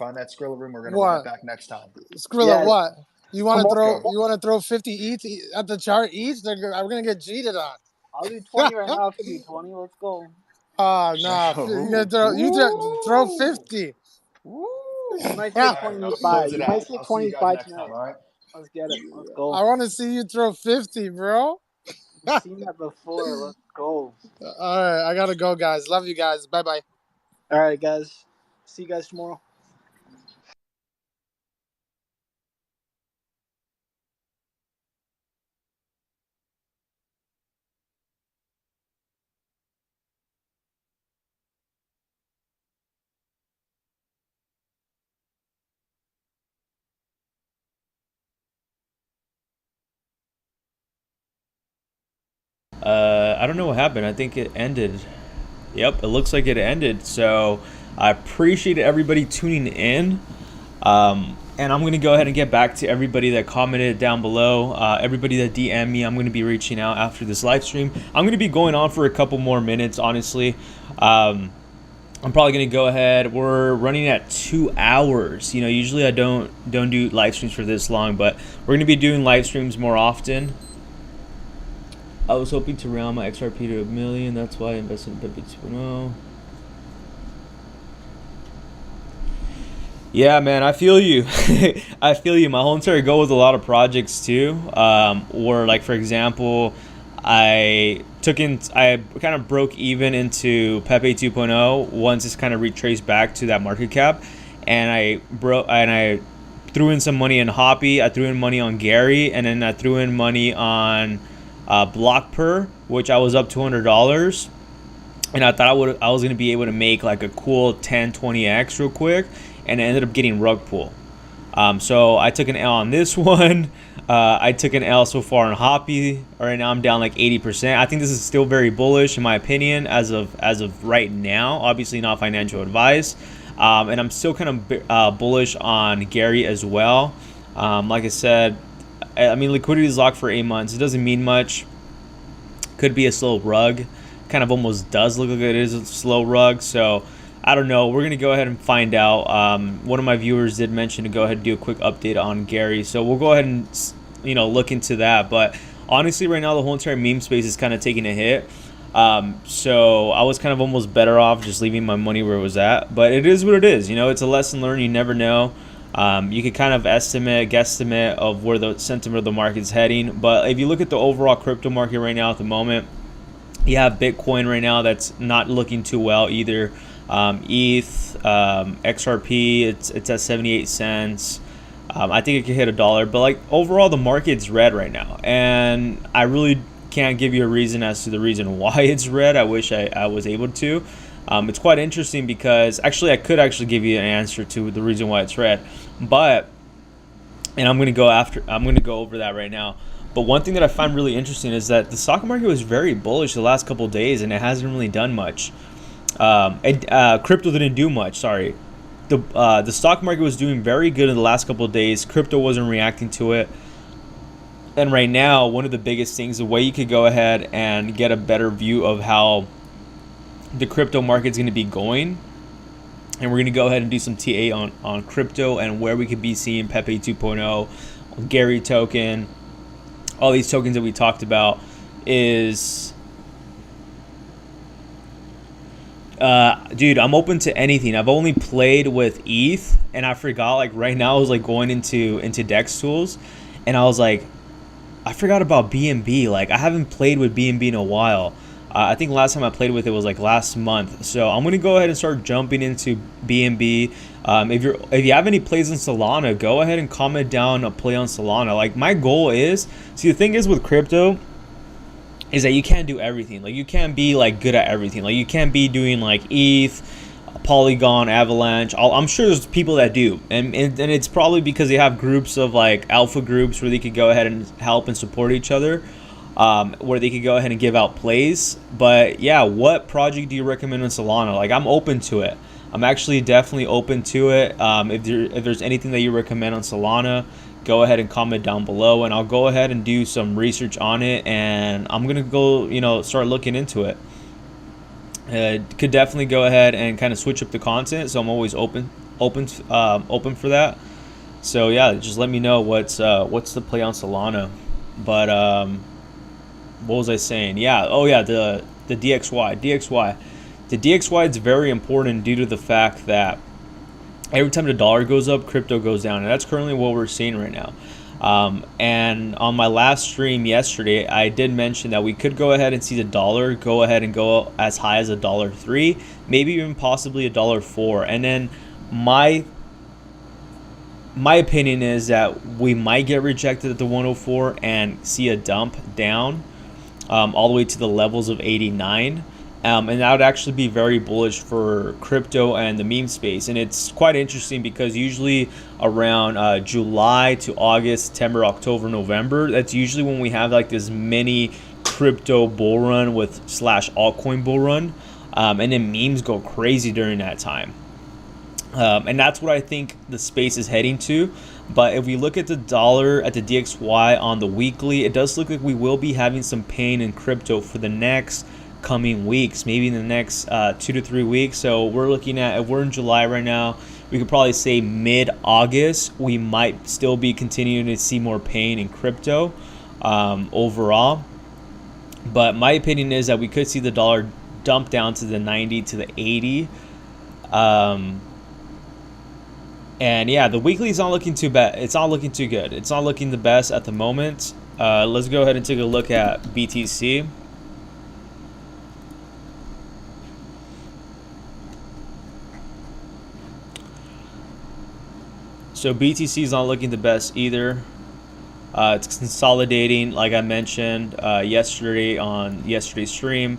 We're gonna What? run it back next time. Skrilla, Yeah. what? You want to Tomorrow. throw? You want to throw 50 each at the chart each? We're gonna get cheated on. I'll do 20 right now. If you do 20, let's go. Oh nah, Ooh. you're gonna throw 50. You might Yeah. say 20 Let's by. close it You out. might say I'll see 20 you guys by next tonight. time, all right? Let's get it. Let's go. I want to see you throw 50, bro. I've seen that before. Let's go. All right, I gotta go, guys. Love you guys. Bye bye. All right, guys. See you guys tomorrow. I don't know what happened. I think it ended. Yep, it looks like it ended. So I appreciate everybody tuning in. And I'm going to go ahead and get back to everybody that commented down below. Everybody that DM me, I'm going to be reaching out after this live stream. I'm going to be going on for a couple more minutes, honestly. I'm probably going to go ahead. We're running at 2 hours. Usually I don't do live streams for this long, but we're going to be doing live streams more often. I was hoping to round my XRP to $1 million. That's why I invested in PEPE2.0. Yeah, man, I feel you. I feel you. My whole entire goal with a lot of projects too, or like for example, I kind of broke even into Pepe 2.0 once it's kind of retraced back to that market cap, and I threw in some money in Hoppy. I threw in money on Gary, and then I threw in money on block per, which I was up $200, and I thought I was gonna be able to make like a cool 10-20x real quick, and I ended up getting rug pull. So I took an L on this one. I took an L so far on Hoppy. Right now I'm down like 80%. I think this is still very bullish in my opinion as of right now. Obviously not financial advice. And I'm still kind of bullish on Gary as well. Like I said, I mean, liquidity is locked for 8 months. It doesn't mean much. Could be a slow rug. Kind of almost does look like it is a slow rug. So I don't know. We're going to go ahead and find out. One of my viewers did mention to go ahead and do a quick update on Gary. So we'll go ahead and, look into that. But honestly, right now, the whole entire meme space is kind of taking a hit. So I was kind of almost better off just leaving my money where it was at. But it is what it is. It's a lesson learned. You never know. You could kind of guesstimate of where the sentiment of the market is heading. But if you look at the overall crypto market right now at the moment, you have Bitcoin right now that's not looking too well either. ETH, XRP, it's at 78 cents. I think it could hit $1, but like overall the market's red right now, and I really can't give you a reason as to the reason why it's red. I wish I was able to. It's quite interesting because actually I could actually give you an answer to the reason why it's red, but I'm going to go over that right now. But one thing that I find really interesting is that the stock market was very bullish the last couple of days, and it hasn't really done much. Crypto didn't do much. Sorry, the stock market was doing very good in the last couple of days. Crypto wasn't reacting to it. And right now, one of the biggest things, the way you could go ahead and get a better view of how the crypto market's going to be going, and we're going to go ahead and do some TA on crypto and where we could be seeing Pepe 2.0, Gary token, all these tokens that we talked about, is dude, I'm open to anything. I've only played with ETH, and I forgot, like right now I was like going into DEX tools, and I was like, I forgot about BNB. Like I haven't played with BNB in a while. I think last time I played with it was like last month. So I'm gonna go ahead and start jumping into BNB. If you have any plays on Solana, go ahead and comment down a play on Solana. Like my goal is, see, the thing is with crypto is that you can't do everything. Like you can't be like good at everything. Like you can't be doing like ETH, Polygon, Avalanche. I'm sure there's people that do, and it's probably because they have groups of like alpha groups where they could go ahead and help and support each other, where they could go ahead and give out plays. But yeah, what project do you recommend on Solana? Like I'm open to it. I'm actually definitely open to it. If there's anything that you recommend on Solana, go ahead and comment down below, and I'll go ahead and do some research on it, and I'm gonna go start looking into it. Could definitely go ahead and kind of switch up the content, so I'm always open for that. So yeah, just let me know what's the play on Solana. But what was I saying? Yeah, oh yeah, the DXY. The DXY is very important due to the fact that every time the dollar goes up, crypto goes down, and that's currently what we're seeing right now. And on my last stream yesterday, I did mention that we could go ahead and see the dollar go ahead and go as high as $1.03, maybe even possibly $1.04. And then my opinion is that we might get rejected at the 104 and see a dump down all the way to the levels of 89. And that would actually be very bullish for crypto and the meme space. And it's quite interesting because usually around July to August, September, October, November, that's usually when we have like this mini crypto bull run with / altcoin bull run. And then memes go crazy during that time. And that's what I think the space is heading to. But if we look at the dollar at the DXY on the weekly, it does look like we will be having some pain in crypto for the next coming weeks, maybe in the next 2 to 3 weeks. So we're looking at, if we're in July right now, we could probably say mid-August we might still be continuing to see more pain in crypto overall. But my opinion is that we could see the dollar dump down to the 90 to the 80. And yeah, the weekly is not looking too bad. It's not looking too good. It's not looking the best at the moment. Let's go ahead and take a look at BTC. So BTC is not looking the best either. It's consolidating, like I mentioned yesterday on yesterday's stream.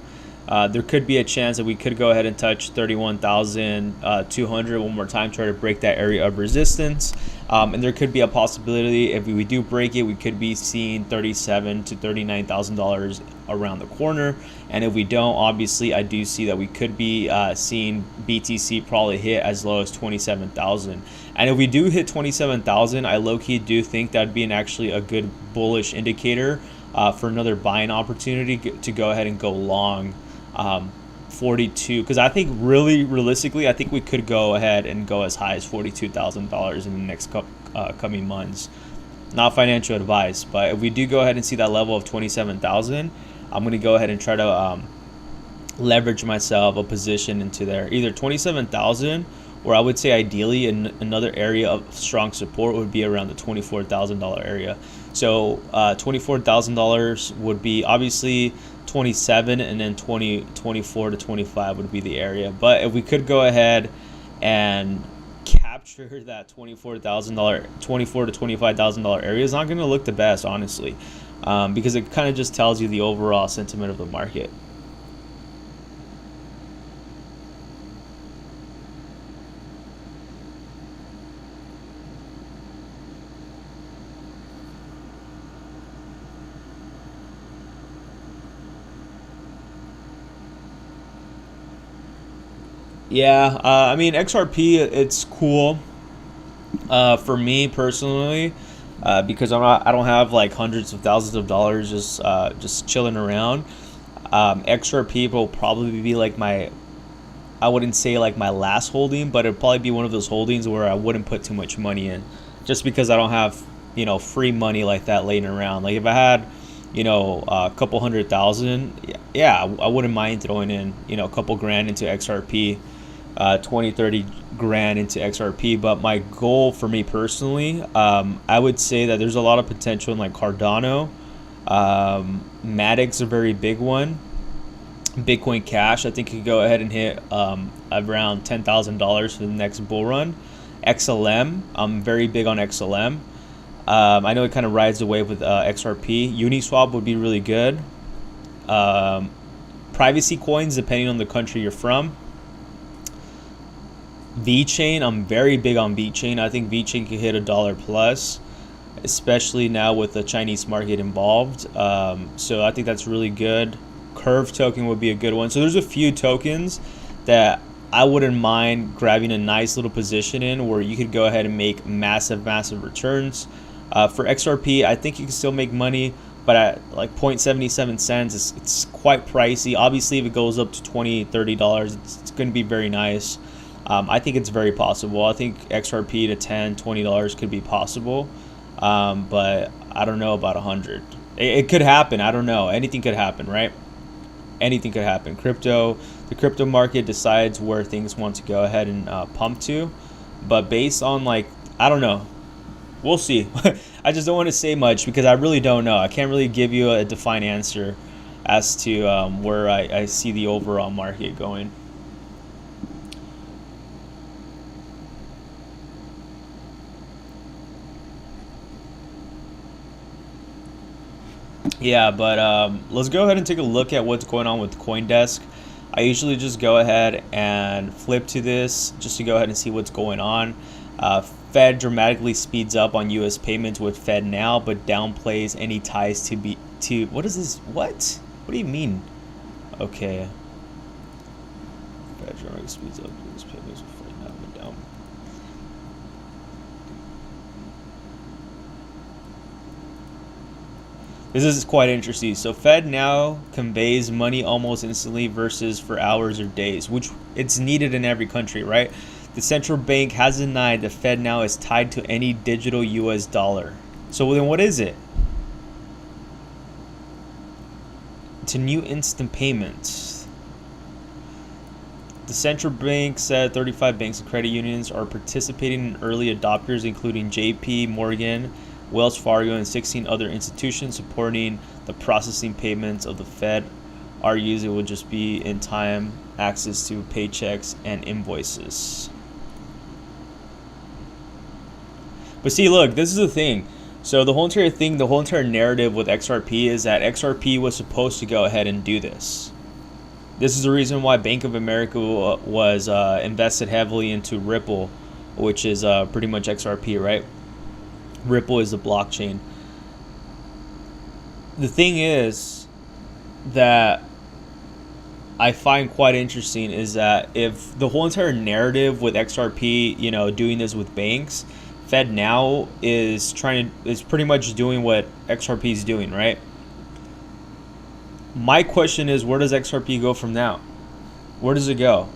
There could be a chance that we could go ahead and touch 31,200 one more time, try to break that area of resistance. And there could be a possibility if we do break it, we could be seeing $37,000 to $39,000 around the corner. And if we don't, obviously I do see that we could be seeing BTC probably hit as low as 27,000. And if we do hit 27,000, I low-key do think that'd be actually a good bullish indicator for another buying opportunity to go ahead and go long 42, because I think realistically I think we could go ahead and go as high as $42,000 in the next coming months. Not financial advice, but if we do go ahead and see that level of 27,000, I'm going to go ahead and try to leverage myself a position into there, either 27,000 where I would say ideally another area of strong support would be around the $24,000 area. So $24,000 would be obviously 27, and then 24 to 25 would be the area. But if we could go ahead and capture that $24 to $25,000 area, is not going to look the best, honestly, because it kind of just tells you the overall sentiment of the market. Yeah, I mean XRP, it's cool for me personally, because I don't have like hundreds of thousands of dollars just chilling around. XRP will probably be like I wouldn't say like my last holding, but it'd probably be one of those holdings where I wouldn't put too much money in, just because I don't have free money like that laying around. Like if I had a couple 100,000, yeah, I wouldn't mind throwing in a couple grand into XRP. 20-30 grand into XRP. But my goal for me personally, I would say that there's a lot of potential in like Cardano. Matic's a very big one. Bitcoin Cash, I think, could go ahead and hit around $10,000 for the next bull run. XLM, I'm very big on XLM. I know it kind of rides the wave with XRP. Uniswap would be really good. Privacy coins, depending on the country you're from. VeChain, I'm very big on VeChain. I think VeChain could hit $1 plus, especially now with the Chinese market involved. So I think that's really good. Curve token would be a good one. So there's a few tokens that I wouldn't mind grabbing a nice little position in, where you could go ahead and make massive returns. For XRP, I think you can still make money, but at like 0.77 cents, it's quite pricey. Obviously, if it goes up to $20-$30, it's going to be very nice. I think it's very possible. I think XRP to $10-$20 could be possible, but I don't know about 100. It could happen. I don't know. Anything could happen, right? Anything could happen. The crypto market decides where things want to go ahead and pump to, but based on like, I don't know. We'll see. I just don't want to say much because I really don't know. I can't really give you a defined answer as to where I see the overall market going. Yeah, but let's go ahead and take a look at what's going on with CoinDesk. I usually just go ahead and flip to this just to go ahead and see what's going on. Fed dramatically speeds up on U.S. payments with Fed Now, but downplays any ties to what is this? What do you mean? Okay. Fed dramatically speeds up U.S. payments with Fed Now, but down. This is quite interesting. So Fed Now conveys money almost instantly versus for hours or days, which it's needed in every country, right? The central bank has denied that Fed Now is tied to any digital US dollar. So then what is it? To new instant payments. The central bank said 35 banks and credit unions are participating in early adopters, including JP Morgan, Wells Fargo, and 16 other institutions supporting the processing payments of the Fed. Argues it would just be in time access to paychecks and invoices. But see, look, this is the thing. So the whole entire narrative with XRP is that XRP was supposed to go ahead and do this. This is the reason why Bank of America was invested heavily into Ripple, which is pretty much XRP, right? Ripple is the blockchain. The thing is that I find quite interesting is that if the whole entire narrative with XRP, doing this with banks, Fed Now is pretty much doing what XRP is doing, right? My question is, where does XRP go from now? Where does it go?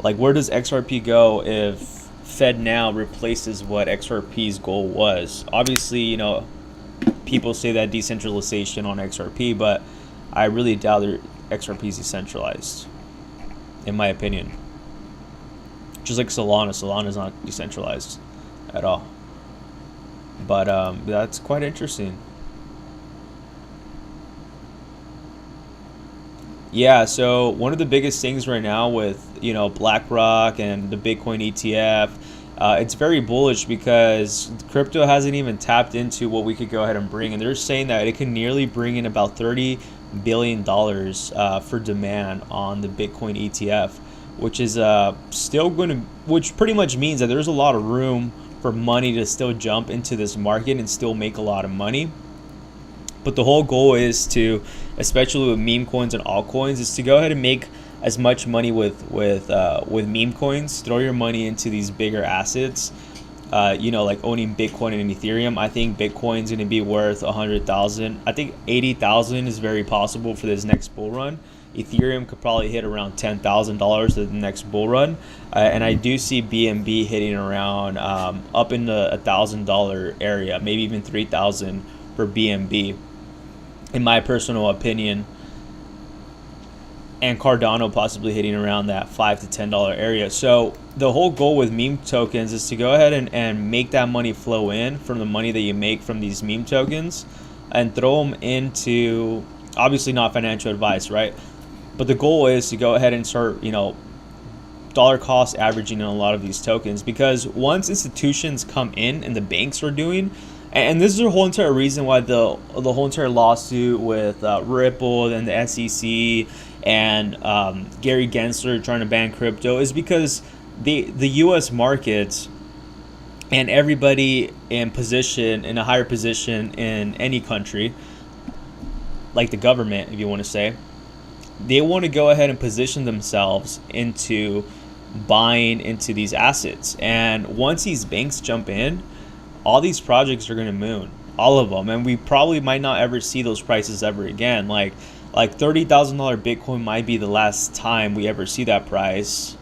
Like, where does XRP go if Fed Now replaces what XRP's goal was? Obviously, people say that decentralization on XRP, but I really doubt that XRP is decentralized, in my opinion. just like Solana. Solana is not decentralized at all. But that's quite interesting. Yeah, so one of the biggest things right now with, BlackRock and the Bitcoin ETF, it's very bullish because crypto hasn't even tapped into what we could go ahead and bring. And they're saying that it can nearly bring in about $30 billion for demand on the Bitcoin ETF, which is still going to, which pretty much means that there's a lot of room for money to still jump into this market and still make a lot of money. But the whole goal is to, especially with meme coins and altcoins, is to go ahead and make as much money with meme coins. Throw your money into these bigger assets, like owning Bitcoin and Ethereum. I think Bitcoin's going to be worth 100,000. I think 80,000 is very possible for this next bull run. Ethereum could probably hit around $10,000 for the next bull run, and I do see BNB hitting around up in the $1,000 area, maybe even 3,000 for BNB, in my personal opinion. And Cardano possibly hitting around that $5 to $10 area. So the whole goal with meme tokens is to go ahead and make that money flow in from the money that you make from these meme tokens and throw them into, obviously not financial advice, right? But the goal is to go ahead and start, dollar cost averaging on a lot of these tokens, because once institutions come in and the banks are doing, and this is the whole entire reason why the whole entire lawsuit with Ripple and the SEC and Gary Gensler trying to ban crypto is because the U.S. markets and everybody in a higher position in any country, like the government, if you want to say, they want to go ahead and position themselves into buying into these assets. And once these banks jump in, all these projects are going to moon, all of them, and we probably might not ever see those prices ever again. Like $30,000 Bitcoin might be the last time we ever see that price.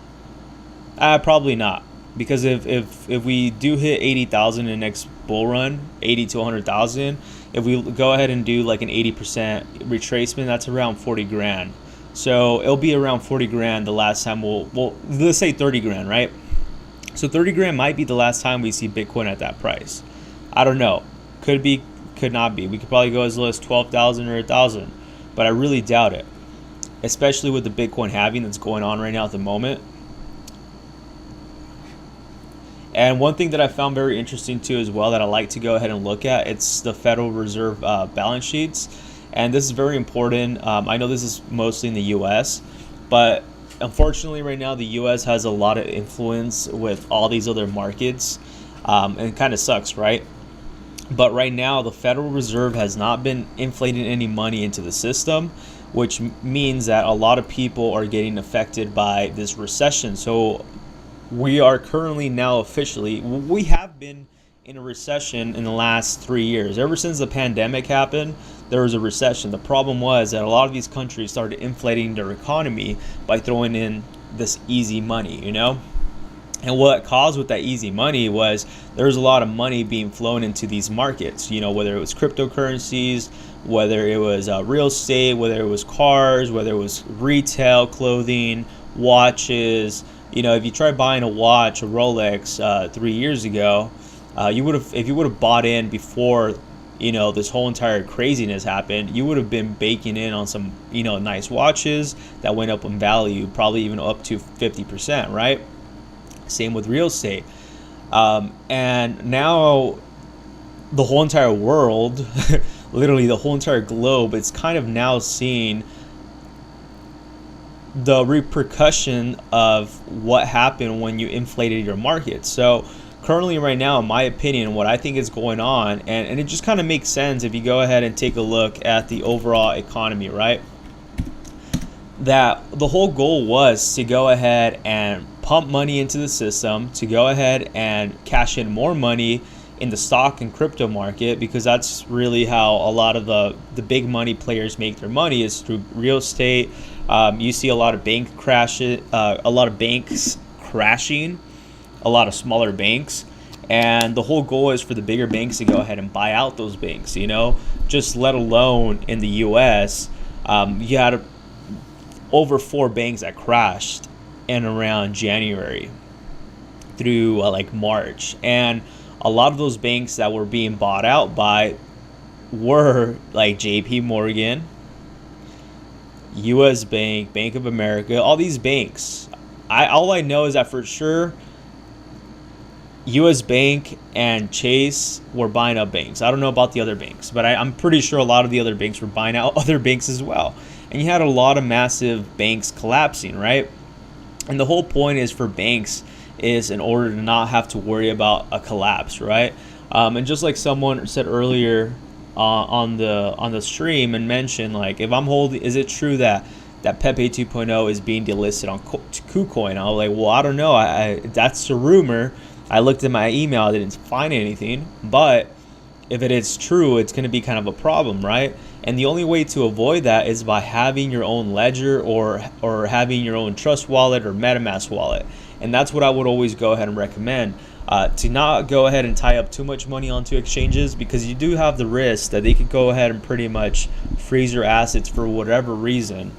Probably not, because if we do hit 80,000 in the next bull run, 80 to 100,000, if we go ahead and do like an 80% retracement, that's around 40 grand. So it'll be around 40 grand the last time we'll let's say 30 grand, right? So 30 grand might be the last time we see Bitcoin at that price. I don't know. Could be, could not be. We could probably go as low as 12,000 or 1,000, but I really doubt it, especially with the Bitcoin halving that's going on right now at the moment. And one thing that I found very interesting too as well that I like to go ahead and look at, it's the Federal Reserve balance sheets. And this is very important. I know this is mostly in the US, but unfortunately right now the US has a lot of influence with all these other markets, and it kind of sucks, right? But right now the Federal Reserve has not been inflating any money into the system, which means that a lot of people are getting affected by this recession. So we are currently now officially, we have been in a recession in the last 3 years. Ever since the pandemic happened, there was a recession. The problem was that a lot of these countries started inflating their economy by throwing in this easy money, And what caused with that easy money was there was a lot of money being flown into these markets, whether it was cryptocurrencies, whether it was real estate, whether it was cars, whether it was retail, clothing, watches. If you try buying a watch, a Rolex, 3 years ago, if you would have bought in before, this whole entire craziness happened, you would have been baking in on some, nice watches that went up in value, probably even up to 50%, right? Same with real estate. And now the whole entire world, literally the whole entire globe, it's kind of now seeing the repercussion of what happened when you inflated your market. So currently right now, in my opinion, what I think is going on, and it just kind of makes sense if you go ahead and take a look at the overall economy, right? That the whole goal was to go ahead and pump money into the system, to go ahead and cash in more money in the stock and crypto market, because that's really how a lot of the big money players make their money, is through real estate. You see a lot of banks crashing, a lot of smaller banks, and the whole goal is for the bigger banks to go ahead and buy out those banks. Just let alone in the US, you had over 4 banks that crashed in around January. through like March, and a lot of those banks that were being bought out by were like JP Morgan, US Bank, Bank of America, all these banks. All I know is that for sure US Bank and Chase were buying up banks. I don't know about the other banks, but I'm pretty sure a lot of the other banks were buying out other banks as well. And you had a lot of massive banks collapsing, right? And the whole point is for banks is in order to not have to worry about a collapse, right? And just like someone said earlier on the stream and mentioned, like, if I'm holding, is it true that Pepe 2.0 is being delisted on KuCoin? I was like, well, I don't know. That's a rumor. I looked at my email, I didn't find anything, but if it is true, it's going to be kind of a problem, right? And the only way to avoid that is by having your own ledger or having your own Trust wallet or MetaMask wallet. And that's what I would always go ahead and recommend, to not go ahead and tie up too much money onto exchanges, because you do have the risk that they could go ahead and pretty much freeze your assets for whatever reason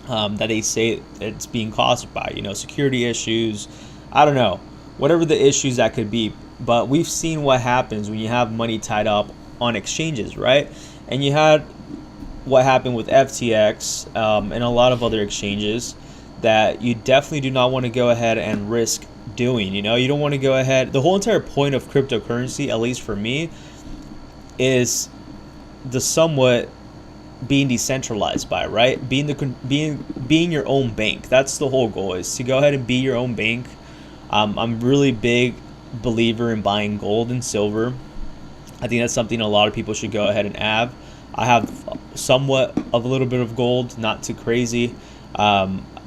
that they say it's being caused by, security issues, I don't know, whatever the issues that could be. But we've seen what happens when you have money tied up on exchanges, right? And you had what happened with FTX and a lot of other exchanges that you definitely do not want to go ahead and risk doing. You don't want to go ahead. The whole entire point of cryptocurrency, at least for me, is the somewhat being decentralized by, right? Being your own bank. That's the whole goal, is to go ahead and be your own bank. I'm really big believer in buying gold and silver. I think that's something a lot of people should go ahead and have. I have somewhat of a little bit of gold, not too crazy.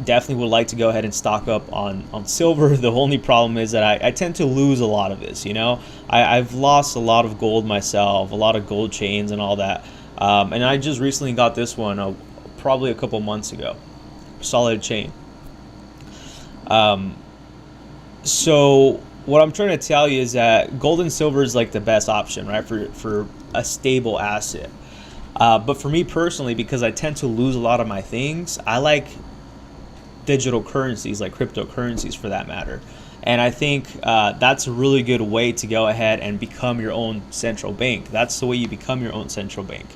Definitely would like to go ahead and stock up on silver. The only problem is that I tend to lose a lot of this. I've lost a lot of gold myself, a lot of gold chains and all that. And I just recently got this one probably a couple months ago. Solid chain. So what I'm trying to tell you is that gold and silver is like the best option, right, for a stable asset. But for me personally, because I tend to lose a lot of my things, I like digital currencies, like cryptocurrencies for that matter. And I think that's a really good way to go ahead and become your own central bank. That's the way you become your own central bank,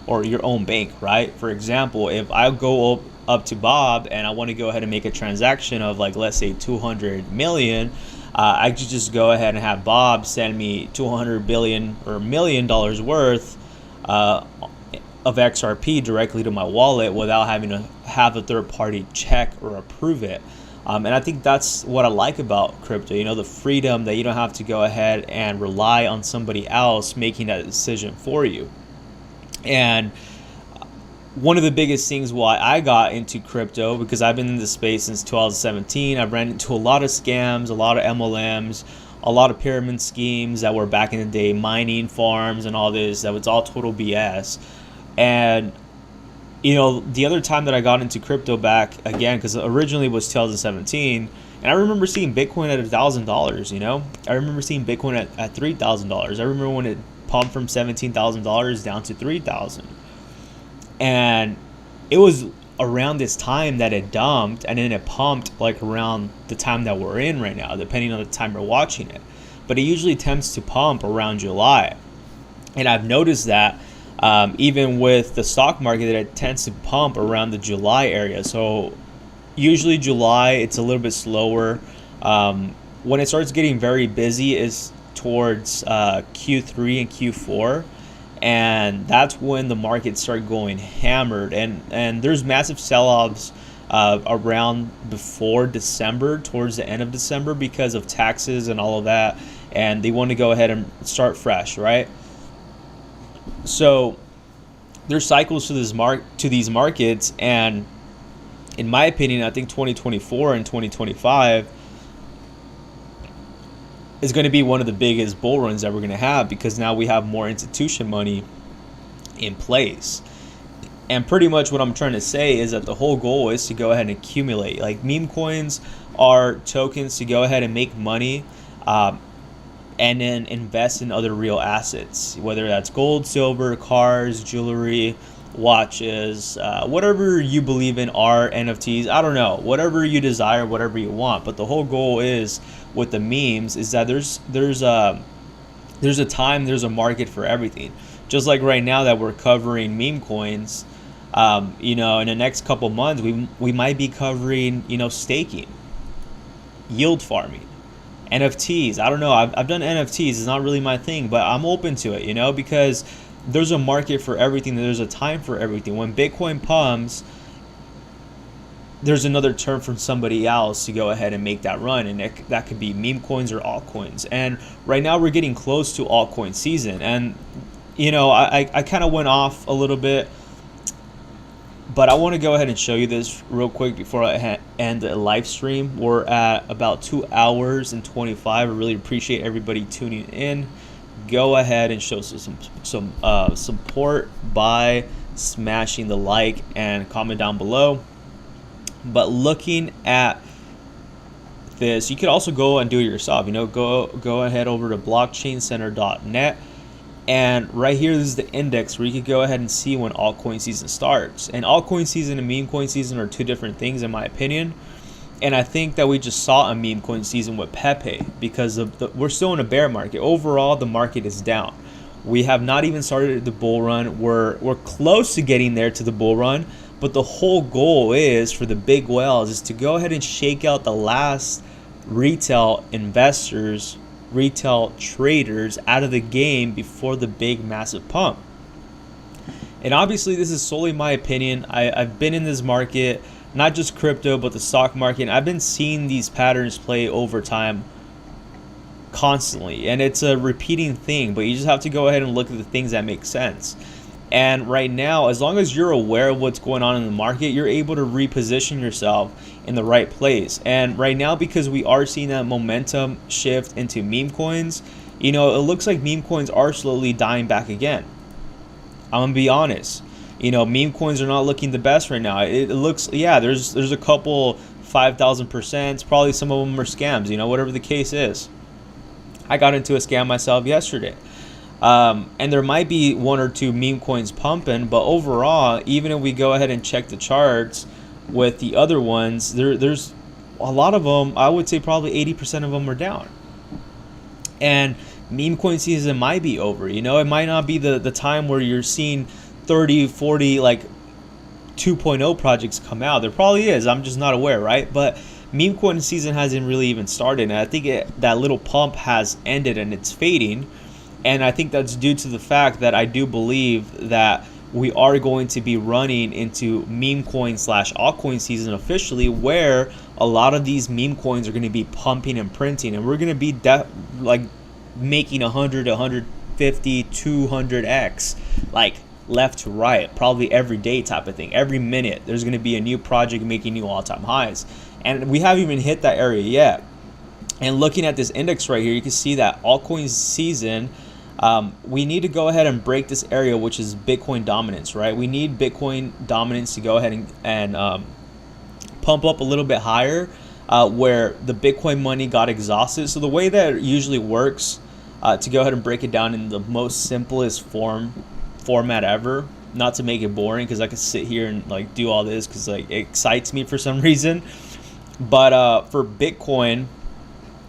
or your own bank, right? For example, if I go up to Bob and I want to go ahead and make a transaction of, like, let's say 200 million, I could just go ahead and have Bob send me 200 billion or $1 million worth of XRP directly to my wallet without having to have a third party check or approve it. And I think that's what I like about crypto, the freedom that you don't have to go ahead and rely on somebody else making that decision for you. And one of the biggest things why I got into crypto, because I've been in this space since 2017, I've ran into a lot of scams, a lot of MLMs, a lot of pyramid schemes that were back in the day, mining farms and all this, that was all total BS. And the other time that I got into crypto back again, because originally it was 2017, and I remember seeing Bitcoin at $1,000, I remember seeing Bitcoin at $3,000. I remember when it pumped from $17,000 down to $3,000. And it was around this time that it dumped, and then it pumped like around the time that we're in right now, depending on the time you're watching it. But it usually tends to pump around July. And I've noticed that even with the stock market, that it tends to pump around the July area. So usually July, it's a little bit slower. When it starts getting very busy is towards Q3 and Q4. And that's when the markets start going hammered, and there's massive sell-offs around before December, towards the end of December, because of taxes and all of that, and they want to go ahead and start fresh, right? So there's cycles to these markets, and in my opinion, I think 2024 and 2025 is going to be one of the biggest bull runs that we're going to have, because now we have more institution money in place. And pretty much what I'm trying to say is that the whole goal is to go ahead and accumulate. Like, meme coins are tokens to go ahead and make money and then invest in other real assets, whether that's gold, silver, cars, jewelry, watches, whatever you believe in, art, NFTs, I don't know, whatever you desire, whatever you want. But the whole goal is with the memes is that there's a time, there's a market for everything. Just like right now that we're covering meme coins, you know, in the next couple months we might be covering, you know, staking, yield farming, NFTs. I don't know. I've done NFTs. It's not really my thing, but I'm open to it, you know, because there's a market for everything. There's a time for everything. When Bitcoin pumps, there's another term from somebody else to go ahead and make that run, and that could be meme coins or altcoins. And right now we're getting close to altcoin season, and you know, I kind of went off a little bit, but I want to go ahead and show you this real quick before I end the live stream. We're at about 2 hours and 25. I really appreciate everybody tuning in. Go ahead and show some support by smashing the like and comment down below. But looking at this, you could also go and do it yourself. You know, go ahead over to blockchaincenter.net, and right here, this is the index where you could go ahead and see when altcoin season starts. And altcoin season and meme coin season are two different things in my opinion. And I think that we just saw a meme coin season with Pepe because of we're still in a bear market. Overall, the market is down. We have not even started the bull run. We're close to getting there to the bull run. But the whole goal is for the big whales is to go ahead and shake out the last retail investors, retail traders out of the game before the big massive pump. And obviously this is solely my opinion. I've been in this market, not just crypto, but the stock market. And I've been seeing these patterns play over time constantly. And it's a repeating thing, but you just have to go ahead and look at the things that make sense. And right now, as long as you're aware of what's going on in the market, you're able to reposition yourself in the right place. And right now, because we are seeing that momentum shift into meme coins, you know, it looks like meme coins are slowly dying back again. I'm gonna be honest. You know, meme coins are not looking the best right now. It looks, yeah, there's a couple 5,000%. Probably some of them are scams, you know, whatever the case is. I got into a scam myself yesterday. And there might be one or two meme coins pumping, but overall, even if we go ahead and check the charts with the other ones, there's a lot of them. I would say probably 80% of them are down. And meme coin season might be over. You know, it might not be the time where you're seeing 30, 40 like 2.0 projects come out. There probably is. I'm just not aware, right? But meme coin season hasn't really even started, and I think that little pump has ended and it's fading. And I think that's due to the fact that I do believe that we are going to be running into meme coin / altcoin season officially, where a lot of these meme coins are going to be pumping and printing, and we're going to be like making 100, 150, 200x, like left to right, probably every day type of thing. Every minute there's going to be a new project making new all-time highs, and we haven't even hit that area yet. And looking at this index right here, you can see that altcoin season, we need to go ahead and break this area, which is Bitcoin dominance, right? We need Bitcoin dominance to go ahead and pump up a little bit higher, where the Bitcoin money got exhausted. So the way that it usually works, to go ahead and break it down in the most simplest format ever, not to make it boring, because I could sit here and like do all this because like it excites me for some reason. But for Bitcoin,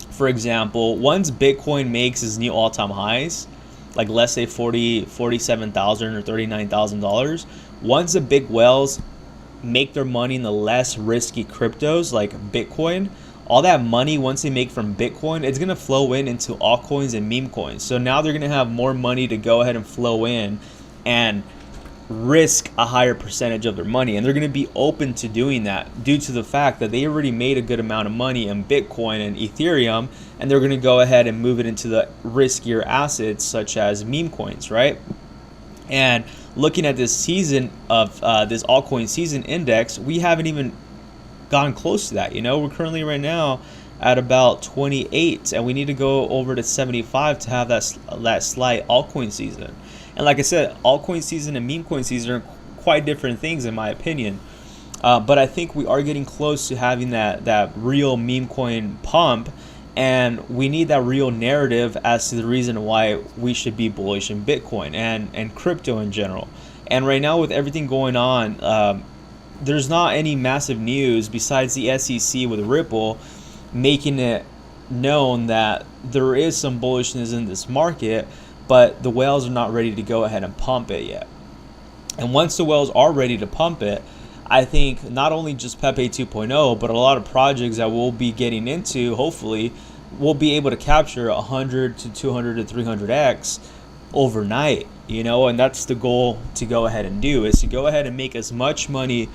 for example, once Bitcoin makes its new all-time highs, like let's say $47,000 or $39,000, once the big whales make their money in the less risky cryptos like Bitcoin, all that money once they make from Bitcoin, it's gonna flow into altcoins and meme coins. So now they're gonna have more money to go ahead and flow in and risk a higher percentage of their money, and they're going to be open to doing that due to the fact that they already made a good amount of money in Bitcoin and Ethereum, and they're going to go ahead and move it into the riskier assets such as meme coins, right? And looking at this season of this altcoin season index, we haven't even gotten close to that. You know, we're currently right now at about 28, and we need to go over to 75 to have that slight altcoin season. And like I said, altcoin season and meme coin season are quite different things in my opinion. But I think we are getting close to having that real meme coin pump, and we need that real narrative as to the reason why we should be bullish in Bitcoin and crypto in general. And right now with everything going on, there's not any massive news besides the SEC with Ripple making it known that there is some bullishness in this market, but the whales are not ready to go ahead and pump it yet. And once the whales are ready to pump it, I think not only just Pepe 2.0, but a lot of projects that we'll be getting into, hopefully, we'll be able to capture 100 to 200 to 300x overnight, you know, and that's the goal to go ahead and do, is to go ahead and make as much money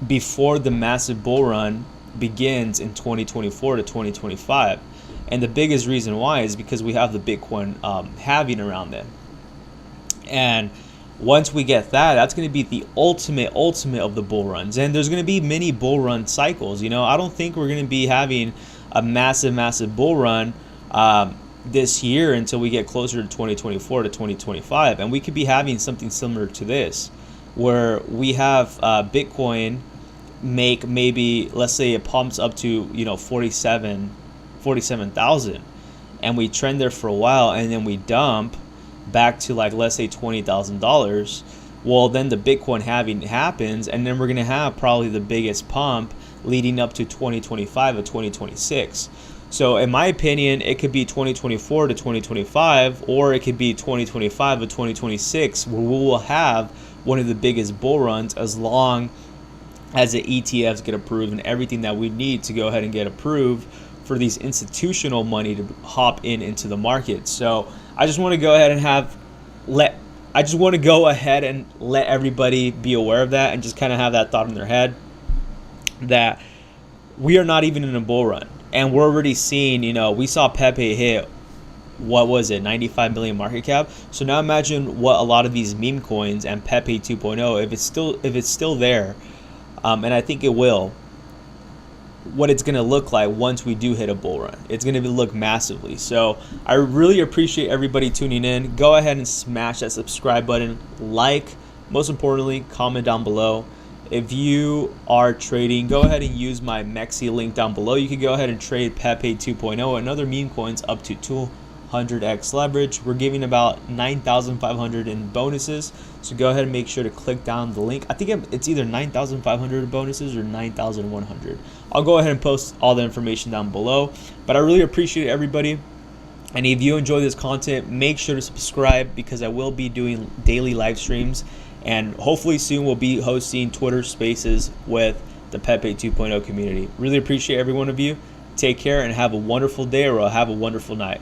before the massive bull run begins in 2024 to 2025. And the biggest reason why is because we have the Bitcoin halving around then. And once we get that, that's going to be the ultimate of the bull runs. And there's going to be many bull run cycles. You know, I don't think we're going to be having a massive bull run this year until we get closer to 2024 to 2025. And we could be having something similar to this, where we have Bitcoin make maybe, let's say it pumps up to, you know, 47,000, and we trend there for a while, and then we dump back to, like, let's say $20,000. Well, then the Bitcoin halving happens, and then we're going to have probably the biggest pump leading up to 2025 or 2026. So in my opinion, it could be 2024 to 2025, or it could be 2025 to 2026, where we will have one of the biggest bull runs, as long as the ETFs get approved and everything that we need to go ahead and get approved for these institutional money to hop into the market. So I just want to go ahead and let everybody be aware of that, and just kind of have that thought in their head that we are not even in a bull run. And we're already seeing, you know, we saw Pepe hit, what was it, 95 million market cap. So now imagine what a lot of these meme coins and Pepe 2.0, if it's still there, and I think it will, what it's going to look like once we do hit a bull run. It's going to look massively. So I really appreciate everybody tuning in. Go ahead and smash that subscribe button, like, most importantly, comment down below. If you are trading, go ahead and use my MEXC link down below. You can go ahead and trade Pepe 2.0 and other meme coins up to 200x leverage. We're giving about 9,500 in bonuses. So go ahead and make sure to click down the link. I think it's either 9,500 bonuses or 9,100. I'll go ahead and post all the information down below. But I really appreciate everybody. And if you enjoy this content, make sure to subscribe, because I will be doing daily live streams. And hopefully soon we'll be hosting Twitter Spaces with the Pepe 2.0 community. Really appreciate every one of you. Take care and have a wonderful day, or have a wonderful night.